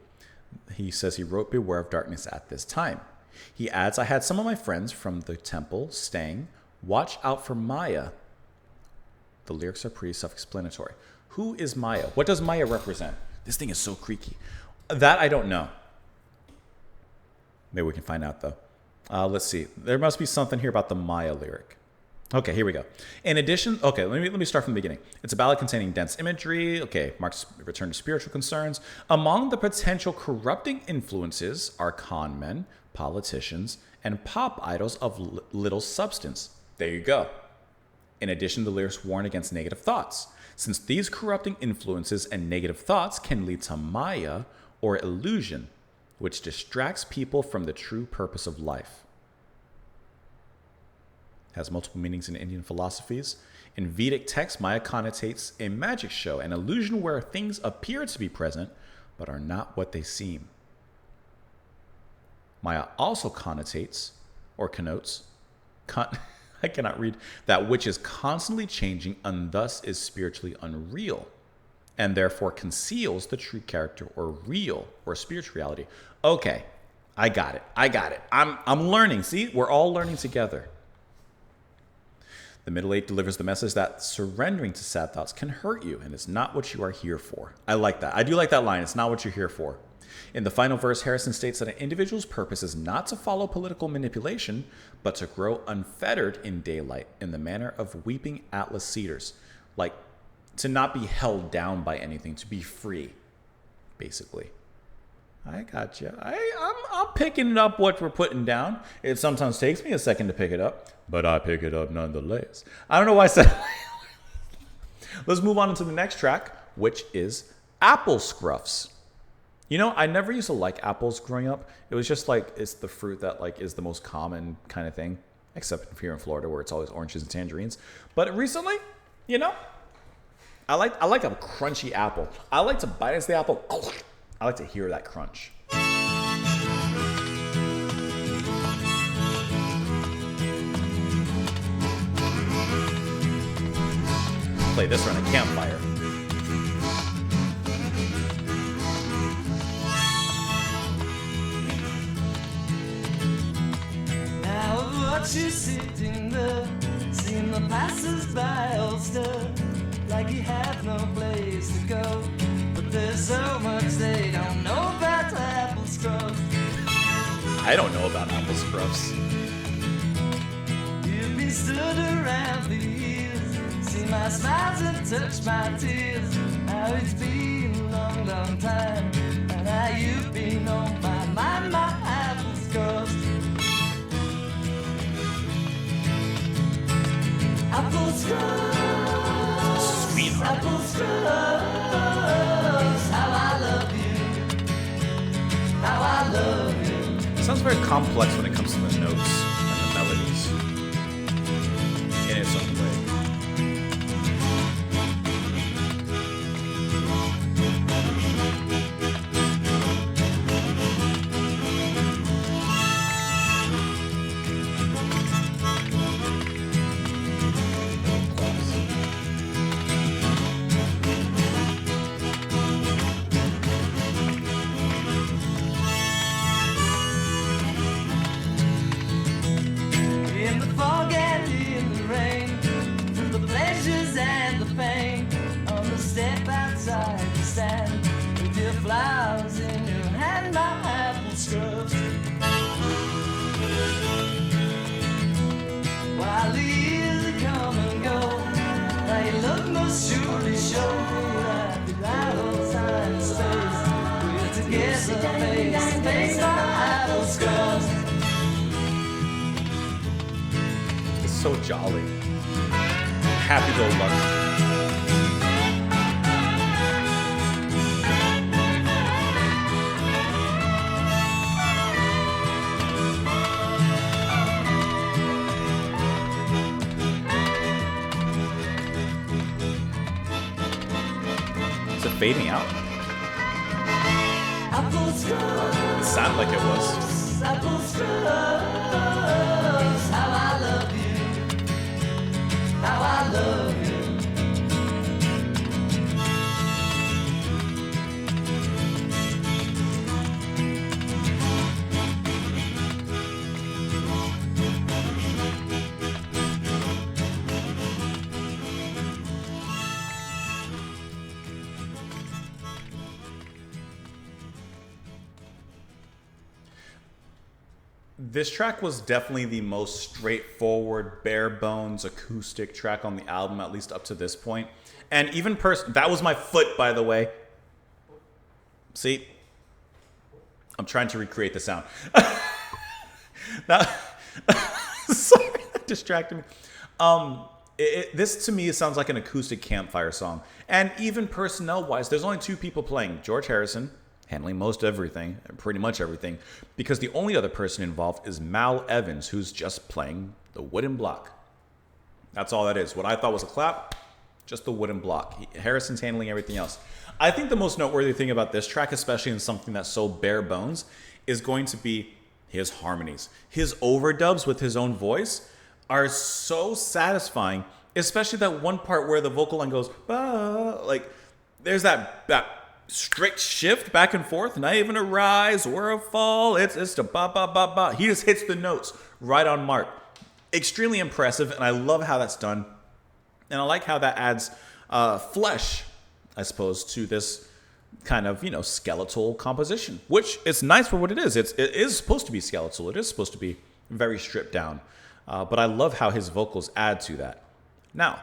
[SPEAKER 1] he says he wrote Beware of Darkness at this time. He adds, I had some of my friends from the temple staying. Watch out for Maya. The lyrics are pretty self-explanatory. Who is Maya? What does Maya represent? This thing is so creaky. That I don't know. Maybe we can find out, though. Let's see. There must be something here about the Maya lyric. Okay, here we go. In addition, okay, let me start from the beginning. It's a ballad containing dense imagery. Okay, marks return to spiritual concerns. Among the potential corrupting influences are con men, politicians, and pop idols of little substance. There you go. In addition, the lyrics warn against negative thoughts, since these corrupting influences and negative thoughts can lead to Maya, or illusion, which distracts people from the true purpose of life. It has multiple meanings in Indian philosophies. In Vedic texts, Maya connotates a magic show, an illusion where things appear to be present, but are not what they seem. Maya also connotates, or connotes, I cannot read, that which is constantly changing and thus is spiritually unreal, and therefore conceals the true character or real or spiritual reality. Okay, I got it. I'm learning. See, we're all learning together. The Middle Eight delivers the message that surrendering to sad thoughts can hurt you, and it's not what you are here for. I like that. I do like that line. It's not what you're here for. In the final verse, Harrison states that an individual's purpose is not to follow political manipulation, but to grow unfettered in daylight, in the manner of weeping Atlas cedars. Like, to not be held down by anything, to be free, basically. I got you. I'm picking up what we're putting down. It sometimes takes me a second to pick it up, but I pick it up nonetheless. I don't know why I said Let's move on into the next track, which is Apple Scruffs. You know, I never used to like apples growing up. It was just like, it's the fruit that like is the most common kind of thing. except here in Florida where it's always oranges and tangerines. But recently, I like a crunchy apple. I like to bite into the apple. I like to hear that crunch. Play this around a campfire.
[SPEAKER 3] Now watch you sitting there, seeing the passers-by all stir, like you have no place to go. But there's so much they don't know about apple scrubs.
[SPEAKER 1] I don't know about apple scrubs.
[SPEAKER 3] You've been stood around for years, see my smiles and touch my tears. How it's been a long, long time, and how you've been on my mind, my apple scrubs. Apple scrubs,
[SPEAKER 1] Sweetheart.
[SPEAKER 3] apple scrubs. How I love you, how I love you.
[SPEAKER 1] It sounds very complex when it comes to the notes and the melodies in its own way.
[SPEAKER 3] In the fog and in the rain, through the pleasures and the pain, on the step outside you stand, with your flowers in your hand, my apple scrubs. While the years come and go, now your love must surely show that throughout all time and space, we're together face to face, my apple scrubs.
[SPEAKER 1] So jolly. Happy go lucky. Is it fading out?
[SPEAKER 3] Apple scrubs.
[SPEAKER 1] It sounded like it was.
[SPEAKER 3] Apple scrubs, how I love you, how I love you.
[SPEAKER 1] This track was definitely the most straightforward, bare bones acoustic track on the album, at least up to this point. And even that was my foot, by the way. See? I'm trying to recreate the sound. Sorry, that distracted me. This to me sounds like an acoustic campfire song. And even personnel-wise, there's only two people playing. George Harrison, handling most everything, pretty much everything, because the only other person involved is Mal Evans, who's just playing the wooden block. That's all that is. What I thought was a clap, just the wooden block. Harrison's handling everything else. I think the most noteworthy thing about this track, especially in something that's so bare bones, is going to be his harmonies. His overdubs with his own voice are so satisfying, especially that one part where the vocal line goes, bah, like, there's that strict shift back and forth, not even a rise or a fall. It's the ba ba ba ba. He just hits the notes right on mark. Extremely impressive, and I love how that's done. And I like how that adds flesh, I suppose, to this kind of, skeletal composition, which is nice for what it is. It is supposed to be skeletal. It is supposed to be very stripped down. But I love how his vocals add to that. Now,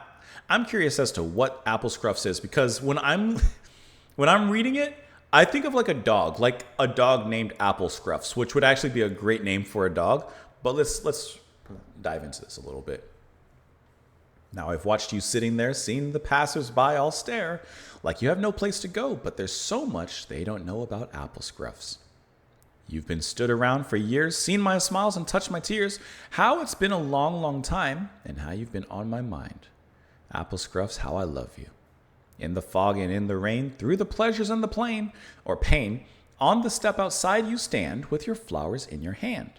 [SPEAKER 1] I'm curious as to what Apple Scruffs is, because when I'm reading it, I think of like a dog named Apple Scruffs, which would actually be a great name for a dog. But let's dive into this a little bit. Now, I've watched you sitting there, seeing the passers-by all stare, like you have no place to go, but there's so much they don't know about Apple Scruffs. You've been stood around for years, seen my smiles and touched my tears. How it's been a long, long time, and how you've been on my mind. Apple Scruffs, how I love you. In the fog and in the rain, through the pleasures and the plain, or pain, on the step outside you stand with your flowers in your hand.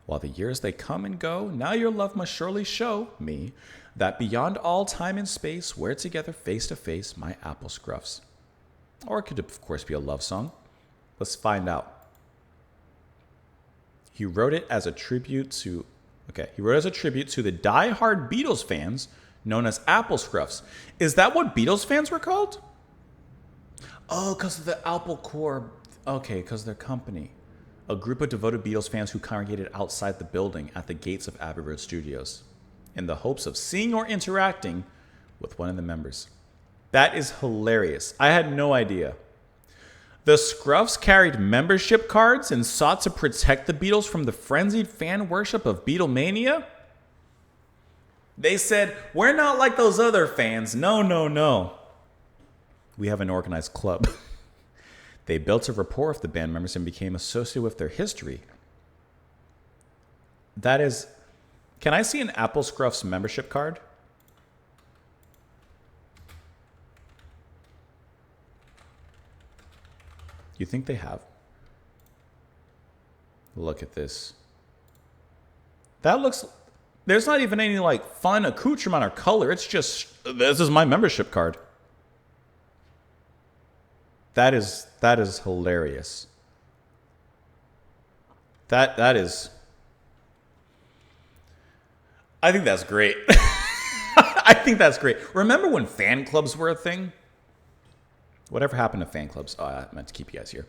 [SPEAKER 1] While the years they come and go, now your love must surely show me that beyond all time and space, we're together face to face, my Apple Scruffs. Or it could, of course, be a love song. Let's find out. He wrote it as a tribute to the die-hard Beatles fans known as Apple Scruffs. Is that what Beatles fans were called? Oh, because of the Apple Corps. Okay, because of their company. A group of devoted Beatles fans who congregated outside the building at the gates of Abbey Road Studios in the hopes of seeing or interacting with one of the members. That is hilarious. I had no idea. The Scruffs carried membership cards and sought to protect the Beatles from the frenzied fan worship of Beatlemania. They said, we're not like those other fans. No, no, no. We have an organized club. They built a rapport with the band members and became associated with their history. That is... Can I see an Apple Scruffs membership card? You think they have? Look at this. That looks... There's not even any like fun accoutrement or color. It's just, this is my membership card. That is hilarious. That is... I think that's great. I think that's great. Remember when fan clubs were a thing? Whatever happened to fan clubs? Oh, I meant to keep you guys here.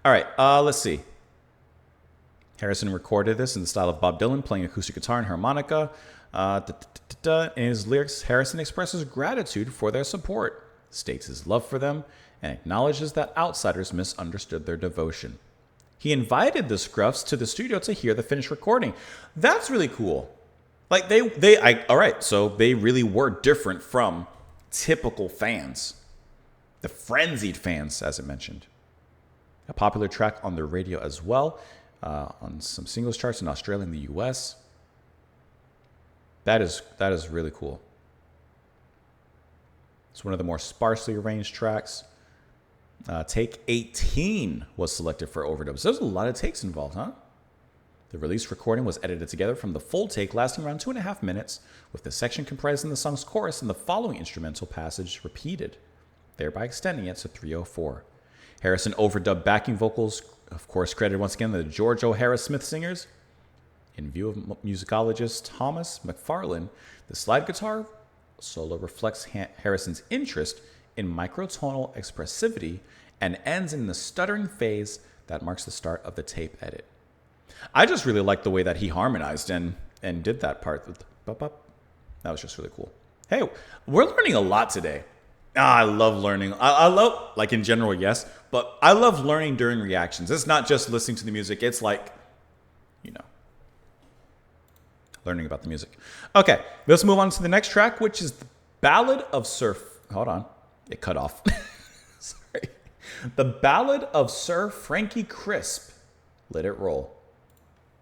[SPEAKER 1] All right, let's see. Harrison recorded this in the style of Bob Dylan, playing acoustic guitar and harmonica. In his lyrics, Harrison expresses gratitude for their support, states his love for them, and acknowledges that outsiders misunderstood their devotion. He invited the Scruffs to the studio to hear the finished recording. That's really cool. Like all right, so they really were different from typical fans. The frenzied fans, as I mentioned. A popular track on the radio as well, on some singles charts in Australia and the US. That is really cool. It's one of the more sparsely arranged tracks. Take 18 was selected for overdubs. There's a lot of takes involved, huh? The released recording was edited together from the full take, lasting around 2.5 minutes, with the section comprising the song's chorus and the following instrumental passage repeated, thereby extending it to 3:04. Harrison overdubbed backing vocals, of course credited once again to the George O'Hara Smith Singers. In view of musicologist Thomas McFarlane, the slide guitar solo reflects Harrison's interest in microtonal expressivity and ends in the stuttering phase that marks the start of the tape edit. I just really like the way that he harmonized and did that part. That was just really cool. Hey, we're learning a lot today. I love learning. I love, like in general, yes, but I love learning during reactions. It's not just listening to the music. It's like, learning about the music. Okay, let's move on to the next track, which is the Ballad of Sir... Hold on. It cut off. Sorry. The Ballad of Sir Frankie Crisp. Let it roll.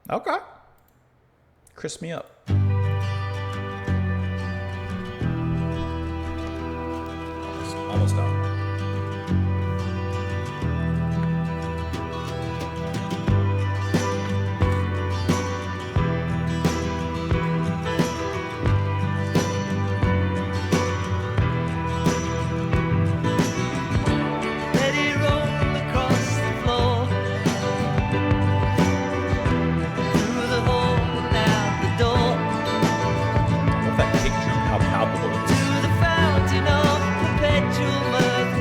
[SPEAKER 1] Okay. Crisp me up. Almost done.
[SPEAKER 3] Let it roll across the floor, through the hole and out the door,
[SPEAKER 1] I love that kick drum, how palpable it is.
[SPEAKER 3] to the fountain of perpetual mirth.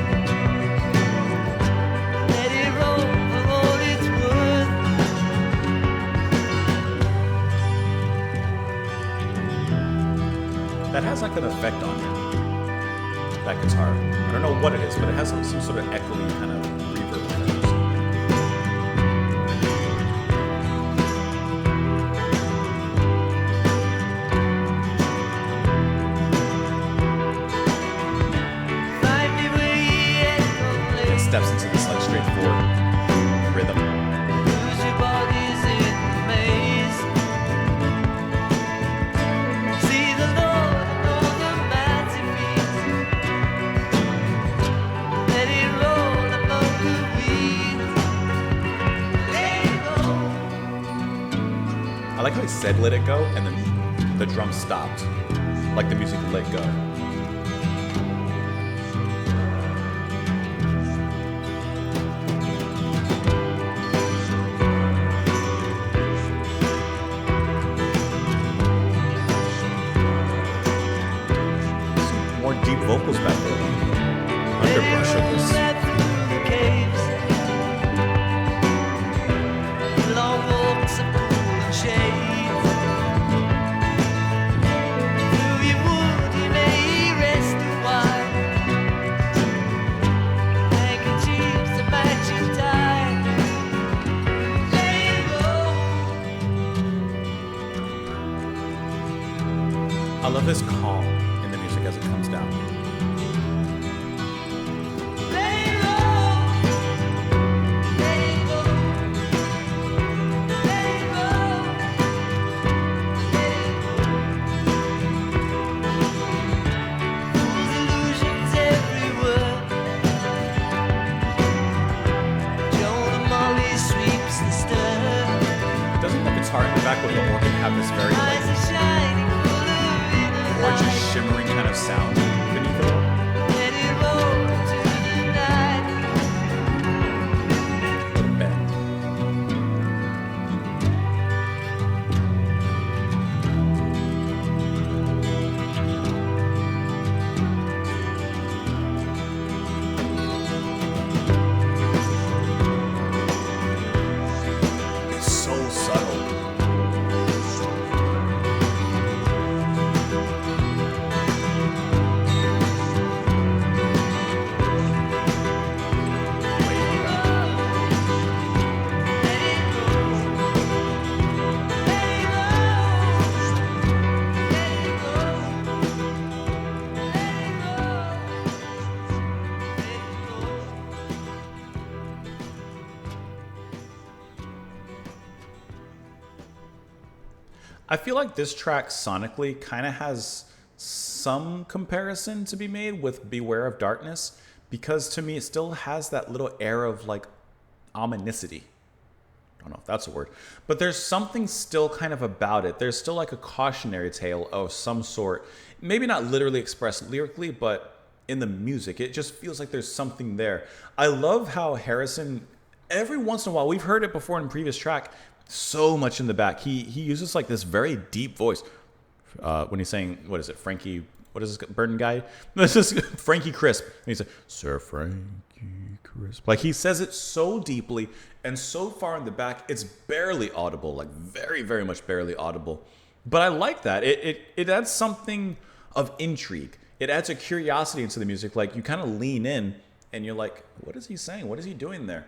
[SPEAKER 3] Let it roll for all it's worth.
[SPEAKER 1] That has like an effect on it. That guitar. I don't know what it is, but it has some sort of echoey kind of reverb effect.
[SPEAKER 3] Find me where ye echo
[SPEAKER 1] It
[SPEAKER 3] lay.
[SPEAKER 1] steps into this like straightforward rhythm. said "Let It Go," and then the drum stopped, like the music let go. Some more deep vocals back there. Underbrush of this. I love this calm in the music as it comes down. Doesn't the guitar in the back with the organ have this very gorgeous shimmering kind of sound beneath it all? Little bend. It's so subtle. I feel like this track sonically kind of has some comparison to be made with Beware of Darkness, because to me it still has that little air of like ominousity. I don't know if that's a word, but there's something still kind of about it. There's still like a cautionary tale of some sort, maybe not literally expressed lyrically, but in the music, it just feels like there's something there. I love how Harrison, every once in a while, we've heard it before in a previous track, so much in the back. He uses like this very deep voice when he's saying, what is it, Frankie, what is this Burton guy? This is Frankie Crisp. And he's like, Sir Frankie Crisp. Like he says it so deeply and so far in the back, it's barely audible, like very, very much barely audible. But I like that. It adds something of intrigue. It adds a curiosity into the music. Like you kind of lean in and you're like, what is he saying? What is he doing there?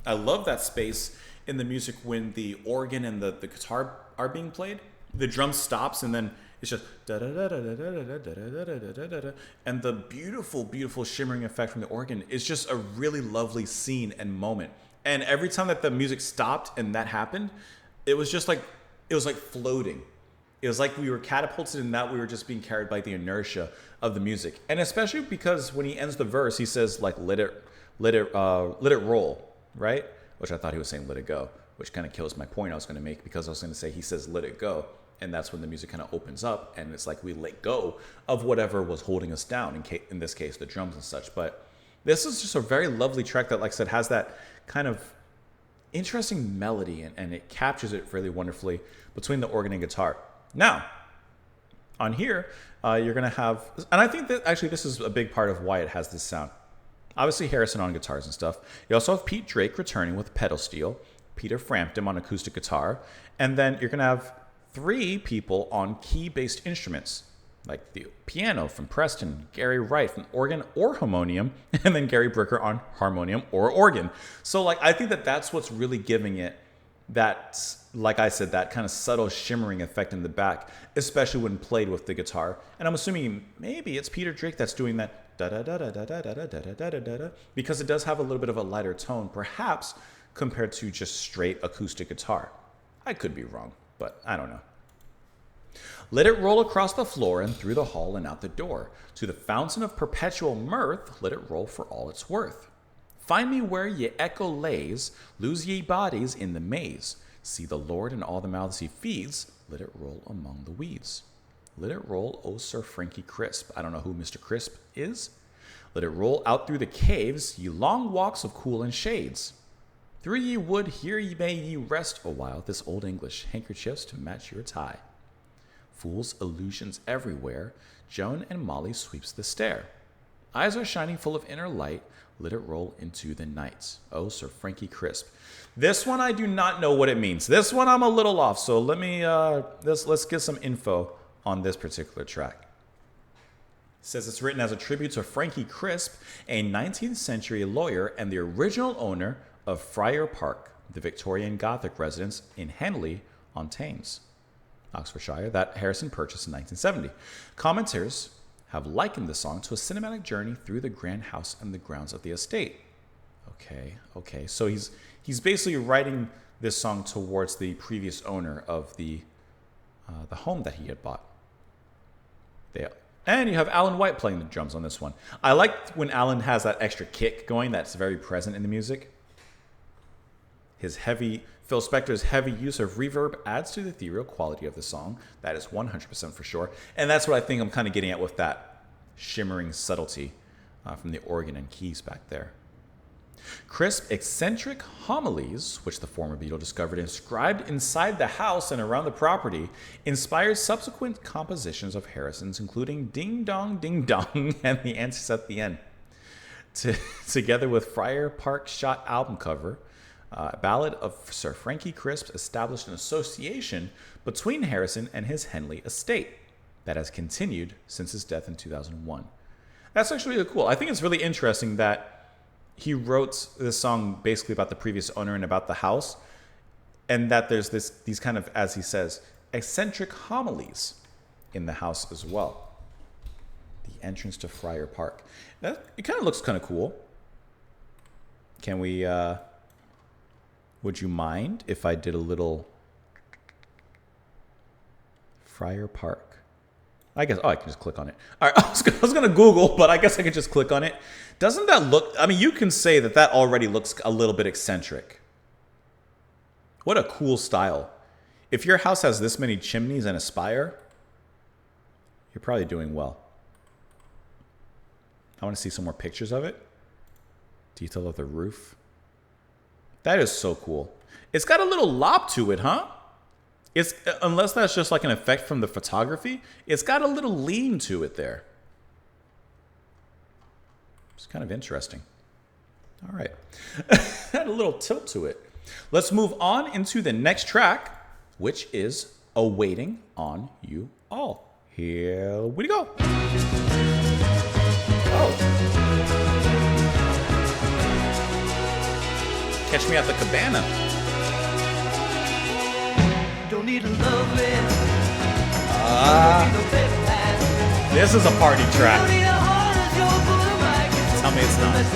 [SPEAKER 1] I love that space in the music when the organ and the guitar are being played. The drum stops and then it's just da da da da da da da da da da da, and the beautiful, beautiful shimmering effect from the organ is just a really lovely scene and moment. And every time that the music stopped and that happened, it was just like floating. It was like we were catapulted in that we were just being carried by the inertia of the music. And especially because when he ends the verse, he says like let it roll, right? Which I thought he was saying let it go, which kind of kills my point I was going to make, because I was going to say he says let it go, and that's when the music kind of opens up and it's like we let go of whatever was holding us down, in this case the drums and such. But this is just a very lovely track that, like I said, has that kind of interesting melody and it captures it really wonderfully between the organ and guitar. Now on here you're going to have, and I think that actually this is a big part of why it has this sound. Obviously Harrison on guitars and stuff. You also have Pete Drake returning with pedal steel, Peter Frampton on acoustic guitar, and then you're going to have 3 people on key-based instruments, like the piano from Preston, Gary Wright from organ or harmonium, and then Gary Bricker on harmonium or organ. So like I think that that's what's really giving it that, like I said, that kind of subtle shimmering effect in the back, especially when played with the guitar. And I'm assuming maybe it's Peter Drake that's doing that da da da da da da da da da da da da da, because it does have a little bit of a lighter tone, perhaps compared to just straight acoustic guitar. I could be wrong, but I don't know. Let it roll across the floor and through the hall and out the door. To the fountain of perpetual mirth, let it roll for all it's worth. Find me where ye echo lays, lose ye bodies in the maze. See the Lord in all the mouths he feeds. Let it roll among the weeds. Let it roll, oh Sir Frankie Crisp. I don't know who Mr. Crisp is. Let it roll out through the caves, ye long walks of cool and shades. Through ye wood, here ye may ye rest a while, this old English handkerchiefs to match your tie. Fools' illusions everywhere, Joan and Molly sweeps the stair. Eyes are shining full of inner light, let it roll into the night. Oh, Sir Frankie Crisp. This one I do not know what it means. This one I'm a little off, so let me, let's get some info on this particular track. It says it's written as a tribute to Frankie Crisp, a 19th century lawyer and the original owner of Friar Park, the Victorian Gothic residence in Henley-on-Thames, Oxfordshire, that Harrison purchased in 1970. Commenters have likened the song to a cinematic journey through the grand house and the grounds of the estate. Okay. So he's basically writing this song towards the previous owner of the home that he had bought. And you have Alan White playing the drums on this one. I like when Alan has that extra kick going that's very present in the music. Phil Spector's heavy use of reverb adds to the ethereal quality of the song. That is 100% for sure. And that's what I think I'm kind of getting at with that shimmering subtlety from the organ and keys back there. Crisp, eccentric homilies, which the former Beatle discovered inscribed inside the house and around the property, inspired subsequent compositions of Harrison's, including Ding Dong, Ding Dong, and the answers at the end. Together with Friar Park Shot album cover, Ballad of Sir Frankie Crisp established an association between Harrison and his Henley estate that has continued since his death in 2001. That's actually really cool. I think it's really interesting that he wrote this song basically about the previous owner and about the house, and that there's these kind of, as he says, eccentric homilies in the house as well. The entrance to Friar Park. It kind of looks kind of cool. Can we... would you mind if I did a little Friar Park? I guess, I can just click on it. All right, I was going to Google, but I guess I could just click on it. Doesn't that look, I mean, you can say that already looks a little bit eccentric. What a cool style. If your house has this many chimneys and a spire, you're probably doing well. I want to see some more pictures of it. Detail of the roof. That is so cool. It's got a little lop to it, huh? It's, unless that's just like an effect from the photography, it's got a little lean to it there. It's kind of interesting. All right. Had a little tilt to it. Let's move on into the next track, which is Awaiting on You All. Here we go. Oh. Catch me at the cabana.
[SPEAKER 3] Don't need a love it.
[SPEAKER 1] This is a party track. Tell me it's not.
[SPEAKER 3] If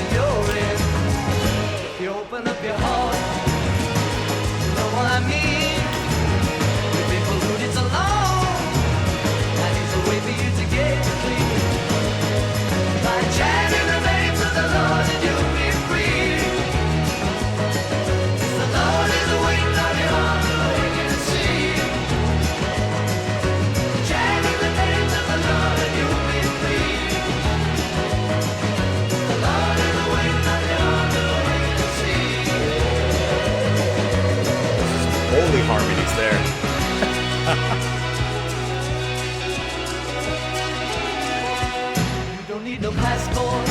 [SPEAKER 3] you open up your heart, you know what I mean. You've been polluted so long, and it's a way for you to get clean. By chanting the name of the Lord and you'll be free. The Lord is waiting on your heart, waiting to see. Chanting the name of the Lord and you'll be free. The Lord is waiting on your heart, waiting to see.
[SPEAKER 1] Holy harmonies there.
[SPEAKER 3] You don't need no passport.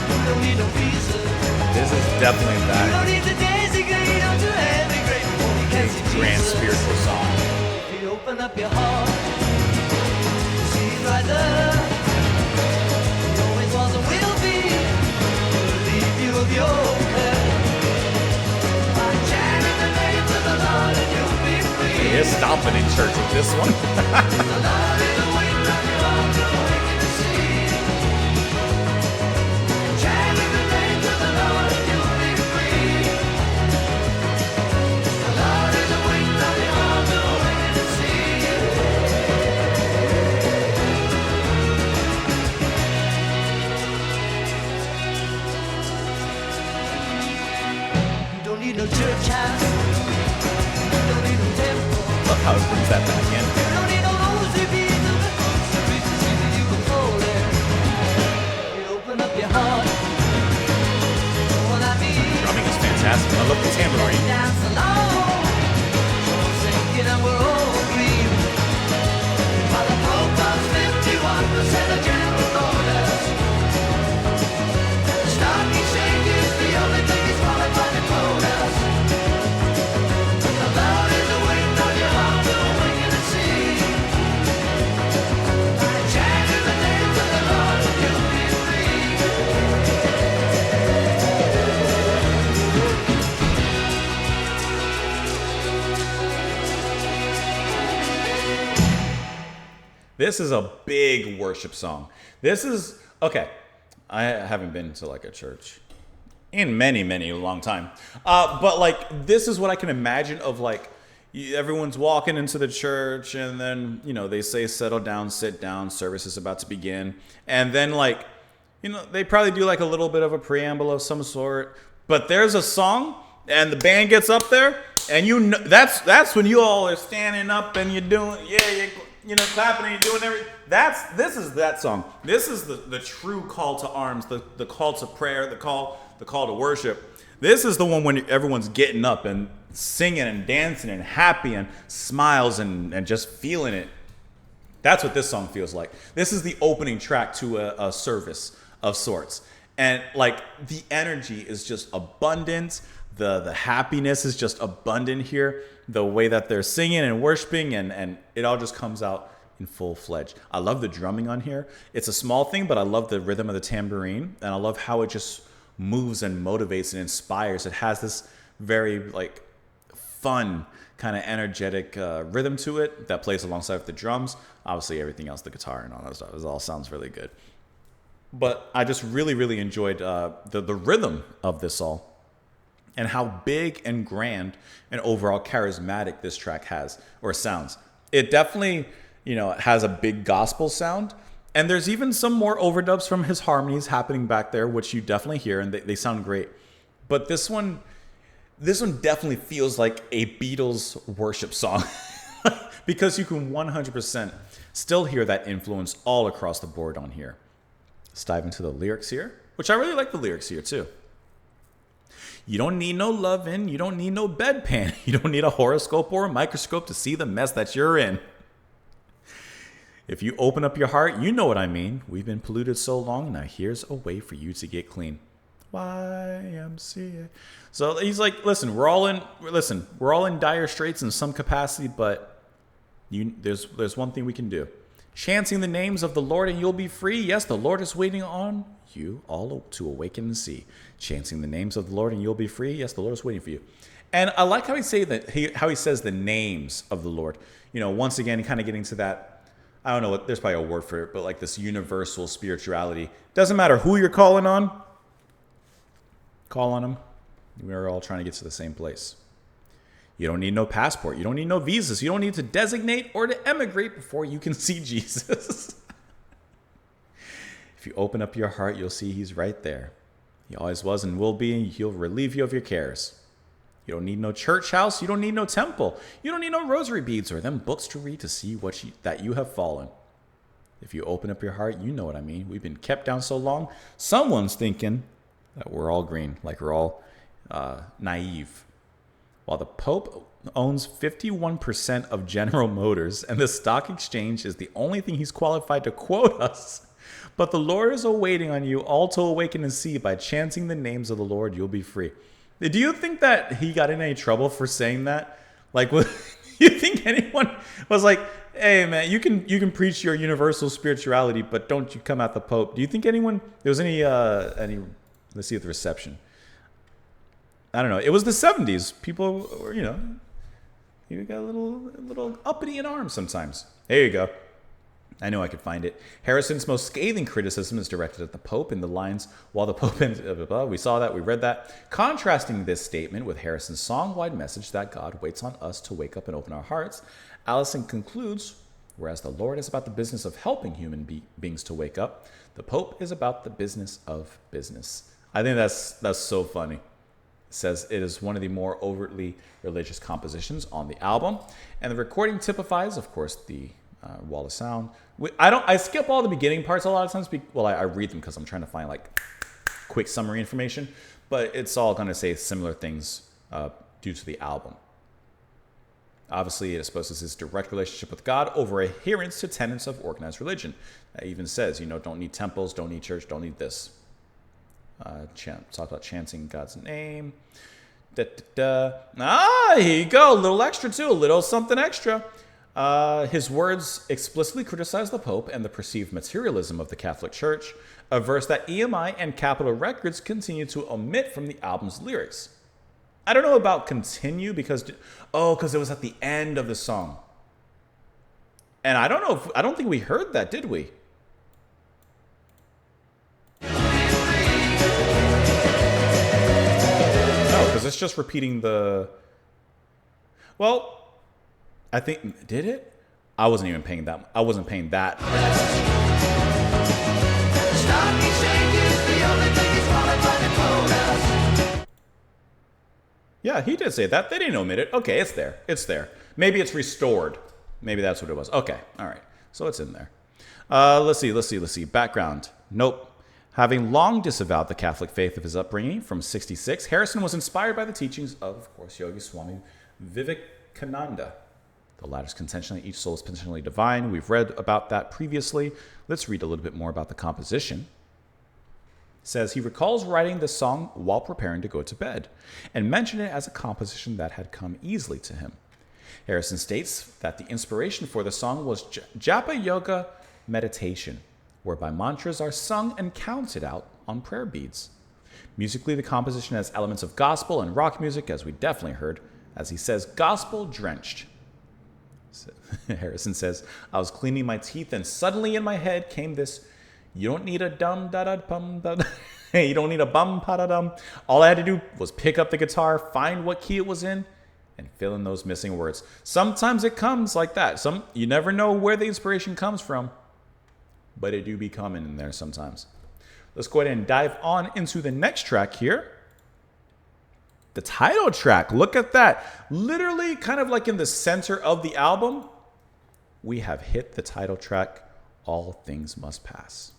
[SPEAKER 3] You don't need no visa.
[SPEAKER 1] This is definitely
[SPEAKER 3] You
[SPEAKER 1] that
[SPEAKER 3] don't need the daisy gate up to heaven great before you can see
[SPEAKER 1] grand
[SPEAKER 3] Jesus.
[SPEAKER 1] spiritual song.
[SPEAKER 3] If you open up your heart, see He's right there. He always was and will be. He'll leave you of your care. By chanting the name of the Lord and you'll be free.
[SPEAKER 1] He is stomping in church with this one.
[SPEAKER 3] The Lord is waiting on your heart, waiting to see. Chanting the name of the Lord and you'll be free. The Lord is waiting on your heart, waiting to see. You don't need no church house.
[SPEAKER 1] tambourine.
[SPEAKER 3] Dance alone, sinking and we're all green. While the Pope was 51% of general orders. The stock exchange is the only thing he's qualified to quote us. The Lord is awaiting on your heart to awaken and see. By chanting the names of the Lord, you'll be free.
[SPEAKER 1] This is a big worship song. This is, okay, I haven't been to like a church in many long time. But like, this is what I can imagine of like, everyone's walking into the church and then, you know, they say, settle down, sit down, service is about to begin. And then like, you know, they probably do like a little bit of a preamble of some sort, but there's a song and the band gets up there and you know, that's when you all are standing up and you're doing, you know, clapping and you're doing everything. This is that song. This is the true call to arms, the call to prayer, the call to worship. This is the one when everyone's getting up and singing and dancing and happy and smiles and just feeling it. That's what this song feels like. This is the opening track to a service of sorts. And like the energy is just abundant. The happiness is just abundant here. The way that they're singing and worshiping and it all just comes out in full-fledged. I love the drumming on here. It's a small thing, but I love the rhythm of the tambourine. And I love how it just moves and motivates and inspires. It has this very like fun kind of energetic rhythm to it that plays alongside with the drums. Obviously everything else, the guitar and all that stuff, it all sounds really good. But I just really enjoyed the rhythm of this all and how big and grand and overall charismatic this track has or sounds. It definitely, you know, has a big gospel sound. And there's even some more overdubs from his harmonies happening back there, which you definitely hear, and they sound great. But this one definitely feels like a Beatles worship song because you can 100% still hear that influence all across the board on here. Let's dive into the lyrics here, which I really like the lyrics here too. You don't need no loving, you don't need no bedpan, you don't need a horoscope or a microscope to see the mess that you're in. If you open up your heart, you know what I mean. We've been polluted so long, now here's a way for you to get clean. YMCA. So he's like, listen, we're all in dire straits in some capacity, but there's one thing we can do. Chanting the names of the Lord and you'll be free. Yes, the Lord is waiting on you all to awaken and see. Chanting the names of the Lord and you'll be free. Yes, the Lord is waiting for you. And I like how he says the names of the Lord. You know, once again, kind of getting to that, I don't know, there's probably a word for it, but like this universal spirituality. Doesn't matter who you're calling on. Call on him. We're all trying to get to the same place. You don't need no passport. You don't need no visas. You don't need to designate or to emigrate before you can see Jesus. If you open up your heart, you'll see he's right there. He always was and will be, and he'll relieve you of your cares. You don't need no church house. You don't need no temple. You don't need no rosary beads or them books to read to see that you have fallen. If you open up your heart, you know what I mean. We've been kept down so long. Someone's thinking that we're all green, like we're all naive. While the Pope owns 51% of General Motors and the stock exchange is the only thing he's qualified to quote us. But the Lord is awaiting on you all to awaken and see. By chanting the names of the Lord, you'll be free. Do you think that he got in any trouble for saying that? Like, you think anyone was like, hey, man, you can preach your universal spirituality, but don't you come at the Pope? Do you think there was any, let's see at the reception. I don't know. It was the 70s. People were, you got a little uppity in arms sometimes. There you go. I know I could find it. Harrison's most scathing criticism is directed at the Pope in the lines, while the Pope ends, we saw that, we read that. Contrasting this statement with Harrison's song-wide message that God waits on us to wake up and open our hearts, Allison concludes, whereas the Lord is about the business of helping human beings to wake up, the Pope is about the business of business. I think that's so funny. It says it is one of the more overtly religious compositions on the album, and the recording typifies, of course, the wall of sound. I skip all the beginning parts a lot of times. I read them because I'm trying to find like quick summary information, but it's all going to say similar things due to the album. Obviously, it exposes his direct relationship with God over adherence to tenets of organized religion. It even says, don't need temples, don't need church, don't need this. Talk about chanting God's name. Here you go. A little extra, too. A little something extra. His words explicitly criticize the Pope and the perceived materialism of the Catholic Church, a verse that EMI and Capitol Records continue to omit from the album's lyrics. I don't know about continue because it was at the end of the song. And I don't think we heard that, did we? No, because it's just repeating I think, did it? I wasn't paying that. Yeah, he did say that. They didn't omit it. Okay, it's there. It's there. Maybe it's restored. Maybe that's what it was. Okay, all right. So it's in there. Let's see. Background. Nope. Having long disavowed the Catholic faith of his upbringing from 1966, Harrison was inspired by the teachings of course, Yogi Swami Vivekananda. The latter's contention that each soul is potentially divine. We've read about that previously. Let's read a little bit more about the composition. It says he recalls writing the song while preparing to go to bed and mentioned it as a composition that had come easily to him. Harrison states that the inspiration for the song was Japa Yoga meditation, whereby mantras are sung and counted out on prayer beads. Musically, the composition has elements of gospel and rock music, as we definitely heard, as he says, gospel drenched. Harrison says, I was cleaning my teeth and suddenly in my head came this, you don't need a dum da da bum da da. You don't need a bum pa da dum. All I had to do was pick up the guitar, find what key it was in, and fill in those missing words. Sometimes it comes like that. You never know where the inspiration comes from, but it do be coming in there sometimes. Let's go ahead and dive on into the next track here. The title track, look at that. Literally kind of like in the center of the album, we have hit the title track, All Things Must Pass.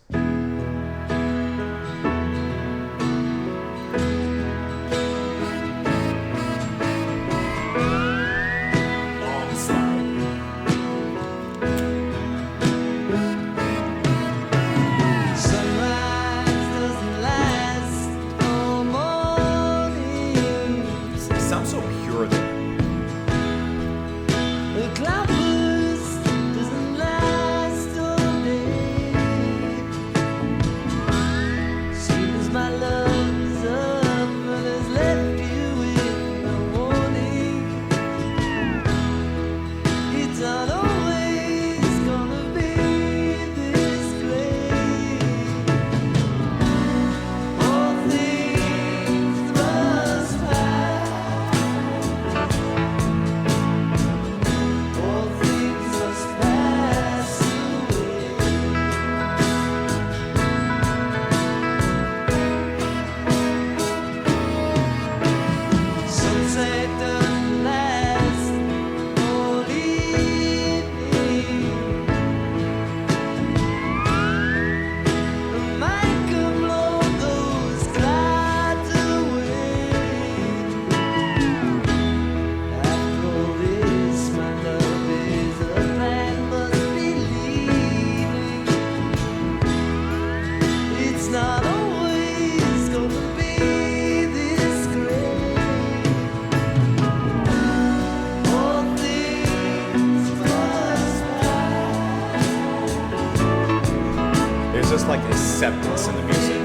[SPEAKER 1] Acceptance in the music.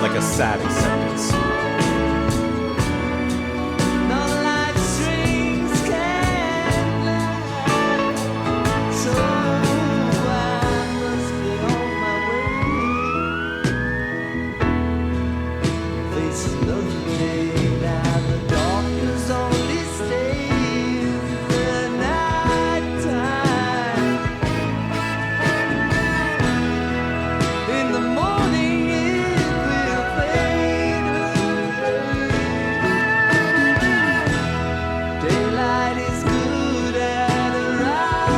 [SPEAKER 1] Like a sad acceptance.
[SPEAKER 3] Daylight is good and around.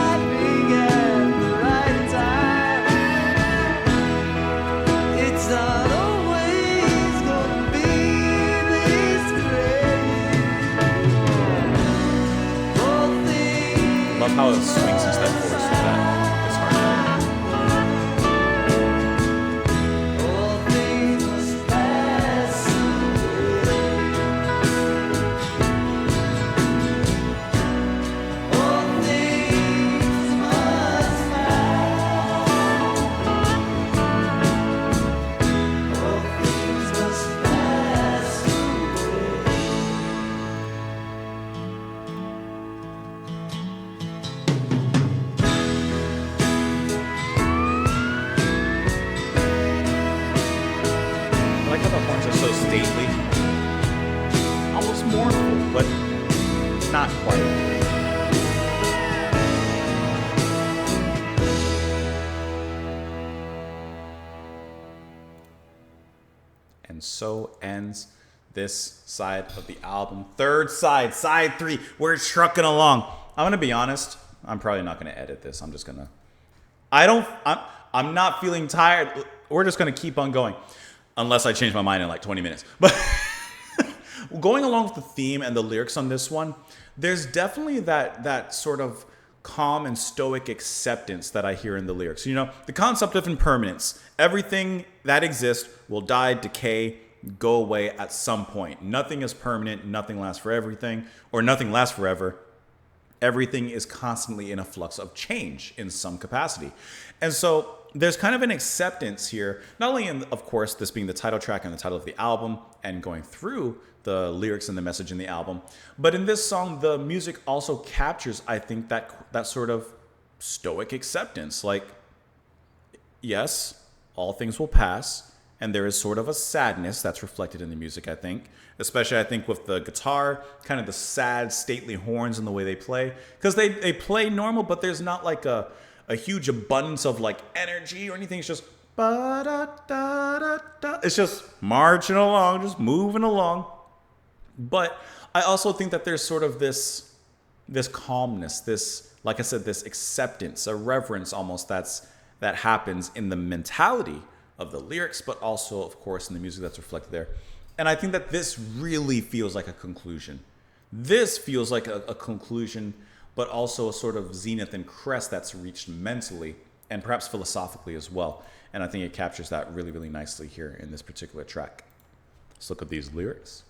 [SPEAKER 1] how it swings and step forward so that it's hard.
[SPEAKER 3] All things must pass away. All things must pass. All things must pass
[SPEAKER 1] I like how the horns are so stately, almost mournful, but not quite. And so ends this side of the album. Third side, side 3. We're trucking along. I'm gonna be honest. I'm probably not gonna edit this. I'm just gonna. I'm not feeling tired. We're just gonna keep on going, unless I change my mind in like 20 minutes. But going along with the theme and the lyrics on this one, there's definitely that sort of calm and stoic acceptance that I hear in the lyrics. You know, the concept of impermanence. Everything that exists will die, decay, go away at some point. Nothing is permanent. Nothing lasts for everything, or nothing lasts forever. Everything is constantly in a flux of change in some capacity. And so there's kind of an acceptance here, not only in, of course, this being the title track and the title of the album and going through the lyrics and the message in the album, but in this song, the music also captures, I think, that sort of stoic acceptance. Like, yes, all things will pass, and there is sort of a sadness that's reflected in the music, I think. Especially, I think, with the guitar, kind of the sad, stately horns and the way they play. Because they play normal, but there's not like a huge abundance of like energy or anything. It's just ba-da-da-da-da. It's just marching along, just moving along. But I also think that there's sort of this calmness, this, like I said, this acceptance, a reverence almost that happens in the mentality of the lyrics, but also, of course, in the music that's reflected there. And I think that this really feels like a conclusion. This feels like a conclusion, but also a sort of zenith and crest that's reached mentally and perhaps philosophically as well. And I think it captures that really, really nicely here in this particular track. Let's look at these lyrics.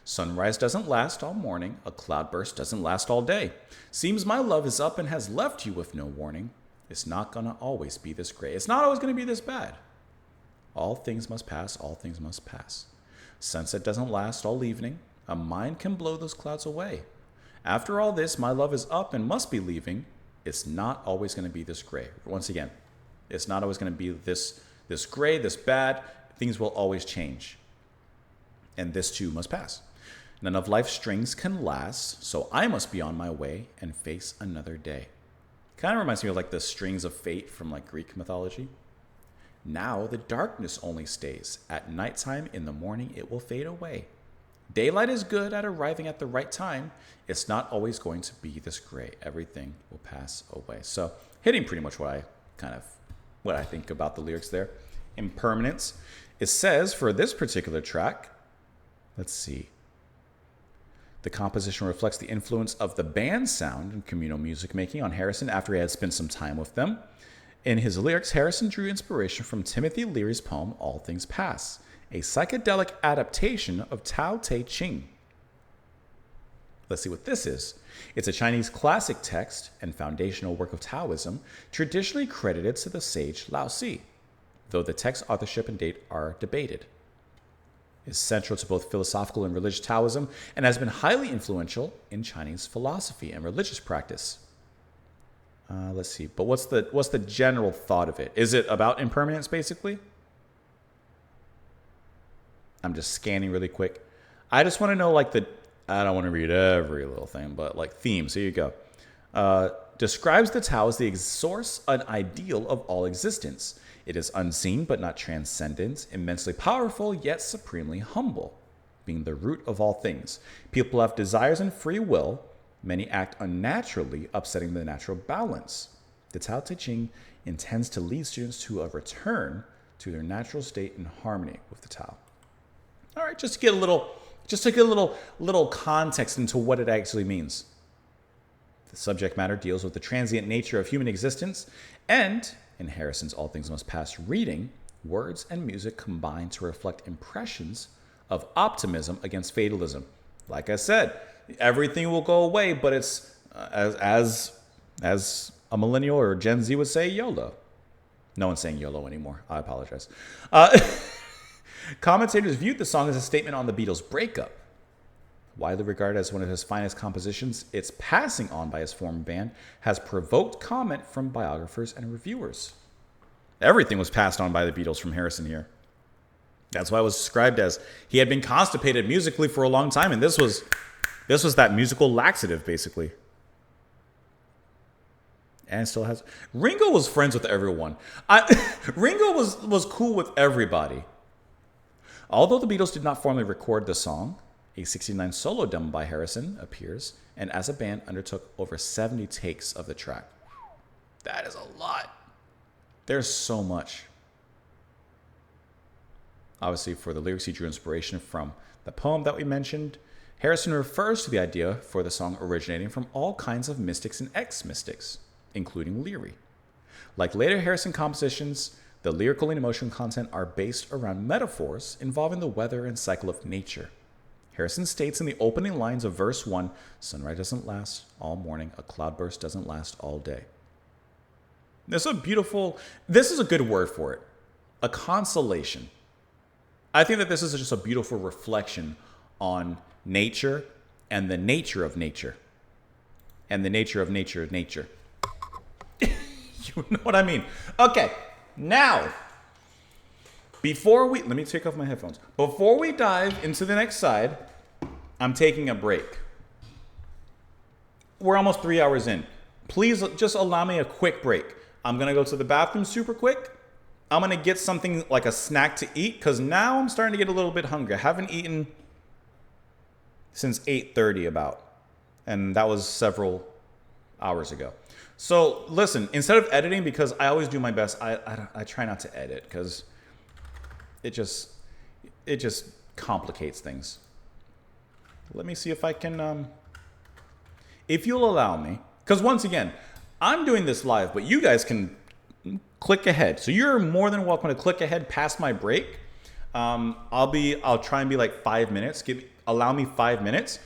[SPEAKER 1] Sunrise doesn't last all morning. A cloudburst doesn't last all day. Seems my love is up and has left you with no warning. It's not gonna always be this gray. It's not always gonna be this bad. All things must pass. All things must pass. Sunset doesn't last all evening. A mind can blow those clouds away. After all this, my love is up and must be leaving. It's not always going to be this gray. Once again, it's not always going to be this gray, this bad. Things will always change. And this too must pass. None of life's strings can last, so I must be on my way and face another day. Kind of reminds me of like the strings of fate from like Greek mythology. Now the darkness only stays. At nighttime, in the morning, it will fade away. Daylight is good at arriving at the right time. It's not always going to be this gray. Everything will pass away. So hitting pretty much what I think about the lyrics there. Impermanence. It says for this particular track, let's see. The composition reflects the influence of the band sound and communal music making on Harrison after he had spent some time with them. In his lyrics, Harrison drew inspiration from Timothy Leary's poem All Things Pass, a psychedelic adaptation of Tao Te Ching. Let's see what this is. It's a Chinese classic text and foundational work of Taoism, traditionally credited to the sage Lao Tzu, though the text authorship and date are debated. It's central to both philosophical and religious Taoism and has been highly influential in Chinese philosophy and religious practice. Let's see, but what's the general thought of it? Is it about impermanence, basically? I'm just scanning really quick. I just want to know, like, I don't want to read every little thing, but like themes. Here you go. Describes the Tao as the source, an ideal of all existence. It is unseen but not transcendent, immensely powerful yet supremely humble, being the root of all things. People have desires and free will. Many act unnaturally, upsetting the natural balance. The Tao Te Ching intends to lead students to a return to their natural state in harmony with the Tao. All right, just to get a little context into what it actually means. The subject matter deals with the transient nature of human existence, and in Harrison's All Things Must Pass reading, words and music combine to reflect impressions of optimism against fatalism. Like I said, everything will go away, but it's as a millennial or Gen Z would say, YOLO. No one's saying YOLO anymore. I apologize. Commentators viewed the song as a statement on the Beatles' breakup. Widely regarded as one of his finest compositions, its passing on by his former band has provoked comment from biographers and reviewers. Everything was passed on by the Beatles from Harrison here. That's why it was described as he had been constipated musically for a long time, and this was that musical laxative, basically. And still has. Ringo was friends with everyone. Ringo was cool with everybody. Although the Beatles did not formally record the song, a 69 solo demo by Harrison appears, and as a band undertook over 70 takes of the track. That is a lot. There's so much. Obviously, for the lyrics, he drew inspiration from the poem that we mentioned. Harrison refers to the idea for the song originating from all kinds of mystics and ex-mystics, including Leary. Like later Harrison compositions, the lyrical and emotional content are based around metaphors involving the weather and cycle of nature. Harrison states in the opening lines of verse 1, sunrise doesn't last all morning, a cloudburst doesn't last all day. This is a good word for it. A consolation. I think that this is just a beautiful reflection on nature and the nature of nature. And the nature of nature. You know what I mean? Okay, now, let me take off my headphones. Before we dive into the next side, I'm taking a break. We're almost 3 hours in. Please just allow me a quick break. I'm going to go to the bathroom super quick. I'm going to get something like a snack to eat because now I'm starting to get a little bit hungry. I haven't eaten since 8:30 about, and that was several hours ago. So listen, instead of editing, because I always do my best, I try not to edit because it just complicates things. Let me see if I can, if you'll allow me, because once again, I'm doing this live, but you guys can click ahead. So you're more than welcome to click ahead past my break. I'll try and be like 5 minutes. Allow me 5 minutes.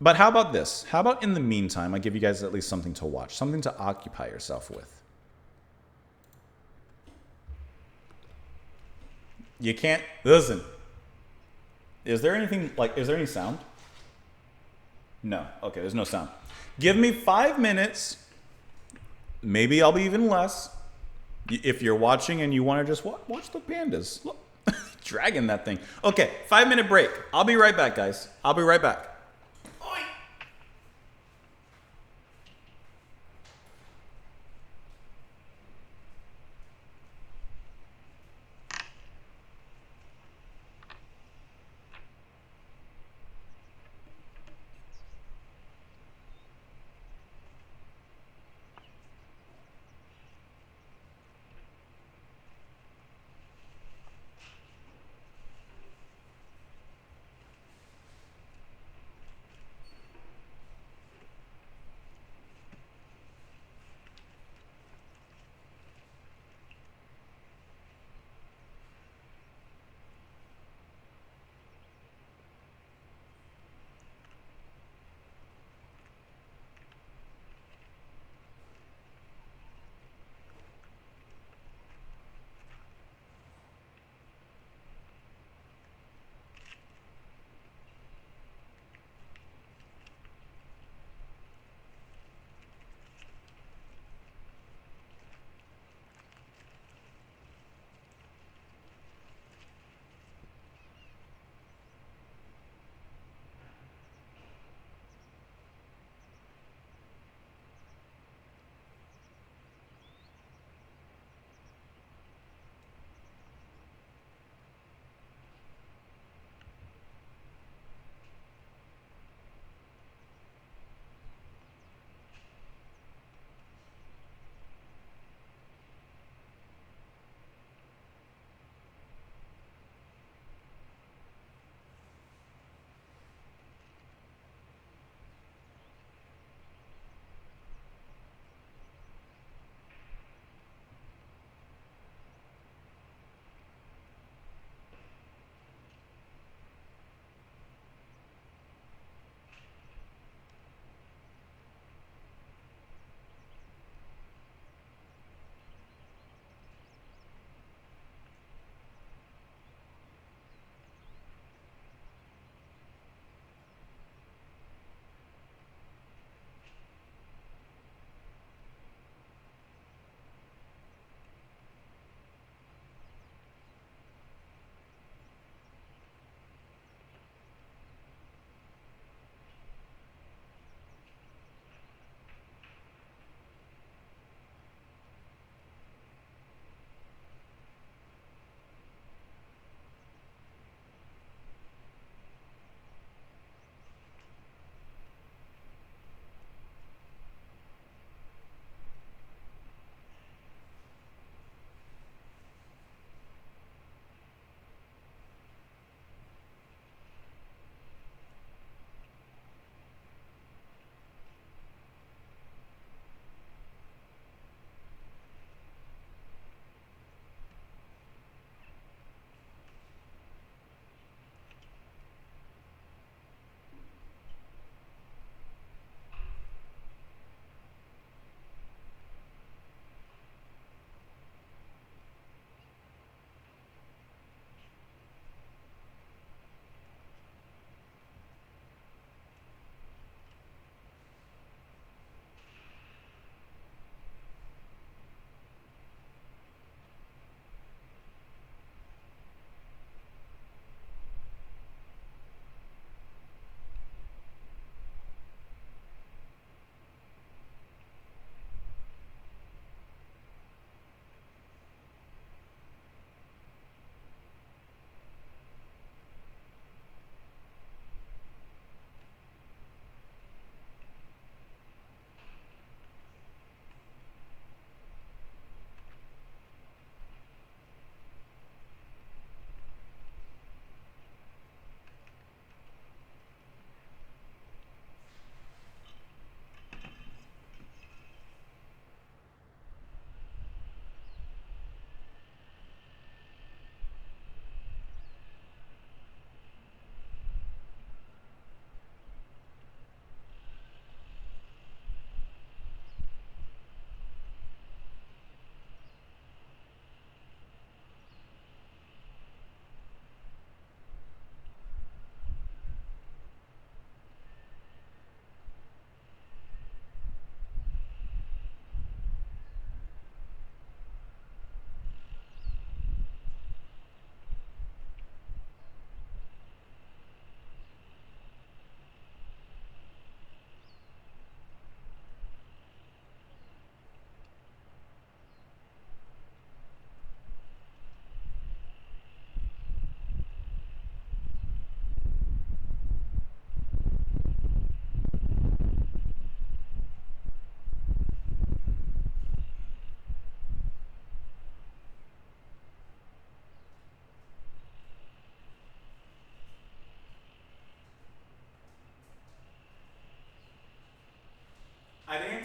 [SPEAKER 1] But how about this? How about in the meantime, I give you guys at least something to watch, something to occupy yourself with. You can't listen. Is there any sound? No. Okay, there's no sound. Give me 5 minutes. Maybe I'll be even less. If you're watching and you want to just watch the pandas. Look, dragging that thing. Okay, 5-minute break. I'll be right back, guys. I'll be right back.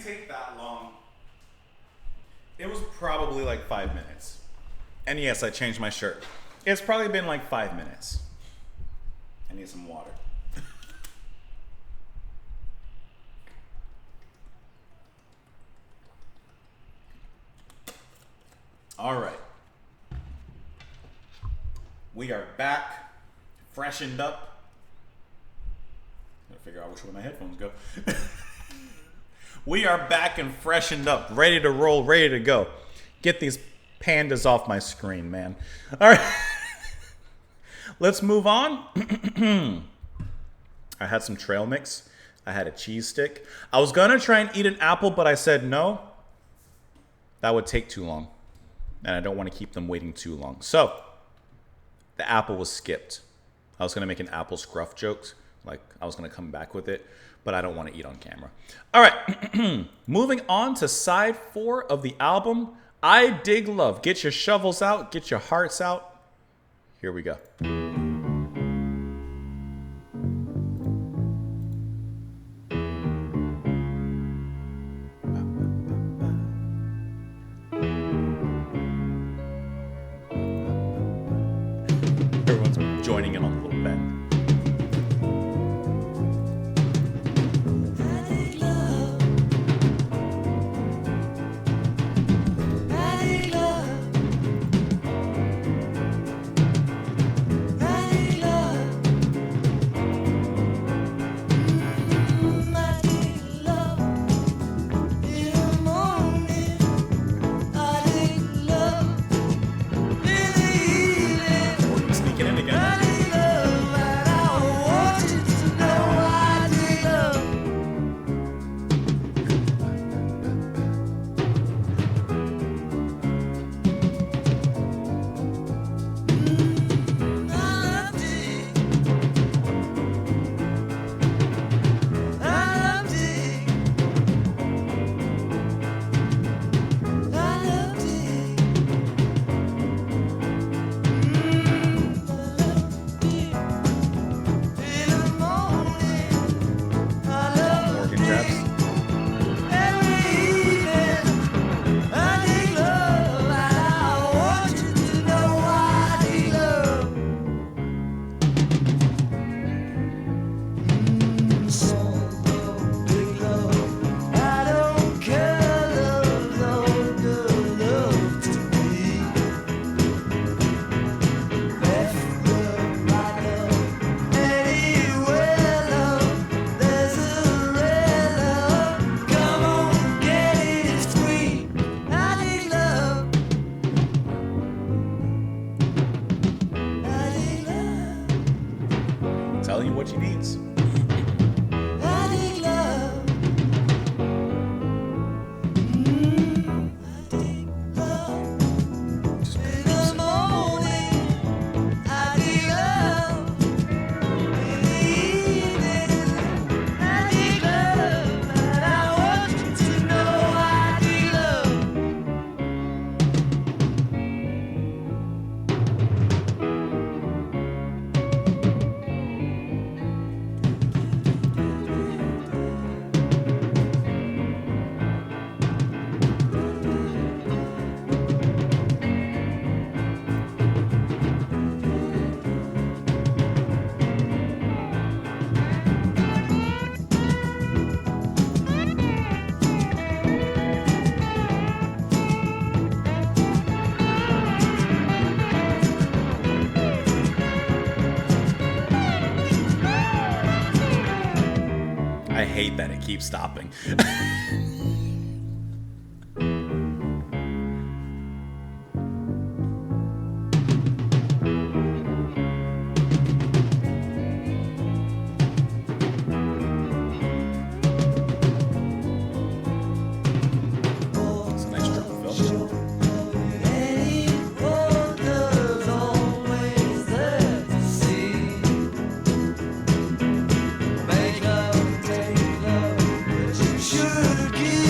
[SPEAKER 1] take that long. It was probably like 5 minutes. And yes, I changed my shirt. It's probably been like 5 minutes. I need some water. All right. We are back, freshened up. Gotta figure out which way my headphones go. We are back and freshened up, ready to roll, ready to go. Get these pandas off my screen, man. All right. Let's move on. I had some trail mix. I had a cheese stick. I was gonna try and eat an apple, but I said no. That would take too long. And I don't want to keep them waiting too long. So, the apple was skipped. I was going to make an apple scruff joke. Like, I was going to come back with it. But I don't want to eat on camera. All right. Moving on to side 4 of the album, I Dig Love. Get your shovels out. Get your hearts out. Here we go. Everyone's joining in on the little bend. Sneaking in again. Morgan jabs. Telling you what she needs. I hate that it keeps stopping. It's a nice strip of film.
[SPEAKER 3] Should give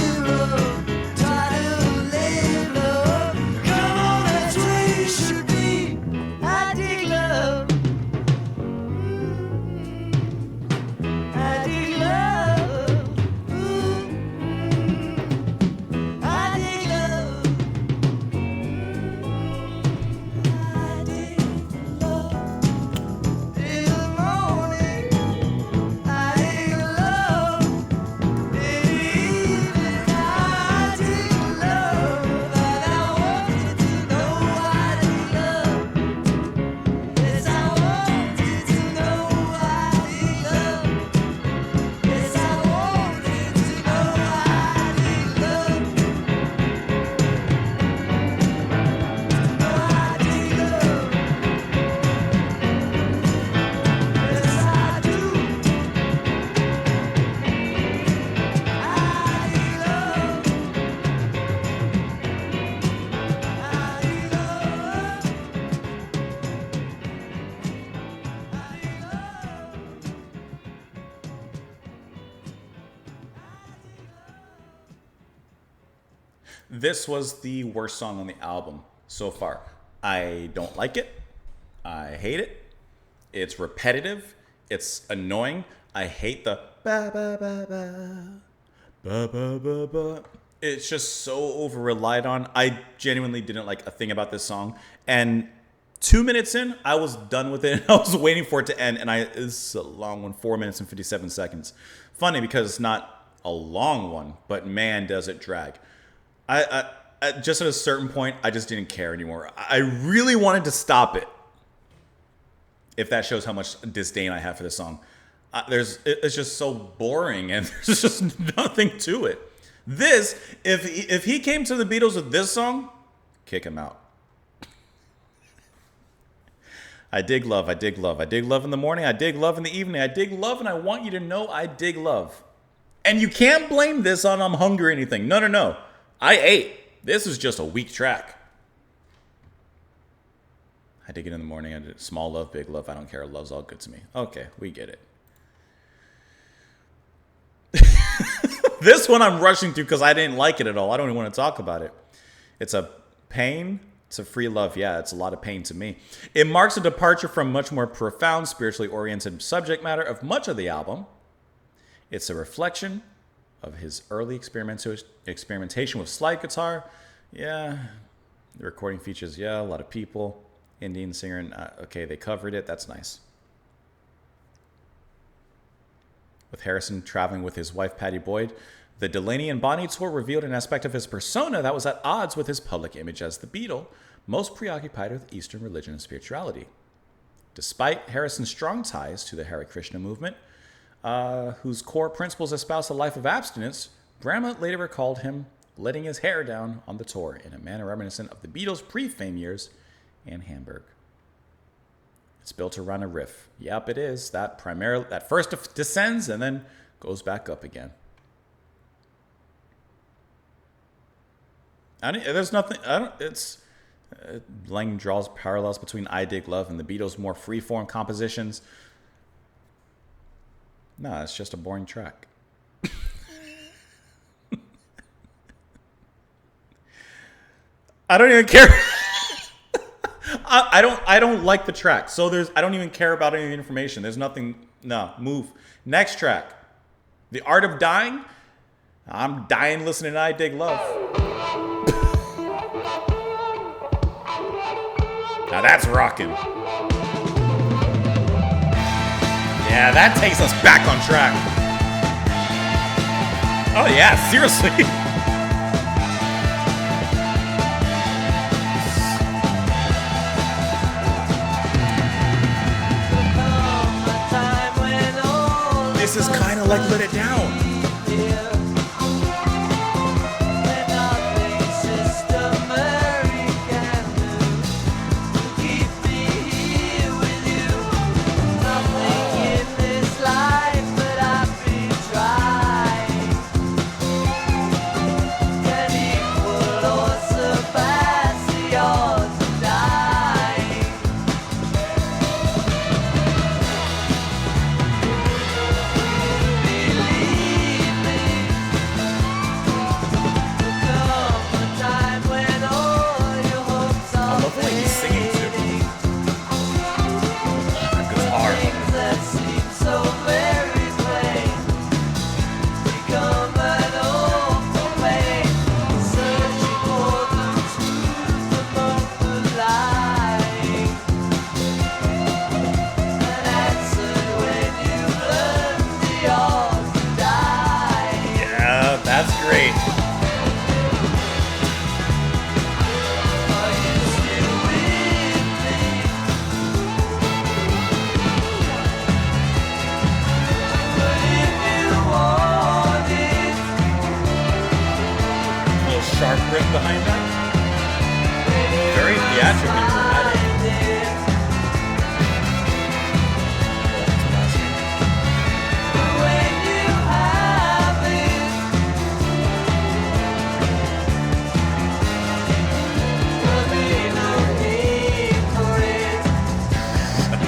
[SPEAKER 1] this was the worst song on the album so far. I don't like it. I hate it. It's repetitive. It's annoying. I hate the ba ba ba ba ba ba ba ba. It's just so over relied on. I genuinely didn't like a thing about this song. And 2 minutes in, I was done with it. I was waiting for it to end, and it's a long one, 4 minutes and 57 seconds. Funny because it's not a long one, but man, does it drag. I just at a certain point, I just didn't care anymore. I really wanted to stop it. If that shows how much disdain I have for this song. It's just so boring, and there's just nothing to it. This, if he came to the Beatles with this song, kick him out. I dig love, I dig love. I dig love in the morning, I dig love in the evening. I dig love, and I want you to know I dig love. And you can't blame this on I'm hungry or anything. No. I ate. This is just a weak track. I dig it in the morning. I did small love, big love. I don't care. Love's all good to me. Okay, we get it. This one I'm rushing through because I didn't like it at all. I don't even want to talk about it. It's a pain. It's a free love. Yeah, it's a lot of pain to me. It marks a departure from much more profound, spiritually oriented subject matter of much of the album. It's a reflection of his early experimentation with slide guitar. Yeah, the recording features, a lot of people. Indian singer, and okay, they covered it. That's nice. With Harrison traveling with his wife, Pattie Boyd, the Delaney and Bonnie tour revealed an aspect of his persona that was at odds with his public image as the Beatle, most preoccupied with Eastern religion and spirituality. Despite Harrison's strong ties to the Hare Krishna movement, whose core principles espoused a life of abstinence, Bramlett later recalled him letting his hair down on the tour in a manner reminiscent of the Beatles' pre-fame years and Hamburg. It's built around a riff. Yep, it is. That first descends and then goes back up again. Lang draws parallels between I Dig Love and the Beatles' more free-form compositions. No, it's just a boring track. I don't even care. I don't like the track. So I don't even care about any of the information. There's nothing. No, move. Next track. The Art of Dying. I'm dying listening to I Dig Love. Now that's rocking. Yeah, that takes us back on track. Oh yeah, seriously. This is kind of like Let It Down. Behind that. Very theatrically dramatic.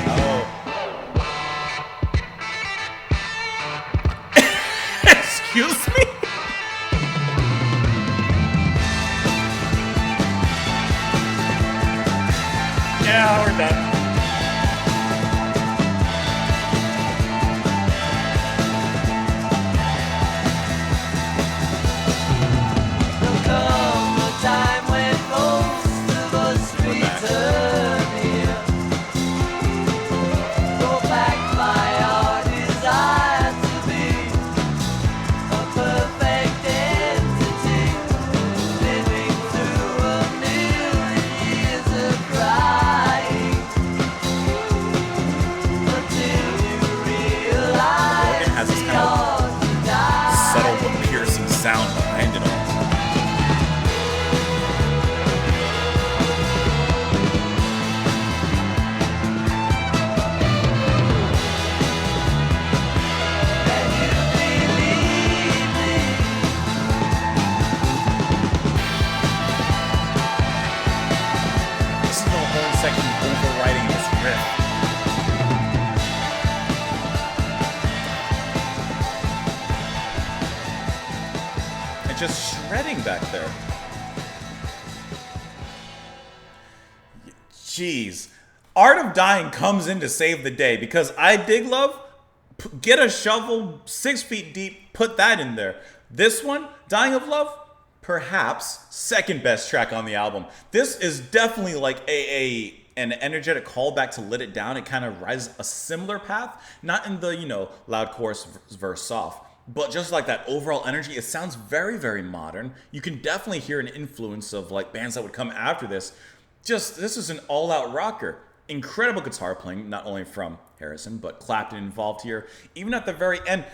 [SPEAKER 1] Oh. Excuse me? just shredding back there. Jeez. Art of Dying comes in to save the day because I Dig Love, get a shovel 6 feet deep, put that in there. This one, Dying of Love, perhaps second best track on the album. This is definitely like an energetic callback to Let It Down. It kind of rides a similar path, not in the, loud chorus verse soft, but just like that overall energy. It sounds very, very modern. You can definitely hear an influence of like bands that would come after this. This is an all-out rocker. Incredible guitar playing, not only from Harrison, but Clapton involved here. Even at the very end,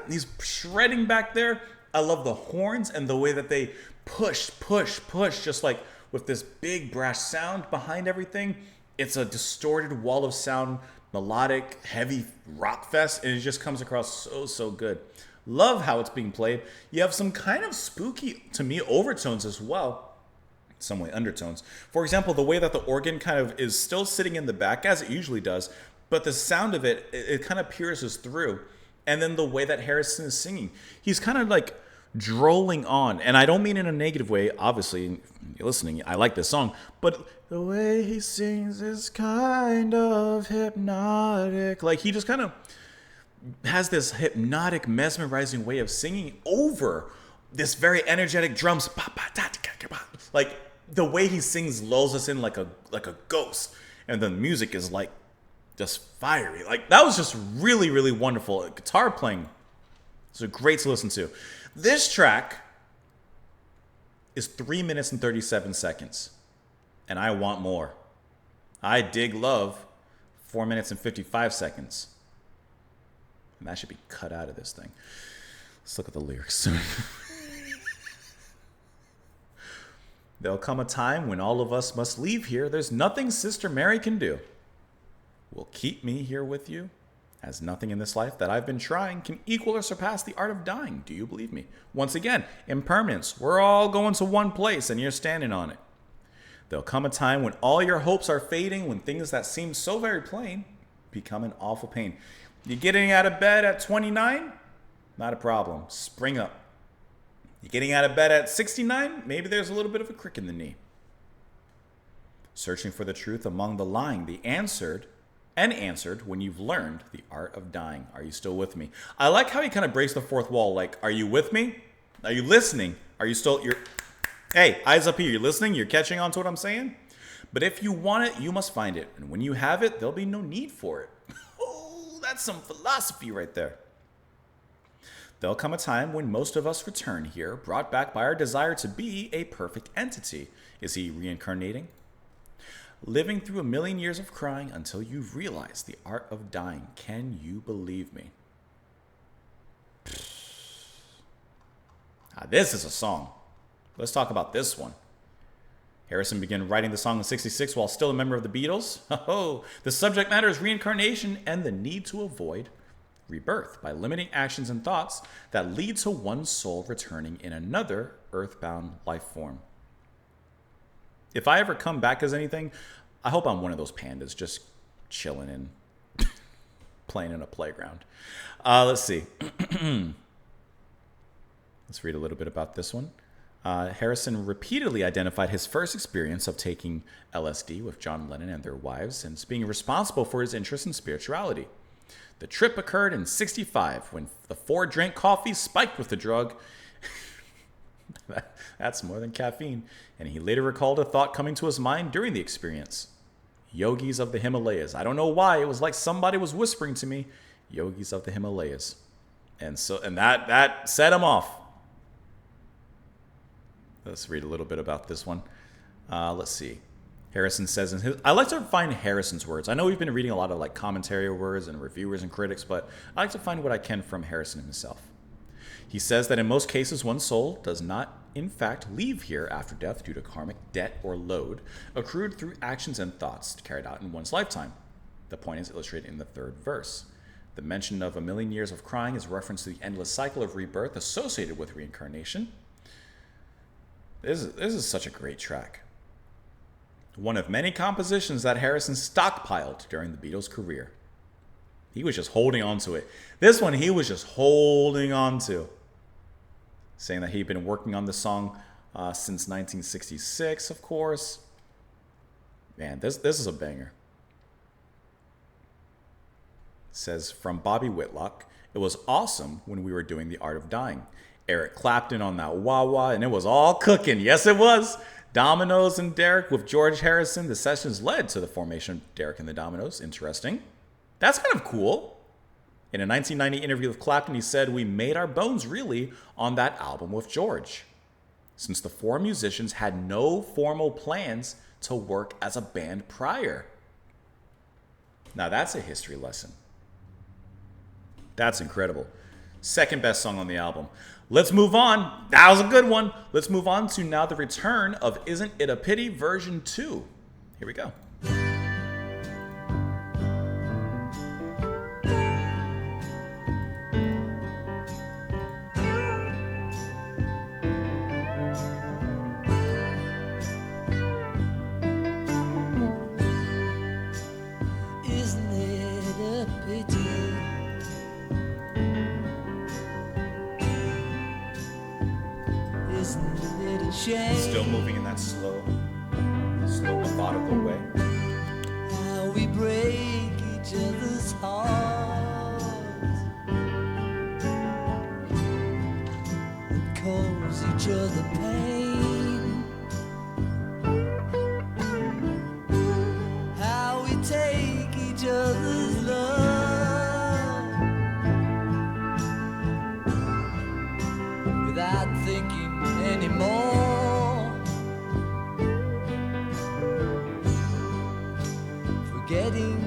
[SPEAKER 1] he's shredding back there. I love the horns and the way that they push, just like with this big brass sound behind everything. It's a distorted wall of sound, melodic, heavy rock fest, and it just comes across so good. Love how it's being played. You have some kind of spooky, to me, overtones as well. Some way undertones. For example, the way that the organ kind of is still sitting in the back, as it usually does, but the sound of it kind of pierces through. And then the way that Harrison is singing, he's kind of like drolling on. And I don't mean in a negative way, obviously, you're listening, I like this song, but the way he sings is kind of hypnotic. Like he just kind of has this hypnotic, mesmerizing way of singing over this very energetic drums. Like the way he sings lulls us in like a ghost, and the music is like just fiery. Like that was just really, really wonderful. Guitar playing, so great to listen to. This track is 3 minutes and 37 seconds, and I want more. I Dig Love, 4 minutes and 55 seconds, and that should be cut out of this thing. Let's look at the lyrics. There'll come a time when all of us must leave here. There's nothing Sister Mary can do. Will keep me here with you, as nothing in this life that I've been trying can equal or surpass the art of dying. Do you believe me? Once again, impermanence. We're all going to one place, and you're standing on it. There'll come a time when all your hopes are fading, when things that seem so very plain become an awful pain. You're getting out of bed at 29? Not a problem. Spring up. You're getting out of bed at 69? Maybe there's a little bit of a crick in the knee. Searching for the truth among the lying, the answered when you've learned the art of dying. Are you still with me? I like how he kind of breaks the fourth wall. Like, are you with me? Are you listening? Are you still, hey, eyes up here. You're listening? You're catching on to what I'm saying? But if you want it, you must find it. And when you have it, there'll be no need for it. Oh, that's some philosophy right there. There'll come a time when most of us return here, brought back by our desire to be a perfect entity. Is he reincarnating? Living through a million years of crying until you realize the art of dying. Can you believe me? This is a song. Let's talk about this one. Harrison began writing the song in '66 while still a member of the Beatles. Oh, the subject matter is reincarnation and the need to avoid rebirth by limiting actions and thoughts that lead to one's soul returning in another earthbound life form. If I ever come back as anything, I hope I'm one of those pandas just chilling and playing in a playground. Let's see. Let's read a little bit about this one. Harrison repeatedly identified his first experience of taking LSD with John Lennon and their wives and being responsible for his interest in spirituality. The trip occurred in '65 when the four drank coffee spiked with the drug. That's more than caffeine. And he later recalled a thought coming to his mind during the experience. Yogis of the Himalayas. I don't know why. It was like somebody was whispering to me, yogis of the Himalayas. And that set him off. Let's read a little bit about this one. Let's see. Harrison says in his, I like to find Harrison's words. I know we've been reading a lot of like commentary words and reviewers and critics, but I like to find what I can from Harrison himself. He says that in most cases, one's soul does not, in fact, leave here after death due to karmic debt or load accrued through actions and thoughts carried out in one's lifetime. The point is illustrated in the third verse. The mention of a million years of crying is reference to the endless cycle of rebirth associated with reincarnation. This is such a great track. One of many compositions that Harrison stockpiled during the Beatles' career. He was just holding on to it. This one he was just holding on to. saying that he'd been working on the song since 1966, of course. Man, this is a banger. It says, from Bobby Whitlock, it was awesome when we were doing The Art of Dying. Eric Clapton on that wah-wah, and it was all cooking. Yes, it was. Dominoes and Derek with George Harrison. The sessions led to the formation of Derek and the Dominoes. Interesting. That's kind of cool. In a 1990 interview with Clapton, he said, we made our bones really on that album with George, since the four musicians had no formal plans to work as a band prior. Now that's a history lesson. That's incredible. Second best song on the album. Let's move on. That was a good one. Let's move on to now the return of Isn't It a Pity version 2. Here we go.
[SPEAKER 3] Isn't it a pity? Isn't it a shame?
[SPEAKER 1] Still moving in that slow, methodical way.
[SPEAKER 3] How we break each other's hearts and cause each other pain. How we take each other's love without thinking anymore. Forgetting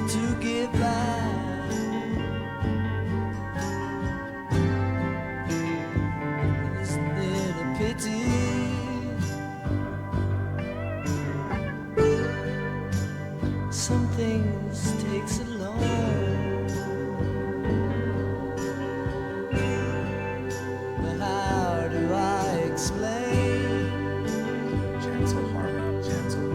[SPEAKER 3] to give back. Isn't it a pity? Some things take so long, but how do I explain?
[SPEAKER 1] Gentle harmony, gentle.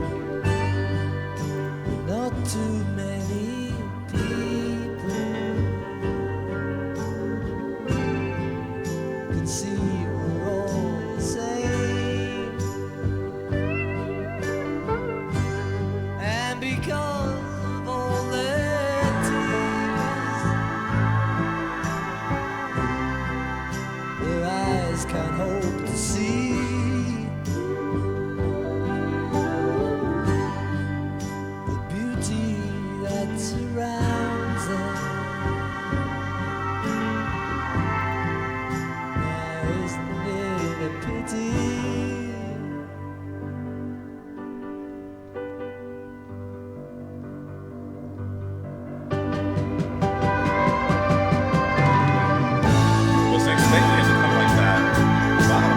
[SPEAKER 3] Not too many people can see we're all the same, and because of all their tears, their eyes can't hope to see the beauty that surrounds them. Now isn't it a pity?
[SPEAKER 1] Wasn't expecting it to come like that. Wow.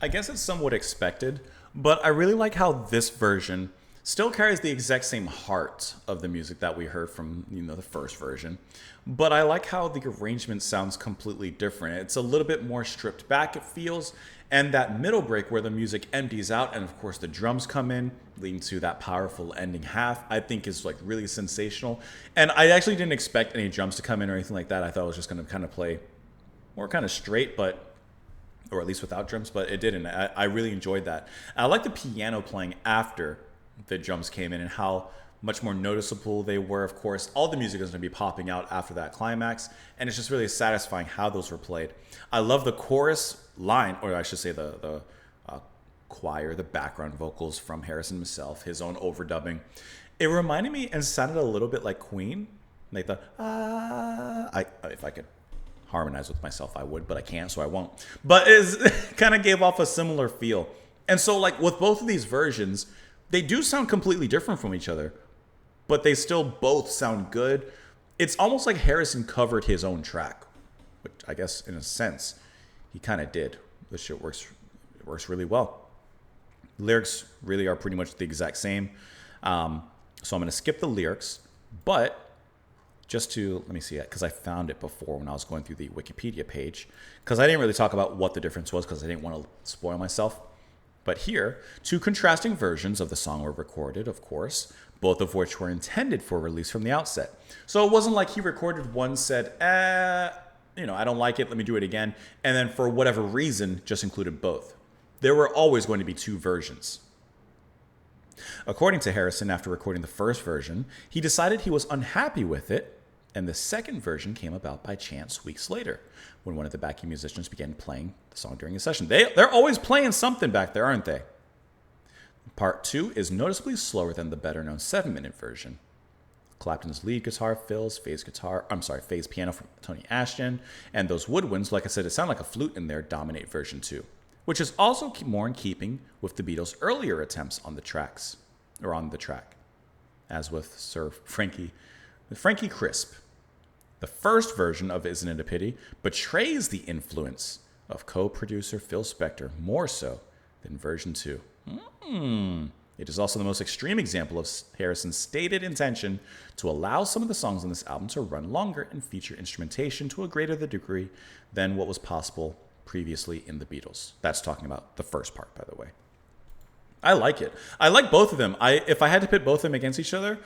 [SPEAKER 1] I guess it's somewhat expected, but I really like how this version still carries the exact same heart of the music that we heard from, the first version. But I like how the arrangement sounds completely different. It's a little bit more stripped back, it feels. And that middle break where the music empties out and of course the drums come in, leading to that powerful ending half, I think is like really sensational. And I actually didn't expect any drums to come in or anything like that. I thought it was just going to kind of play more kind of straight, or at least without drums, but it didn't. I really enjoyed that. I like the piano playing after the drums came in and how much more noticeable they were. Of course, all the music is going to be popping out after that climax, and it's just really satisfying how those were played. I love the chorus line, or I should say the choir, the background vocals from Harrison himself, his own overdubbing. It reminded me and sounded a little bit like Queen, like the if I could harmonize with myself, I would, but I can't, so I won't. But it kind of gave off a similar feel. And so, like with both of these versions, they do sound completely different from each other, but they still both sound good. It's almost like Harrison covered his own track, which I guess in a sense he kind of did. This shit works really well. The lyrics really are pretty much the exact same. So I'm going to skip the lyrics, but just to, let me see it, because I found it before when I was going through the Wikipedia page, because I didn't really talk about what the difference was because I didn't want to spoil myself. But here, two contrasting versions of the song were recorded, of course, both of which were intended for release from the outset. So it wasn't like he recorded one, said, I don't like it, let me do it again, and then for whatever reason, just included both. There were always going to be two versions. According to Harrison, after recording the first version, he decided he was unhappy with it, and the second version came about by chance weeks later, when one of the backing musicians began playing the song during a session. They're always playing something back there, aren't they? Part 2 is noticeably slower than the better-known 7-minute version. Clapton's lead guitar fills, phase piano from Tony Ashton, and those woodwinds, like I said, it sounded like a flute in there, dominate version 2, which is also more in keeping with the Beatles' earlier attempts on the track, as with Sir Frankie Crisp. The first version of Isn't It a Pity betrays the influence of co-producer Phil Spector more so than version 2. It is also the most extreme example of Harrison's stated intention to allow some of the songs on this album to run longer and feature instrumentation to a greater degree than what was possible previously in the Beatles. That's talking about the first part, by the way. I like it. I like both of them. If I had to pit both of them against each other,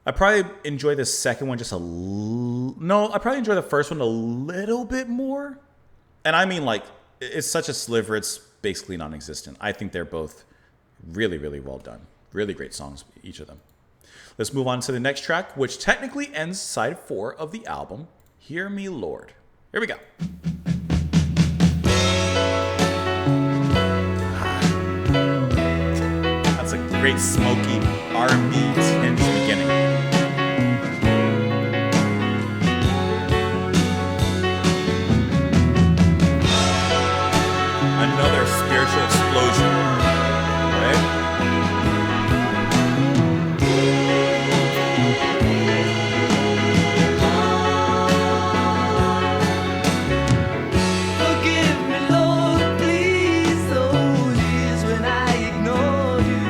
[SPEAKER 1] I probably enjoy the second one I probably enjoy the first one a little bit more. And I mean, like, it's such a sliver, it's basically non-existent. I think they're both really, really well done. Really great songs, each of them. Let's move on to the next track, which technically ends side 4 of the album, Hear Me Lord. Here we go. That's a great smoky R&B tinge beginning. Another spiritual explosion, right?
[SPEAKER 3] Forgive me, Lord, please. Those years when I ignored you,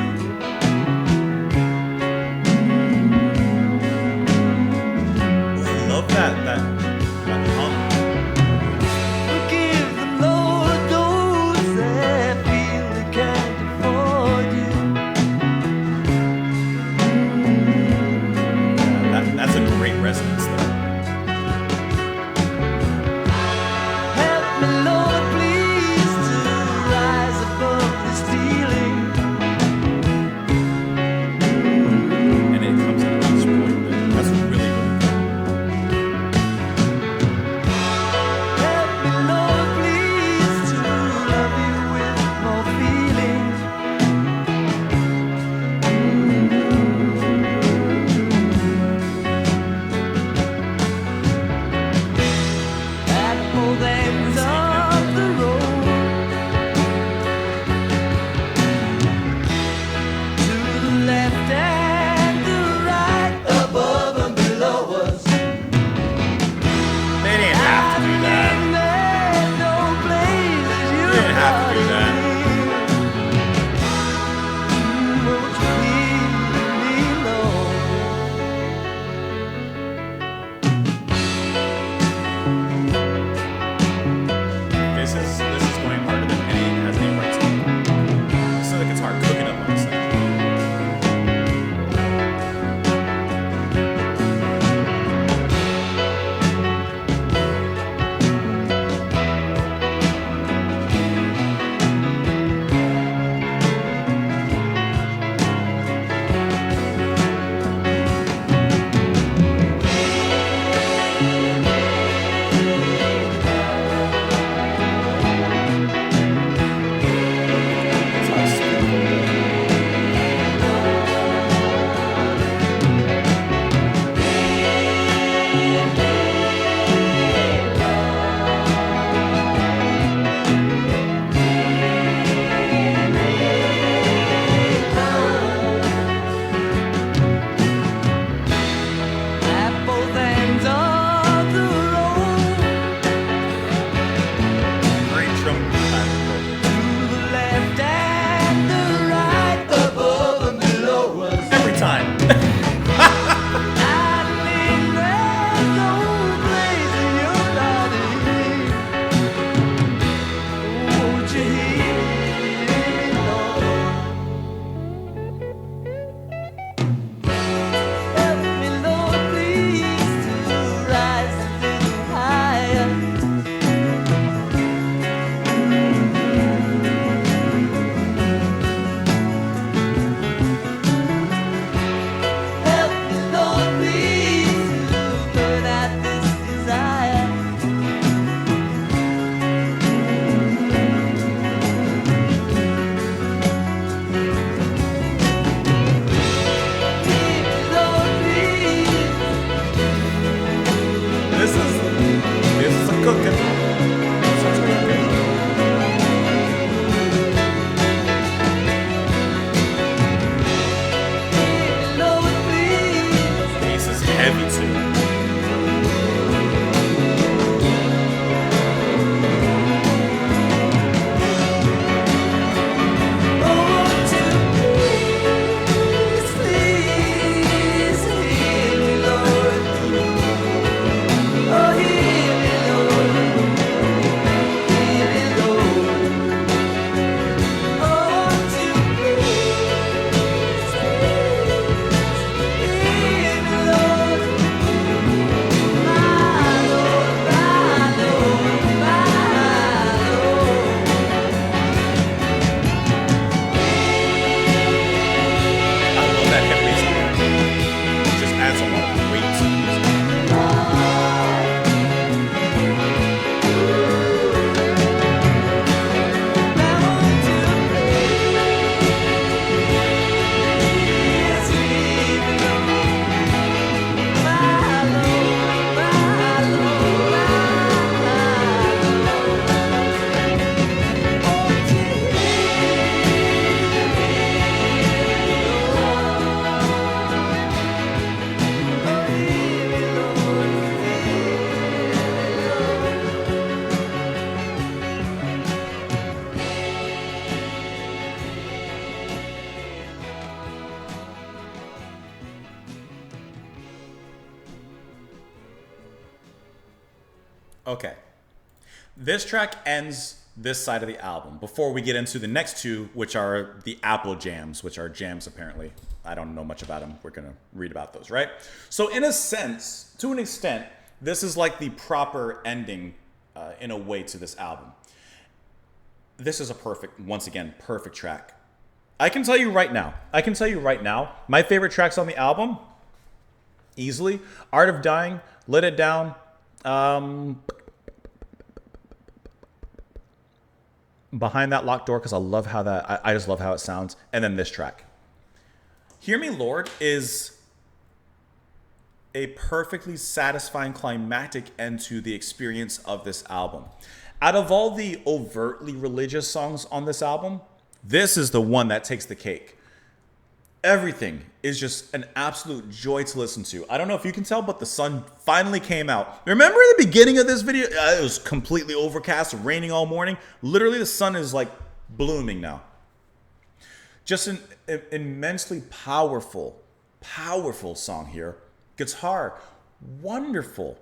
[SPEAKER 1] Okay. This track ends this side of the album before we get into the next two, which are the Apple jams, which are jams apparently. I don't know much about them. We're going to read about those, right? So in a sense, to an extent, this is like the proper ending in a way to this album. This is a perfect, once again, perfect track. I can tell you right now, my favorite tracks on the album, easily, Art of Dying, Let It Down, Behind That Locked Door, because I love how I just love how it sounds, and then this track. Hear Me Lord is a perfectly satisfying climactic end to the experience of this album. Out of all the overtly religious songs on this album, this is the one that takes the cake. Everything is just an absolute joy to listen to. I don't know if you can tell, but the sun finally came out. Remember the beginning of this video? It was completely overcast, raining all morning. Literally, the sun is like blooming now. Just an immensely powerful song here. Guitar, wonderful.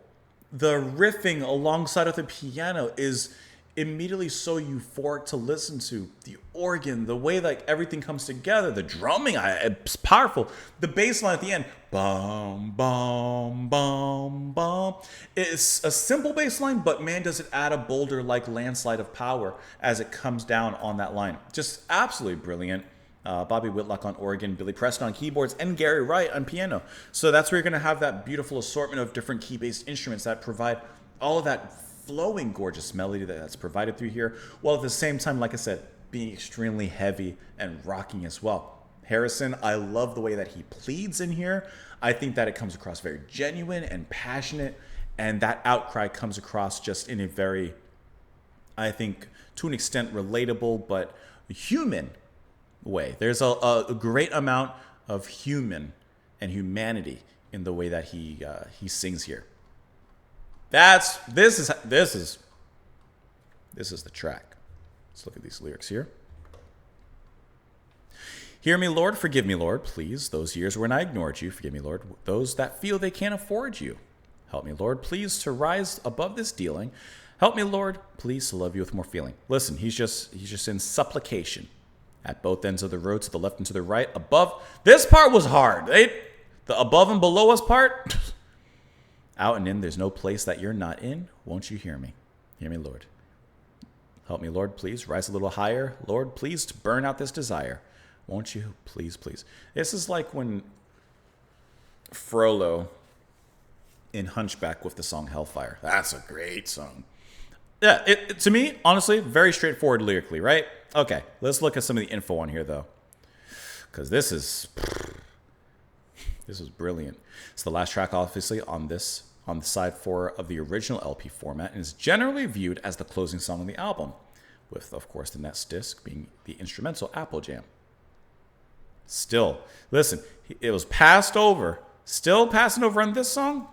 [SPEAKER 1] The riffing alongside of the piano is immediately so euphoric to listen to. The organ, the way like everything comes together, the drumming, it's powerful. The bass line at the end, bum, bum, bum, bum. It's a simple bass line, but man, does it add a boulder like landslide of power as it comes down on that line. Just absolutely brilliant. Bobby Whitlock on organ, Billy Preston on keyboards, and Gary Wright on piano. So that's where you're going to have that beautiful assortment of different key-based instruments that provide all of that flowing, gorgeous melody that's provided through here, while at the same time, like I said, being extremely heavy and rocking as well. Harrison, I love the way that he pleads in here. I think that it comes across very genuine and passionate, and that outcry comes across just in a very, I think, to an extent, relatable but human way. There's a great amount of human and humanity in the way that he sings here. This is the track. Let's look at these lyrics here. Hear me, Lord, forgive me, Lord, please. Those years when I ignored you, forgive me, Lord. Those that feel they can't afford you. Help me, Lord, please, to rise above this dealing. Help me, Lord, please, to love you with more feeling. Listen, he's just in supplication. At both ends of the road, to the left and to the right, above. This part was hard. The above and below us part. Out and in, there's no place that you're not in. Won't you hear me? Hear me, Lord. Help me, Lord, please. Rise a little higher. Lord, please, to burn out this desire. Won't you? Please, please. This is like when Frollo in Hunchback with the song Hellfire. That's a great song. Yeah, to me, honestly, very straightforward lyrically, right? Okay, let's look at some of the info on here, though. Because this is brilliant. It's the last track, obviously, on the side 4 of the original LP format, and is generally viewed as the closing song on the album, with, of course, the next disc being the instrumental Apple Jam. Still, listen, it was passed over. Still passing over on this song?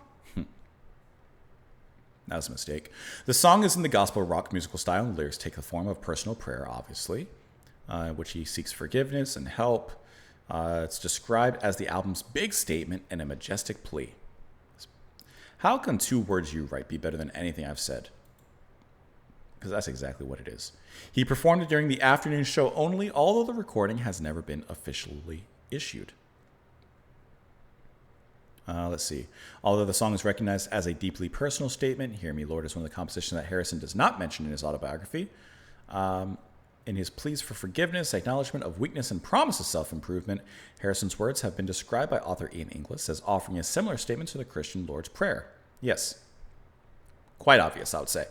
[SPEAKER 1] That was a mistake. The song is in the gospel rock musical style, and lyrics take the form of personal prayer, obviously, which he seeks forgiveness and help. It's described as the album's big statement and a majestic plea. How can 2 words you write be better than anything I've said? Because that's exactly what it is. He performed it during the afternoon show only, although the recording has never been officially issued. Let's see. Although the song is recognized as a deeply personal statement, Hear Me, Lord is one of the compositions that Harrison does not mention in his autobiography. In his pleas for forgiveness, acknowledgement of weakness, and promise of self-improvement, Harrison's words have been described by author Ian Inglis as offering a similar statement to the Christian Lord's Prayer. Yes. Quite obvious, I would say.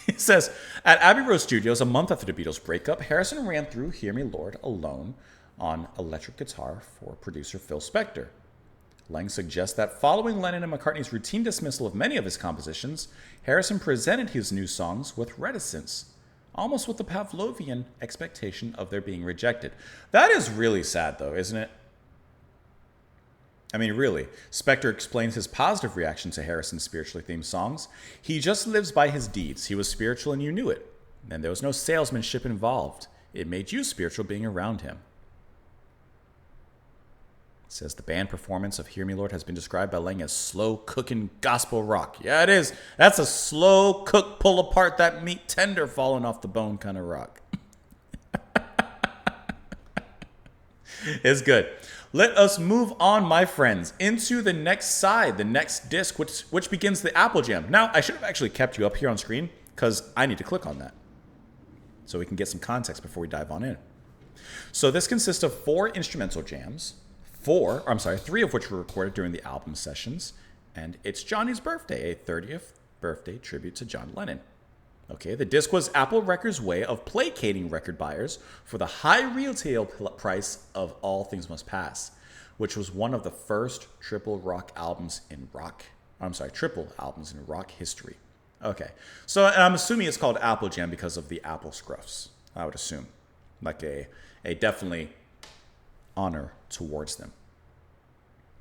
[SPEAKER 1] He says, at Abbey Road Studios, a month after the Beatles' breakup, Harrison ran through Hear Me, Lord alone on electric guitar for producer Phil Spector. Lang suggests that following Lennon and McCartney's routine dismissal of many of his compositions, Harrison presented his new songs with reticence, almost with the Pavlovian expectation of their being rejected. That is really sad, though, isn't it? I mean, really. Spector explains his positive reaction to Harrison's spiritually themed songs. He just lives by his deeds. He was spiritual and you knew it. And there was no salesmanship involved. It made you spiritual being around him. says the band performance of Hear Me Lord has been described by Lang as slow cooking gospel rock. Yeah, it is. That's a slow cook, pull apart that meat tender falling off the bone kind of rock. It's good. Let us move on, my friends, into the next side, the next disc, which begins the Apple Jam. Now, I should have actually kept you up here on screen because I need to click on that so we can get some context before we dive on in. So this consists of 4 instrumental jams, 3 of which were recorded during the album sessions, and it's Johnny's birthday, a 30th birthday tribute to John Lennon. Okay, the disc was Apple Records' way of placating record buyers for the high retail price of All Things Must Pass, which was one of the first triple albums in rock history. Okay, so and I'm assuming it's called Apple Jam because of the Apple Scruffs, I would assume. Like a definitely honor towards them.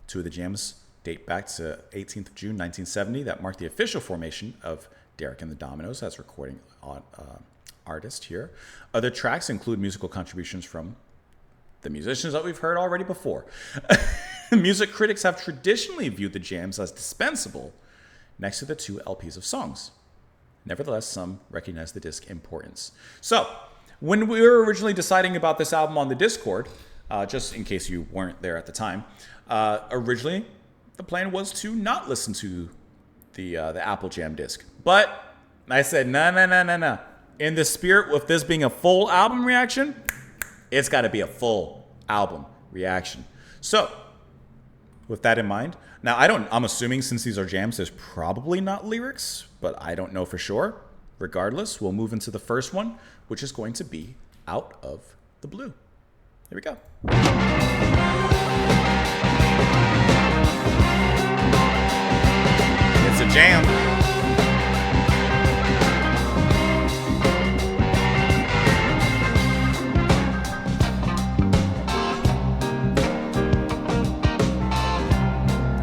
[SPEAKER 1] 2 of the jams date back to 18th of June, 1970. That marked the official formation of Derek and the Dominoes as recording artist here. Other tracks include musical contributions from the musicians that we've heard already before. Music critics have traditionally viewed the jams as dispensable next to the 2 LPs of songs. Nevertheless, some recognize the disc importance. So, when we were originally deciding about this album on the Discord, just in case you weren't there at the time, originally the plan was to not listen to the Apple Jam disc. But I said, no. In the spirit of this being a full album reaction, it's got to be a full album reaction. So, with that in mind, now I'm assuming since these are jams, there's probably not lyrics, but I don't know for sure. Regardless, we'll move into the first one, which is going to be Out of the Blue. Here we go. It's a jam.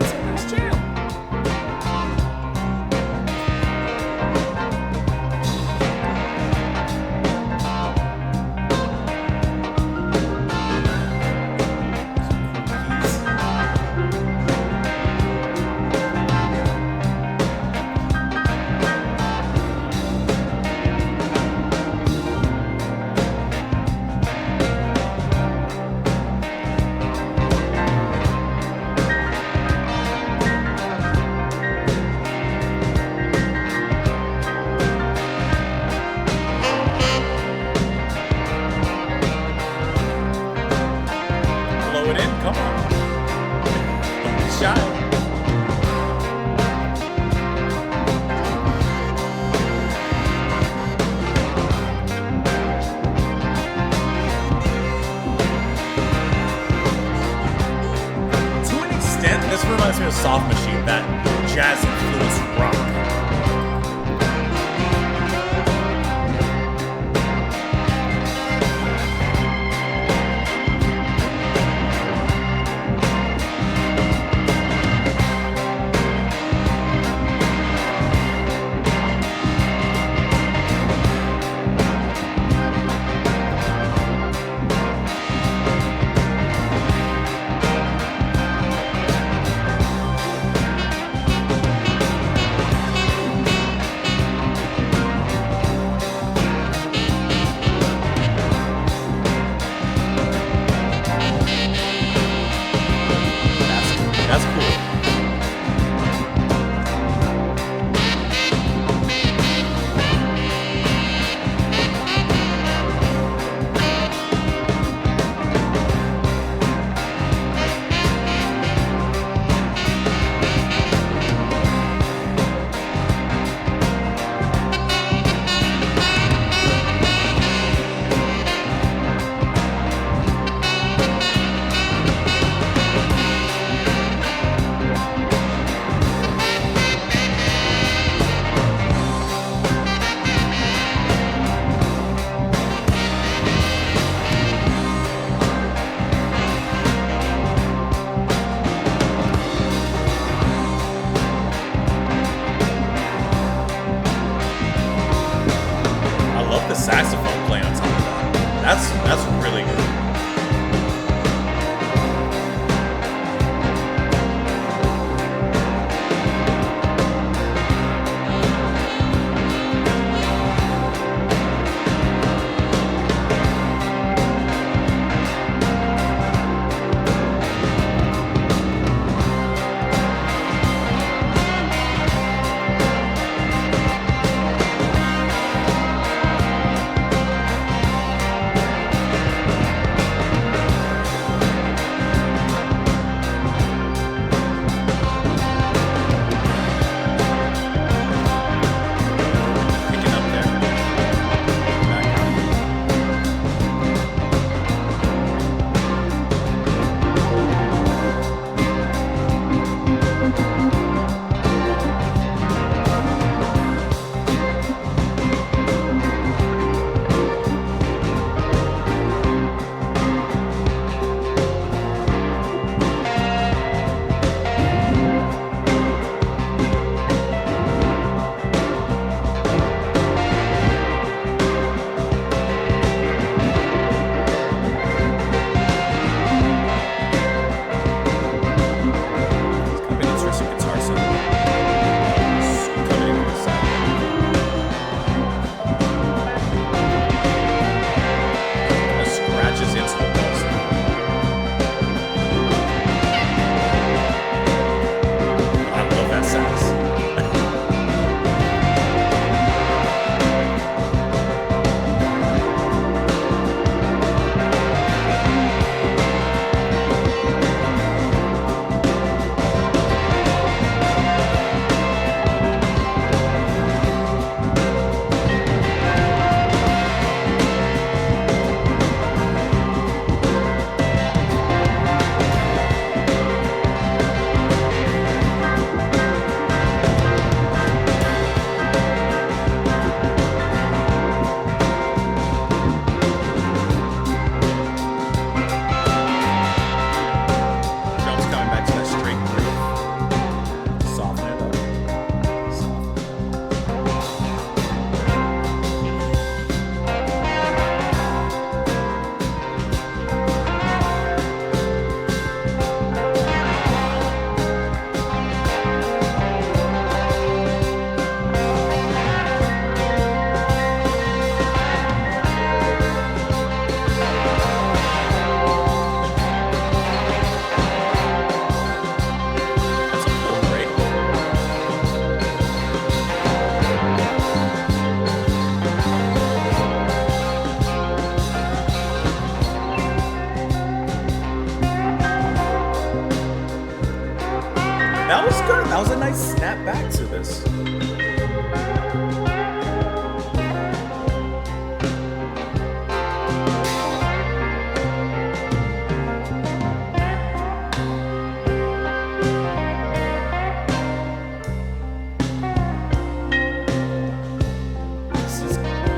[SPEAKER 1] It's a nice jam. Blow it in, come on. Don't be shy. To an extent, this reminds me of Soft Machine, that jazz influenced rock. That was good. That was a nice snap back to this.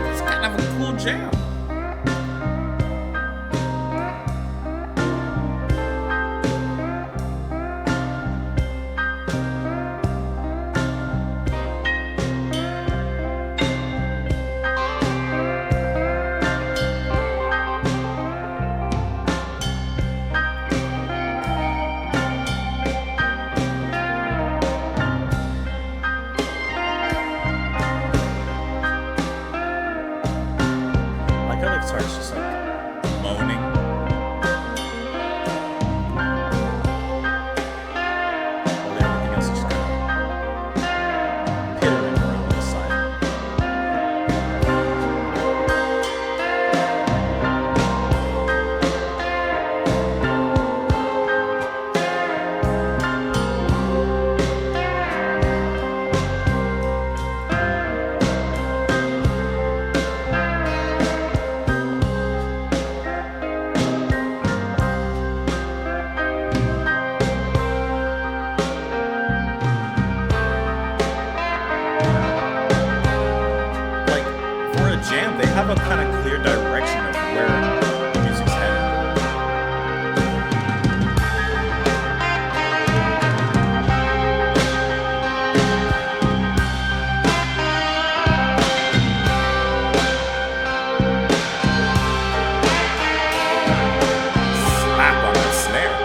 [SPEAKER 1] It's kind of a cool jam. Like how the guitar's just like moaning. While everything else is just kind of pittering around the side. Like for a jam, they have a kind of clear direction of where the music's headed. Slap on the snare.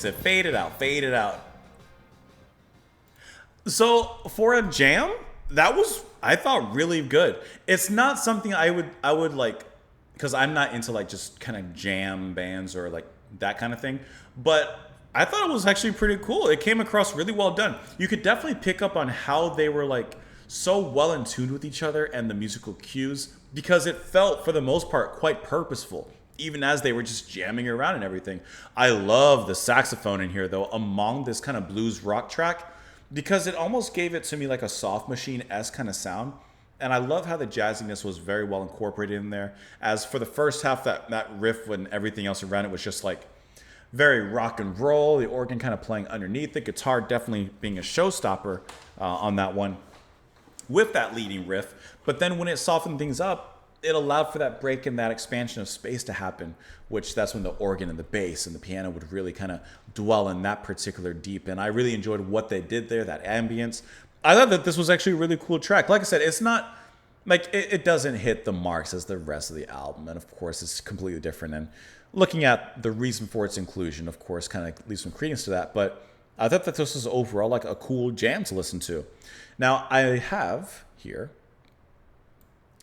[SPEAKER 1] said fade it out, fade it out. So for a jam, that was, I thought, really good. It's not something I would like, because I'm not into like just kind of jam bands or like that kind of thing. But I thought it was actually pretty cool. It came across really well done. You could definitely pick up on how they were like so well in tune with each other and the musical cues, because it felt for the most part quite purposeful, even as they were just jamming around and everything. I love the saxophone in here though, among this kind of blues rock track, because it almost gave it to me like a Soft Machine-esque kind of sound. And I love how the jazziness was very well incorporated in there. As for the first half, that riff and everything else around it was just like very rock and roll, the organ kind of playing underneath, the guitar definitely being a showstopper on that one with that leading riff. But then when it softened things up, it allowed for that break and that expansion of space to happen, which that's when the organ and the bass and the piano would really kind of dwell in that particular deep. And I really enjoyed what they did there, that ambience. I thought that this was actually a really cool track. Like I said, it's not like it doesn't hit the marks as the rest of the album. And of course, it's completely different. And looking at the reason for its inclusion, of course, kind of leaves some credence to that. But I thought that this was overall like a cool jam to listen to. Now, I have here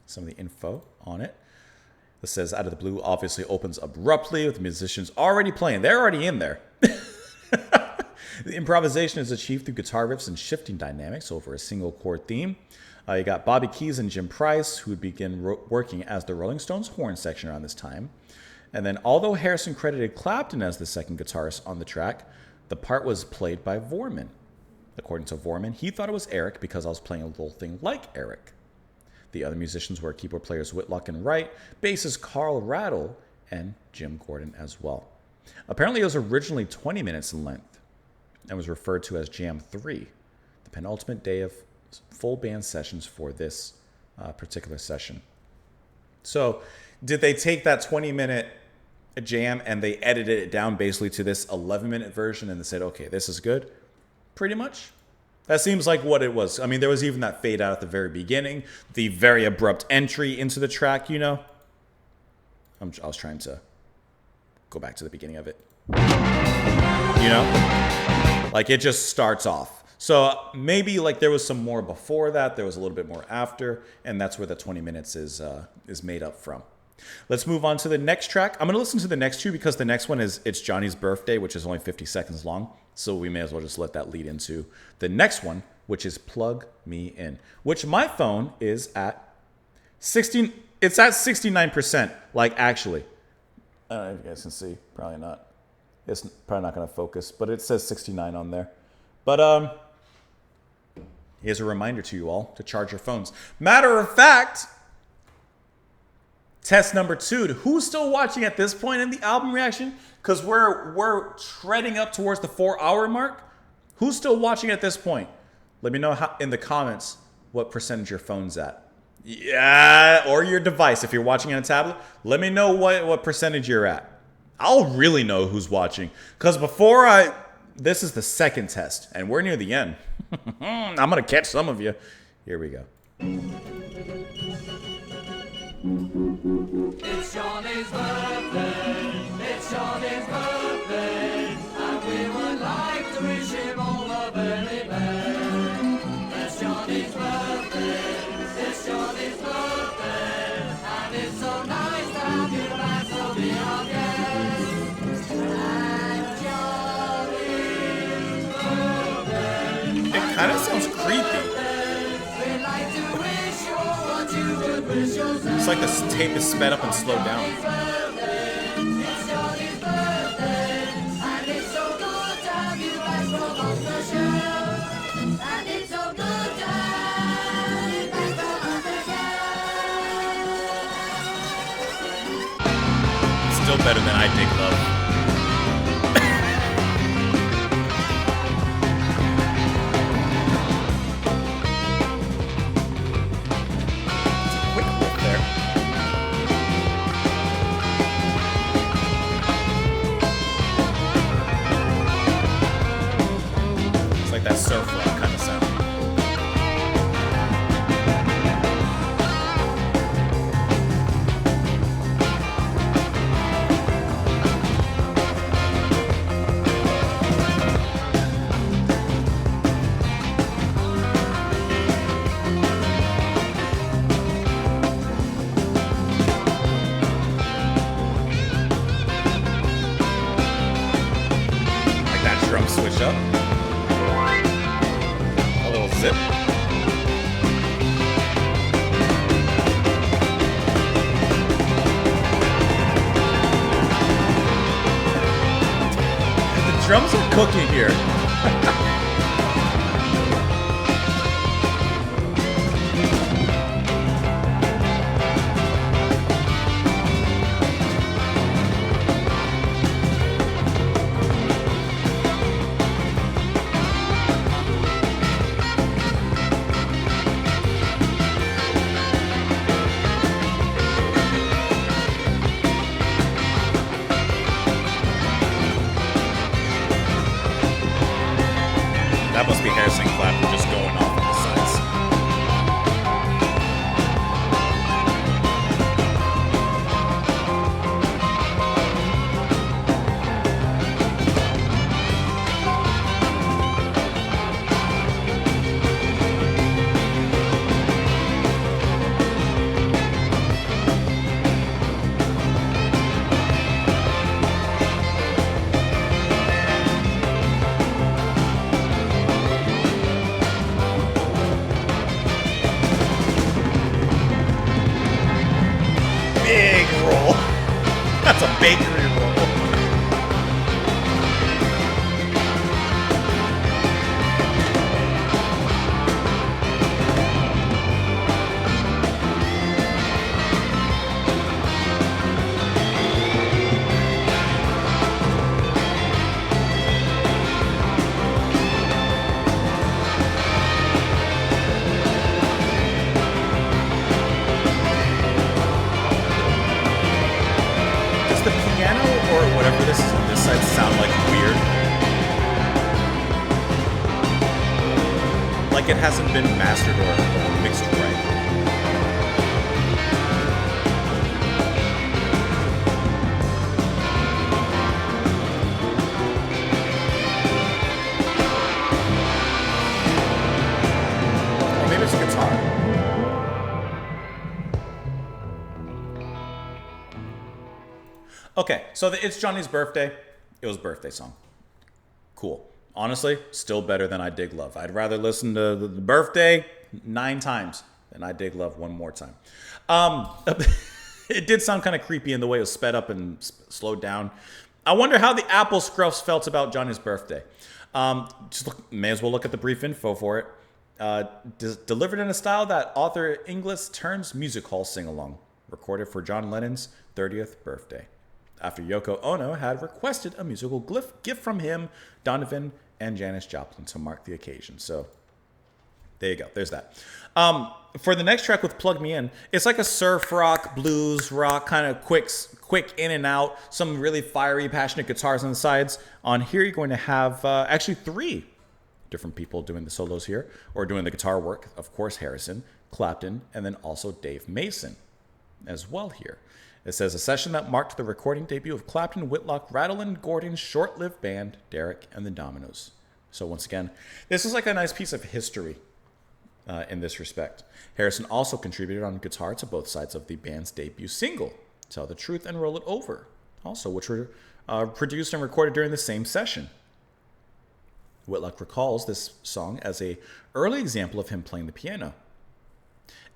[SPEAKER 1] some of the info on it. It says, Out of the Blue obviously opens abruptly with the musicians already playing. They're already in there. The improvisation is achieved through guitar riffs and shifting dynamics over a single chord theme. You got Bobby Keys and Jim Price, who would begin working as the Rolling Stones horn section around this time. And then, although Harrison credited Clapton as the second guitarist on the track, the part was played by Vorman. According to Vorman, he thought it was Eric because I was playing a little thing like Eric. The other musicians were keyboard players Whitlock and Wright, bassist Carl Rattle, and Jim Gordon as well. Apparently, it was originally 20 minutes in length and was referred to as Jam 3, the penultimate day of full band sessions for this particular session. So, did they take that 20-minute jam and they edited it down basically to this 11-minute version and they said, okay, this is good? Pretty much. That seems like what it was. I mean, there was even that fade out at the very beginning, the very abrupt entry into the track, you know. I was trying to go back to the beginning of it. You know? Like, it just starts off. So maybe like there was some more before that, there was a little bit more after, and that's where the 20 minutes is made up from. Let's move on to the next track. I'm going to listen to the next two because the next one is It's Johnny's Birthday, which is only 50 seconds long. So we may as well just let that lead into the next one, which is Plug Me In, which my phone is at 16. It's at 69%. Like, actually, I don't know if you guys can see. Probably not. It's probably not going to focus, but it says 69 on there. But here's a reminder to you all to charge your phones. Matter of fact, test number 2. Who's still watching at this point in the album reaction? Because we're treading up towards the 4-hour mark. Who's still watching at this point? Let me know in the comments what percentage your phone's at. Yeah, or your device. If you're watching on a tablet, let me know what percentage you're at. I'll really know who's watching. Because this is the second test, and we're near the end. I'm going to catch some of you. Here we go.
[SPEAKER 3] It's Johnny's birthday, it's Johnny's birthday, and we would like to wish him all the very best. It's Johnny's birthday, it's Johnny's birthday, and it's so nice to have you back, so be our guest. And Johnny's birthday.
[SPEAKER 1] It kind of sounds creepy.
[SPEAKER 3] We'd like to wish you all what you would wish yourself.
[SPEAKER 1] It's like the tape is sped up and slowed down. Still better than I Dig Love. That surf rock kind of sound. switch up. A little zip. The drums are cooking here. That must be Harrison Clapton just going off on the sides. Big roll. That's a bakery roll. Does the piano or whatever this is on this side sound like weird? Like it hasn't been mastered or mixed right. Or maybe it's a guitar. Okay, so It's Johnny's Birthday. It was a birthday song. Cool. Honestly, still better than I Dig Love. I'd rather listen to the birthday 9 times than I Dig Love one more time. It did sound kind of creepy in the way it was sped up and slowed down. I wonder how the Apple Scruffs felt about Johnny's Birthday. May as well look at the brief info for it. Delivered in a style that author Inglis terms music hall sing-along. Recorded for John Lennon's 30th birthday, after Yoko Ono had requested a musical gift from him, Donovan, and Janis Joplin to mark the occasion. So there you go. There's that. For the next track with Plug Me In, it's like a surf rock, blues rock, kind of quick in and out, some really fiery, passionate guitars on the sides. On here, you're going to have actually 3 different people doing the solos here, or doing the guitar work. Of course, Harrison, Clapton, and then also Dave Mason as well here. It says a session that marked the recording debut of Clapton, Whitlock, Rattle, and Gordon's short-lived band, Derek and the Dominoes. So once again, this is like a nice piece of history in this respect. Harrison also contributed on guitar to both sides of the band's debut single, Tell the Truth and Roll It Over, also, which were produced and recorded during the same session. Whitlock recalls this song as an early example of him playing the piano.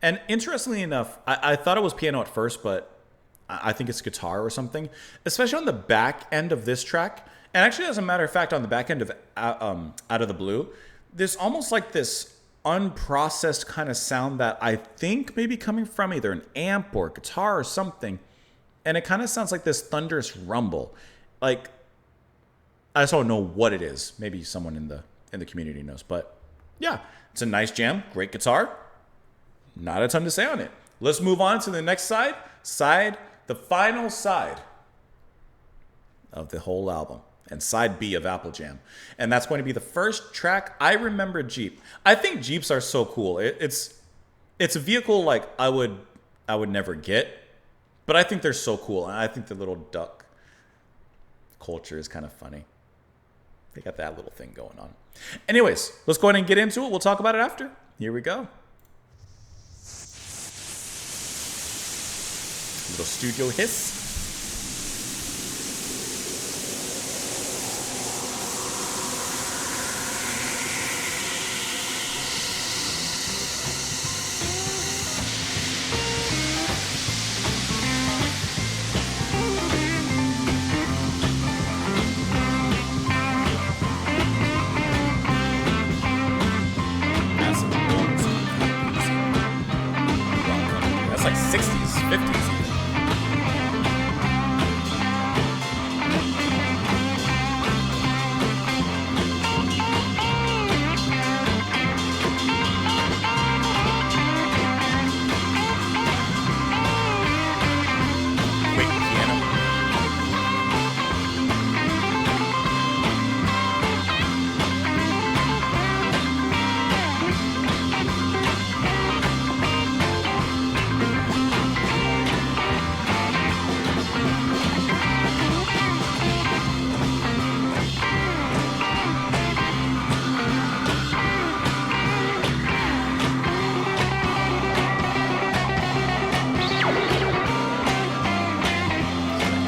[SPEAKER 1] And interestingly enough, I thought it was piano at first, but I think it's guitar or something, especially on the back end of this track. And actually, as a matter of fact, on the back end of Out of the Blue, there's almost like this unprocessed kind of sound that I think may be coming from either an amp or guitar or something. And it kind of sounds like this thunderous rumble. Like, I just don't know what it is. Maybe someone in the community knows. But yeah, it's a nice jam, great guitar. Not a ton to say on it. Let's move on to the next side. The final side of the whole album, and side B of Apple Jam. And that's going to be the first track, I Remember Jeep. I think Jeeps are so cool. It's a vehicle like I would never get, but I think they're so cool. And I think the little duck culture is kind of funny. They got that little thing going on. Anyways, let's go ahead and get into it. We'll talk about it after. Here we go. Little studio hiss. All right,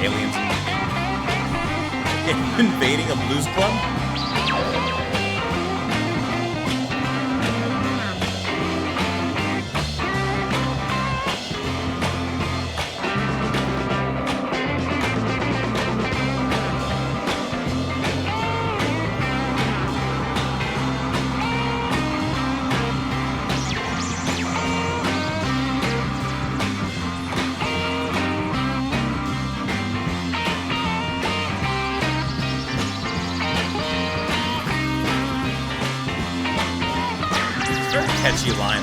[SPEAKER 1] aliens invading a blues club? Catchy line.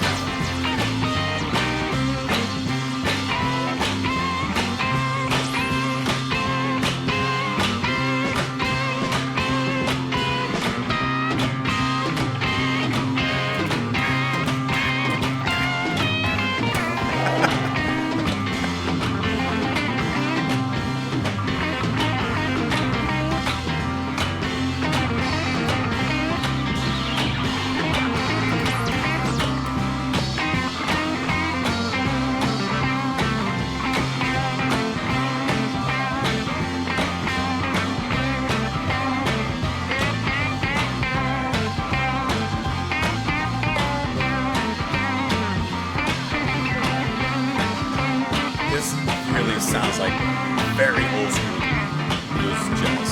[SPEAKER 1] This really sounds like very old school blues jazz.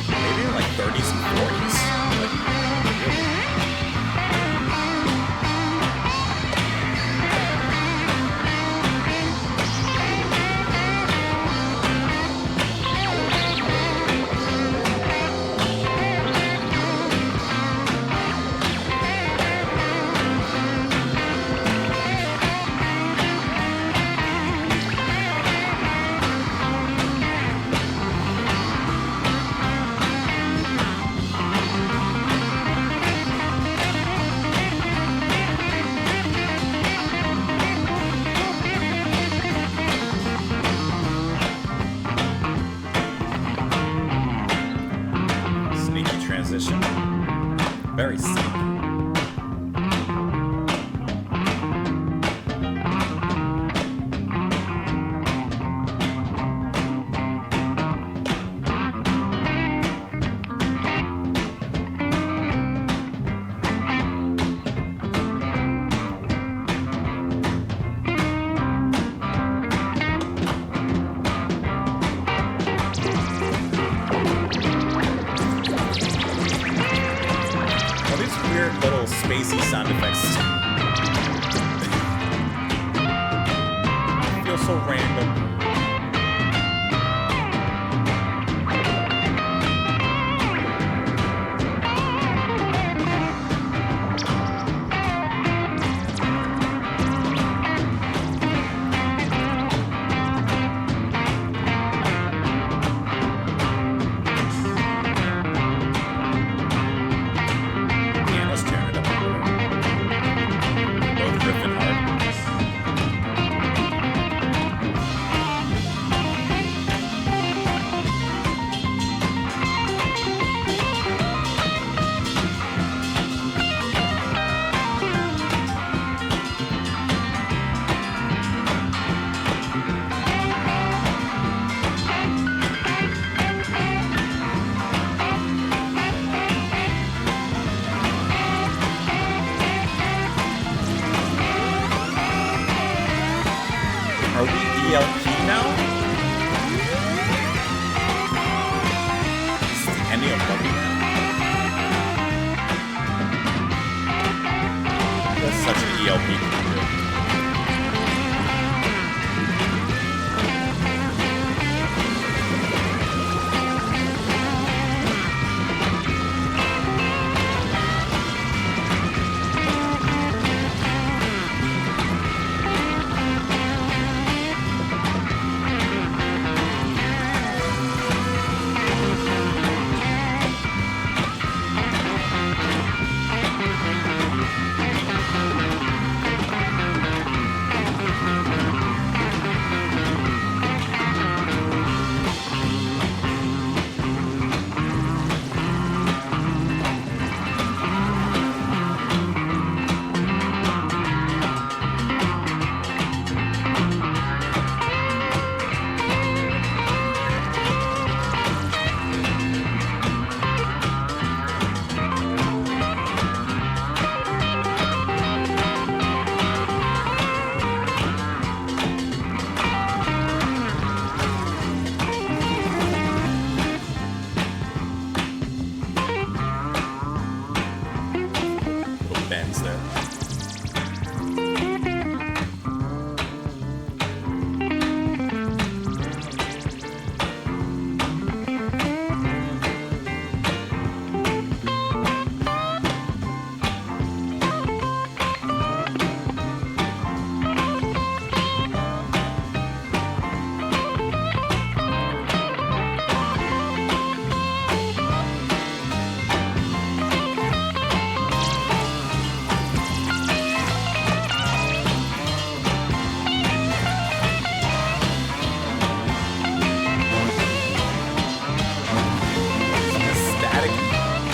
[SPEAKER 1] Maybe in like 30s and 40s. Like, sneaky transition. Very sneaky. All these weird little spacey sound effects feel so random. Piano's tearing it up a little bit. Both riffing hard. Are we ELP now? Is the ending of Buggy now? That's such an ELP thing to do.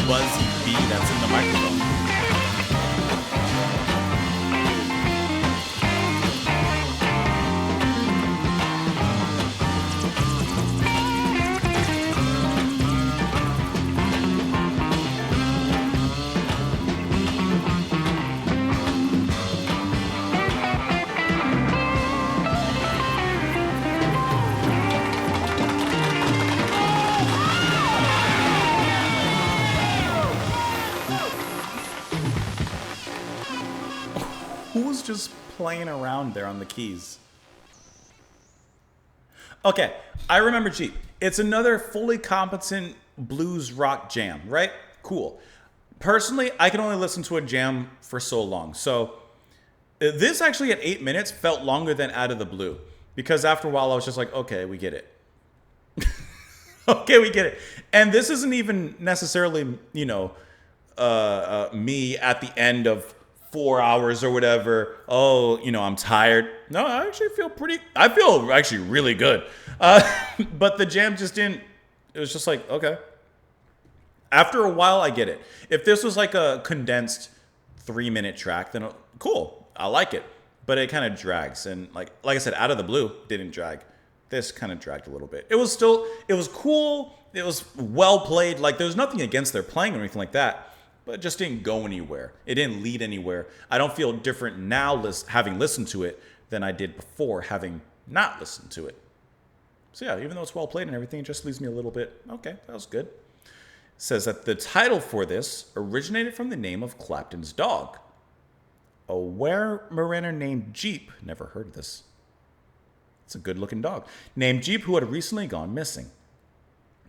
[SPEAKER 1] buzzy bee that's in the microphone. Who's just playing around there on the keys? Okay, I remember Jeep. It's another fully competent blues rock jam, right? Cool. Personally, I can only listen to a jam for so long. So this actually at 8 minutes felt longer than Out of the Blue. Because after a while I was just like, okay, we get it. Okay, we get it. And this isn't even necessarily, you know, me at the end of 4 hours or whatever. Oh, you know, I'm tired. No, I actually feel I feel actually really good. But the jam just didn't, it was just like, okay. After a while, I get it. If this was like a condensed 3-minute track, then cool, I like it. But it kind of drags. And like I said, Out of the Blue didn't drag. This kind of dragged a little bit. It was cool. It was well played. Like there was nothing against their playing or anything like that. But it just didn't go anywhere. It didn't lead anywhere. I don't feel different now having listened to it than I did before having not listened to it. So yeah, even though it's well played and everything, it just leaves me a little bit, okay, that was good. It says that the title for this originated from the name of Clapton's dog. A Weimaraner named Jeep, never heard of this. It's a good looking dog. Named Jeep, who had recently gone missing.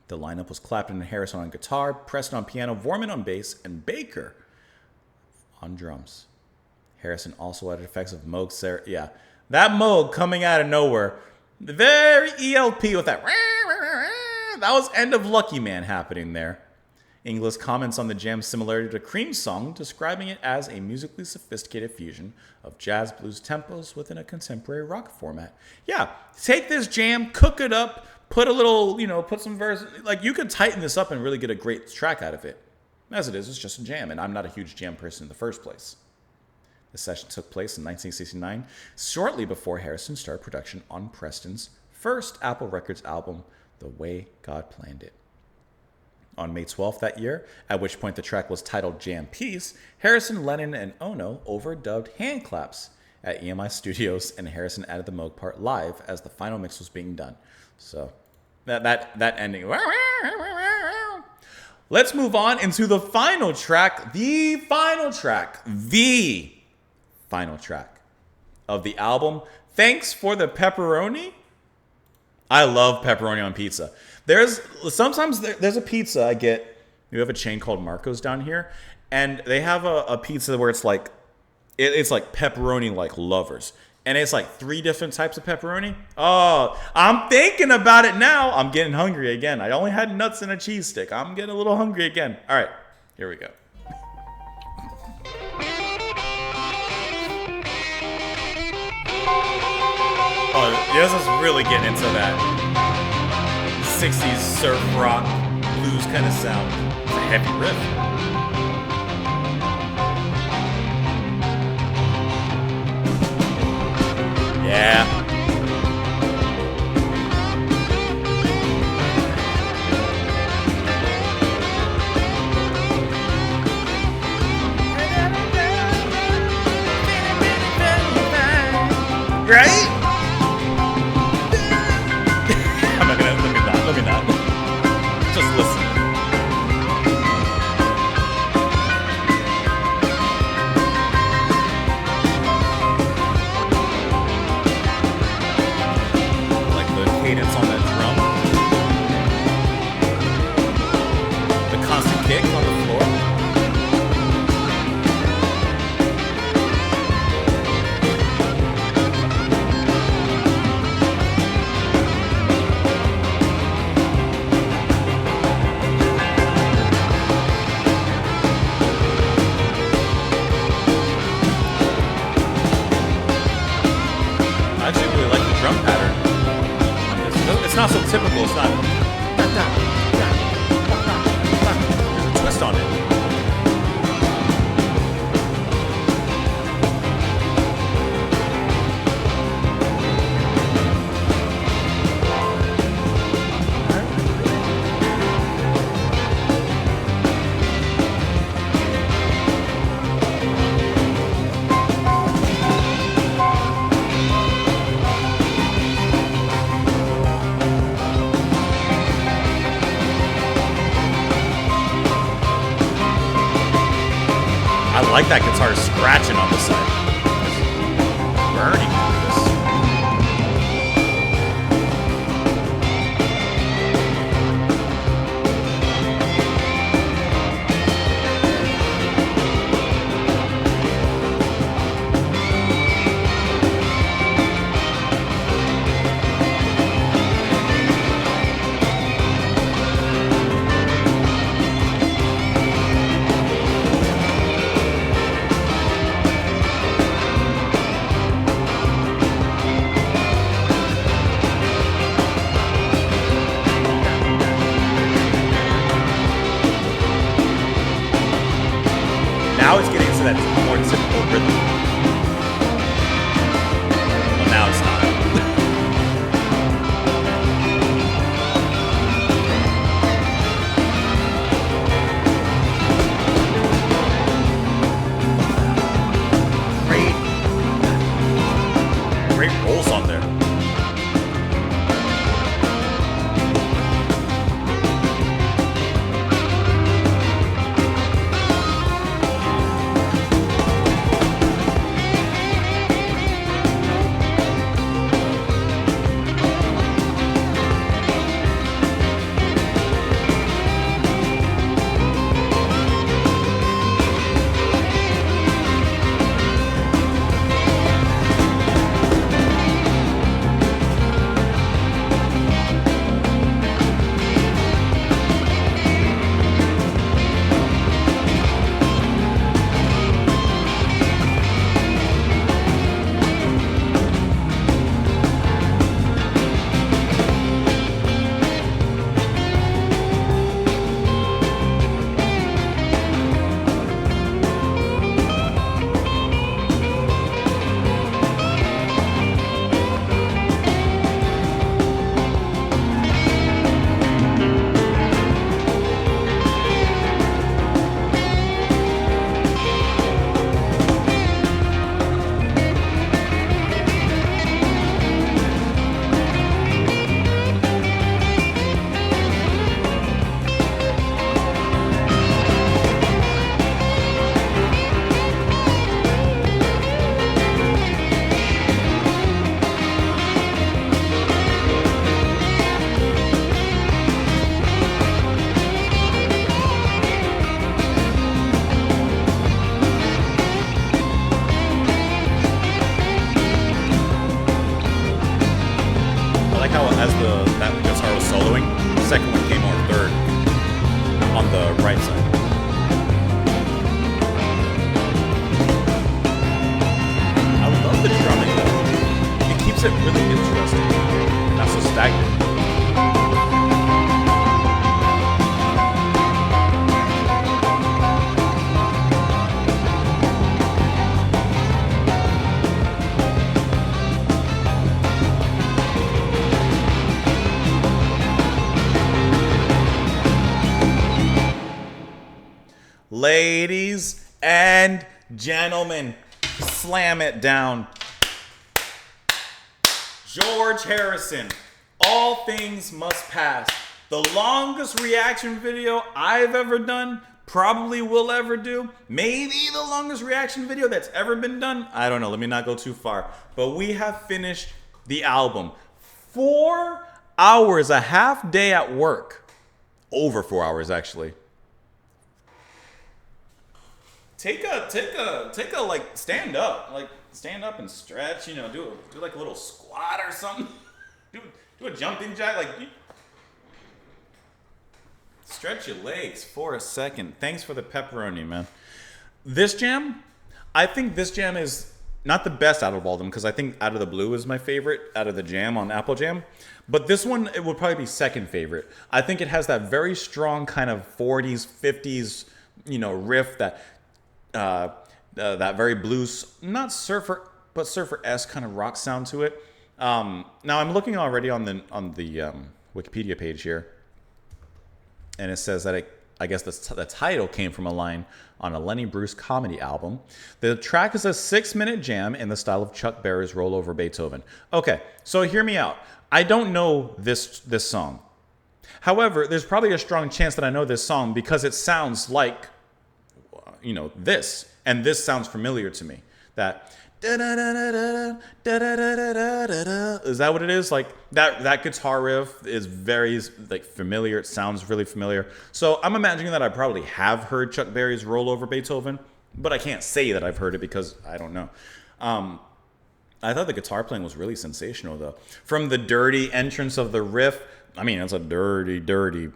[SPEAKER 1] The lineup was Clapton and Harrison on guitar, Preston on piano, Vorman on bass, and Baker on drums. Harrison also added effects of Moog. Yeah, that Moog coming out of nowhere. Very ELP with that. That was end of Lucky Man happening there. Inglis comments on the jam's similarity to Cream's song, describing it as a musically sophisticated fusion of jazz blues tempos within a contemporary rock format. Yeah, take this jam, cook it up, put a little, put some verse. Like, you could tighten this up and really get a great track out of it. As it is, it's just a jam, and I'm not a huge jam person in the first place. The session took place in 1969, shortly before Harrison started production on Preston's first Apple Records album, The Way God Planned It. On May 12th that year, at which point the track was titled Jam Piece, Harrison, Lennon, and Ono overdubbed hand claps at EMI Studios, and Harrison added the Moog part live as the final mix was being done. So that ending. Let's move on into the final track of the album. Thanks for the Pepperoni. I love pepperoni on pizza. There's a pizza I get. We have a chain called Marco's down here, and they have a pizza where it's like pepperoni like lovers. And it's like 3 different types of pepperoni. Oh, I'm thinking about it now. I'm getting hungry again. I only had nuts and a cheese stick. I'm getting a little hungry again. All right, here we go. Oh, this is really getting into that 60s surf rock blues kind of sound. It's a heavy riff. Yeah. Right? Let me not. Just listen. Like the cadence on that drum. The constant kick on the floor. It's not so typical. It's not. There's a twist on it. like that guitar scratching on the side. Burning through this. Now it's getting into that more typical rhythm. Well, now it's not. Great rolls on there. That guitar was soloing, the second one came on third on the right side. I love the drumming though. It keeps it really interesting, not so stagnant. Ladies and gentlemen, slam it down. George Harrison, All Things Must Pass. The longest reaction video I've ever done, probably will ever do. Maybe the longest reaction video that's ever been done. I don't know, let me not go too far. But we have finished the album. 4 hours, a half day at work. Over 4 hours, actually. Take a like stand up and stretch, you know, do like a little squat or something. Do a jumping jack, like stretch your legs for a second. Thanks for the pepperoni, man. This jam, I think this jam is not the best out of all of them because I think Out of the Blue is my favorite out of the jam on Apple Jam. But this one, it would probably be second favorite. I think it has that very strong kind of 40s, 50s, you know, riff that very blues, not surfer, but surfer-esque kind of rock sound to it. Now I'm looking already on the Wikipedia page here, and it says that I guess the title came from a line on a Lenny Bruce comedy album. The track is a 6-minute jam in the style of Chuck Berry's Roll Over Beethoven. Okay, so hear me out. I don't know this song. However, there's probably a strong chance that I know this song because it sounds like, you know, this. And this sounds familiar to me. That is that what it is? Like that guitar riff is very like familiar. It sounds really familiar. So I'm imagining that I probably have heard Chuck Berry's Roll Over Beethoven, but I can't say that I've heard it because I don't know. I thought the guitar playing was really sensational though. From the dirty entrance of the riff, I mean, it's a dirty,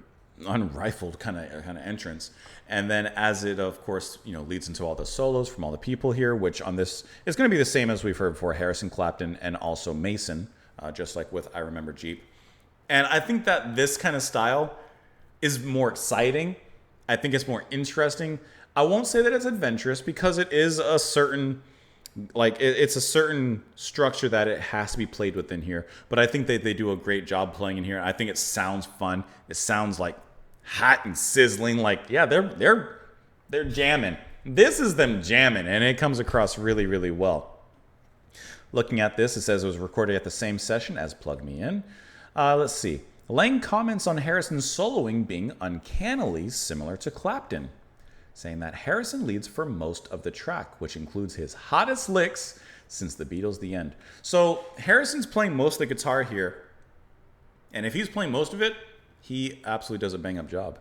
[SPEAKER 1] unrifled kind of entrance. And then as it, of course, leads into all the solos from all the people here, which on this is going to be the same as we've heard before, Harrison, Clapton, and also Mason, just like with I Remember Jeep. And I think that this kind of style is more exciting. I think it's more interesting. I won't say that it's adventurous because it is a certain... it's a certain structure that it has to be played within here. But I think that they do a great job playing in here. I think it sounds fun. It sounds like hot and sizzling. Like, yeah, they're jamming. This is them jamming, and it comes across really, really well. Looking at this, it says it was recorded at the same session as Plug Me In. Let's see. Lang comments on Harrison's soloing being uncannily similar to Clapton, saying that Harrison leads for most of the track, which includes his hottest licks since the Beatles' The End. So Harrison's playing most of the guitar here, and if he's playing most of it, he absolutely does a bang-up job.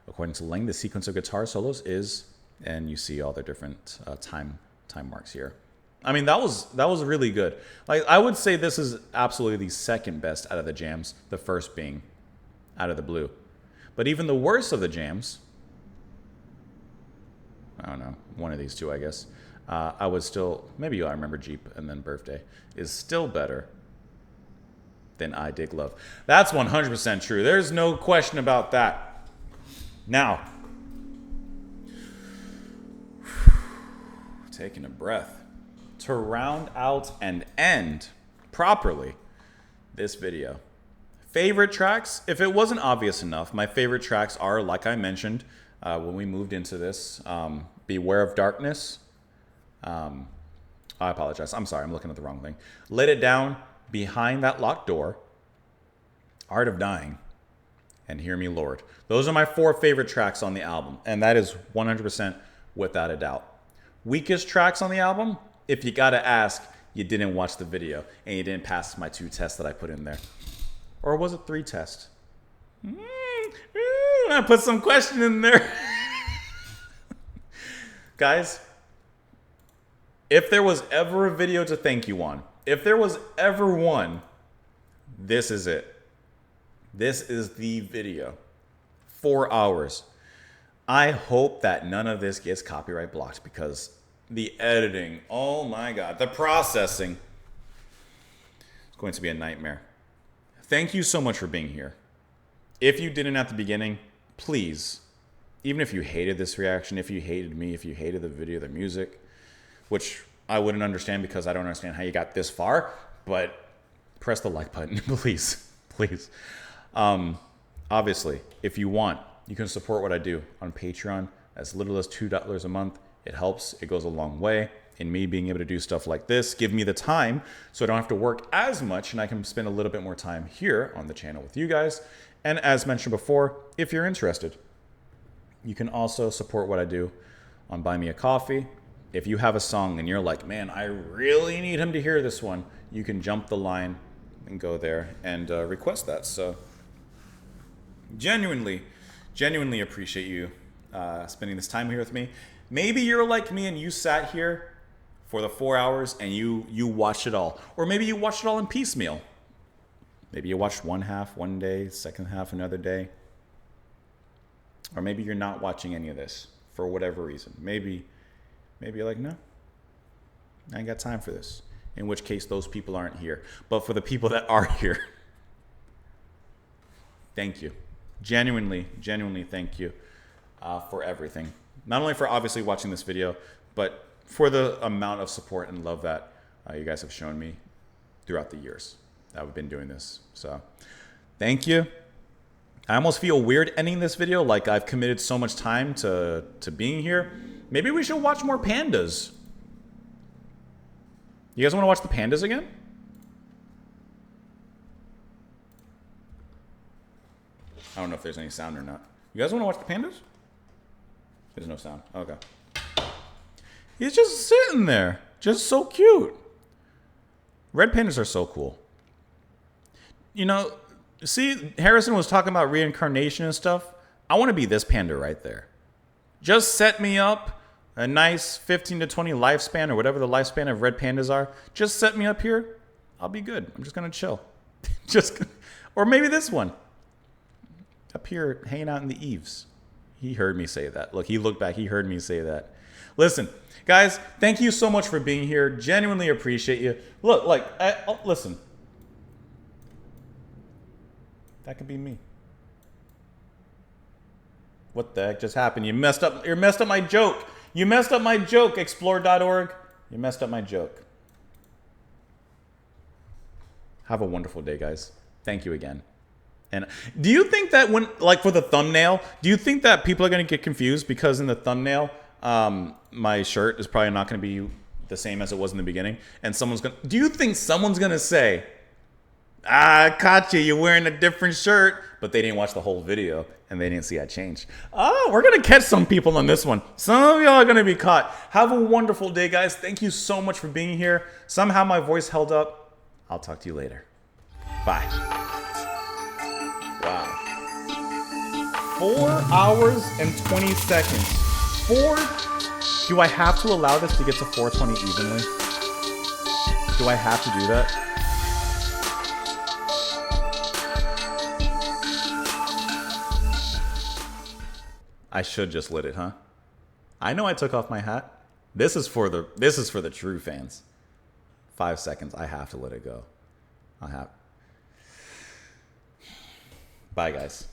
[SPEAKER 1] According to Lang, the sequence of guitar solos is, and you see all the different time marks here. I mean, that was really good. Like, I would say this is absolutely the second best out of the jams, the first being Out of the Blue. But even the worst of the jams, I don't know, one of these two, I guess. I would still, maybe I Remember Jeep and then Birthday is still better than I Dig Love. That's 100% true. There's no question about that. Now, taking a breath to round out and end properly this video. Favorite tracks? If it wasn't obvious enough, my favorite tracks are, like I mentioned, when we moved into this, Beware of Darkness. I apologize. I'm sorry. I'm looking at the wrong thing. Let It Down, Behind That Locked Door, Art of Dying, and Hear Me Lord. Those are my 4 favorite tracks on the album, and that is 100% without a doubt. Weakest tracks on the album? If you gotta ask, you didn't watch the video, and you didn't pass my 2 tests that I put in there. Or was it 3 tests? I put some question in there. Guys, if there was ever a video to thank you on, if there was ever one, this is it. This is the video. 4 hours. I hope that none of this gets copyright blocked because the editing, oh my God, the processing is going to be a nightmare. Thank you so much for being here. If you didn't at the beginning, please, even if you hated this reaction, if you hated me, if you hated the video, the music, which I wouldn't understand because I don't understand how you got this far, but press the like button, please, please. Obviously, if you want, you can support what I do on Patreon as little as $2 a month. It helps. It goes a long way in me being able to do stuff like this. Give me the time so I don't have to work as much and I can spend a little bit more time here on the channel with you guys. And as mentioned before, if you're interested, you can also support what I do on Buy Me a Coffee. If you have a song and you're like, man, I really need him to hear this one, you can jump the line and go there and request that. So genuinely appreciate you spending this time here with me. Maybe you're like me and you sat here for the 4 hours and you watched it all. Or maybe you watched it all in piecemeal. Maybe you watched one half one day, second half another day. Or maybe you're not watching any of this for whatever reason. Maybe you're like, no, I ain't got time for this. In which case, those people aren't here. But for the people that are here, thank you. Genuinely thank you for everything. Not only for obviously watching this video, but for the amount of support and love that you guys have shown me throughout the years that we've been doing this. So thank you. I almost feel weird ending this video, like I've committed so much time to being here. Maybe we should watch more pandas. You guys want to watch the pandas again? I don't know if there's any sound or not. You guys want to watch the pandas? There's no sound. Okay. He's just sitting there. Just so cute. Red pandas are so cool. You know, see, Harrison was talking about reincarnation and stuff. I want to be this panda right there. Just set me up a nice 15 to 20 lifespan or whatever the lifespan of red pandas are. Just set me up here. I'll be good. I'm just going to chill. Or maybe this one. Up here, hanging out in the eaves. He heard me say that. Look, he looked back. He heard me say that. Listen, guys, thank you so much for being here. Genuinely appreciate you. Look, listen. That could be me. What the heck just happened? You messed up my joke. You messed up my joke, explore.org. You messed up my joke. Have a wonderful day, guys. Thank you again. And do you think that for the thumbnail, do you think that people are going to get confused because in the thumbnail, my shirt is probably not going to be the same as it was in the beginning? And do you think someone's going to say, I caught you, you're wearing a different shirt, but they didn't watch the whole video and they didn't see I changed. Oh, we're going to catch some people on this one. Some of y'all are going to be caught. Have a wonderful day, guys. Thank you so much for being here. Somehow my voice held up. I'll talk to you later. Bye. Wow. 4 hours and 20 seconds. Do I have to allow this to get to 420 evenly? Do I have to do that? I should just lit it, huh? I know I took off my hat. This is for the true fans. 5 seconds. I have to let it go. Bye, guys.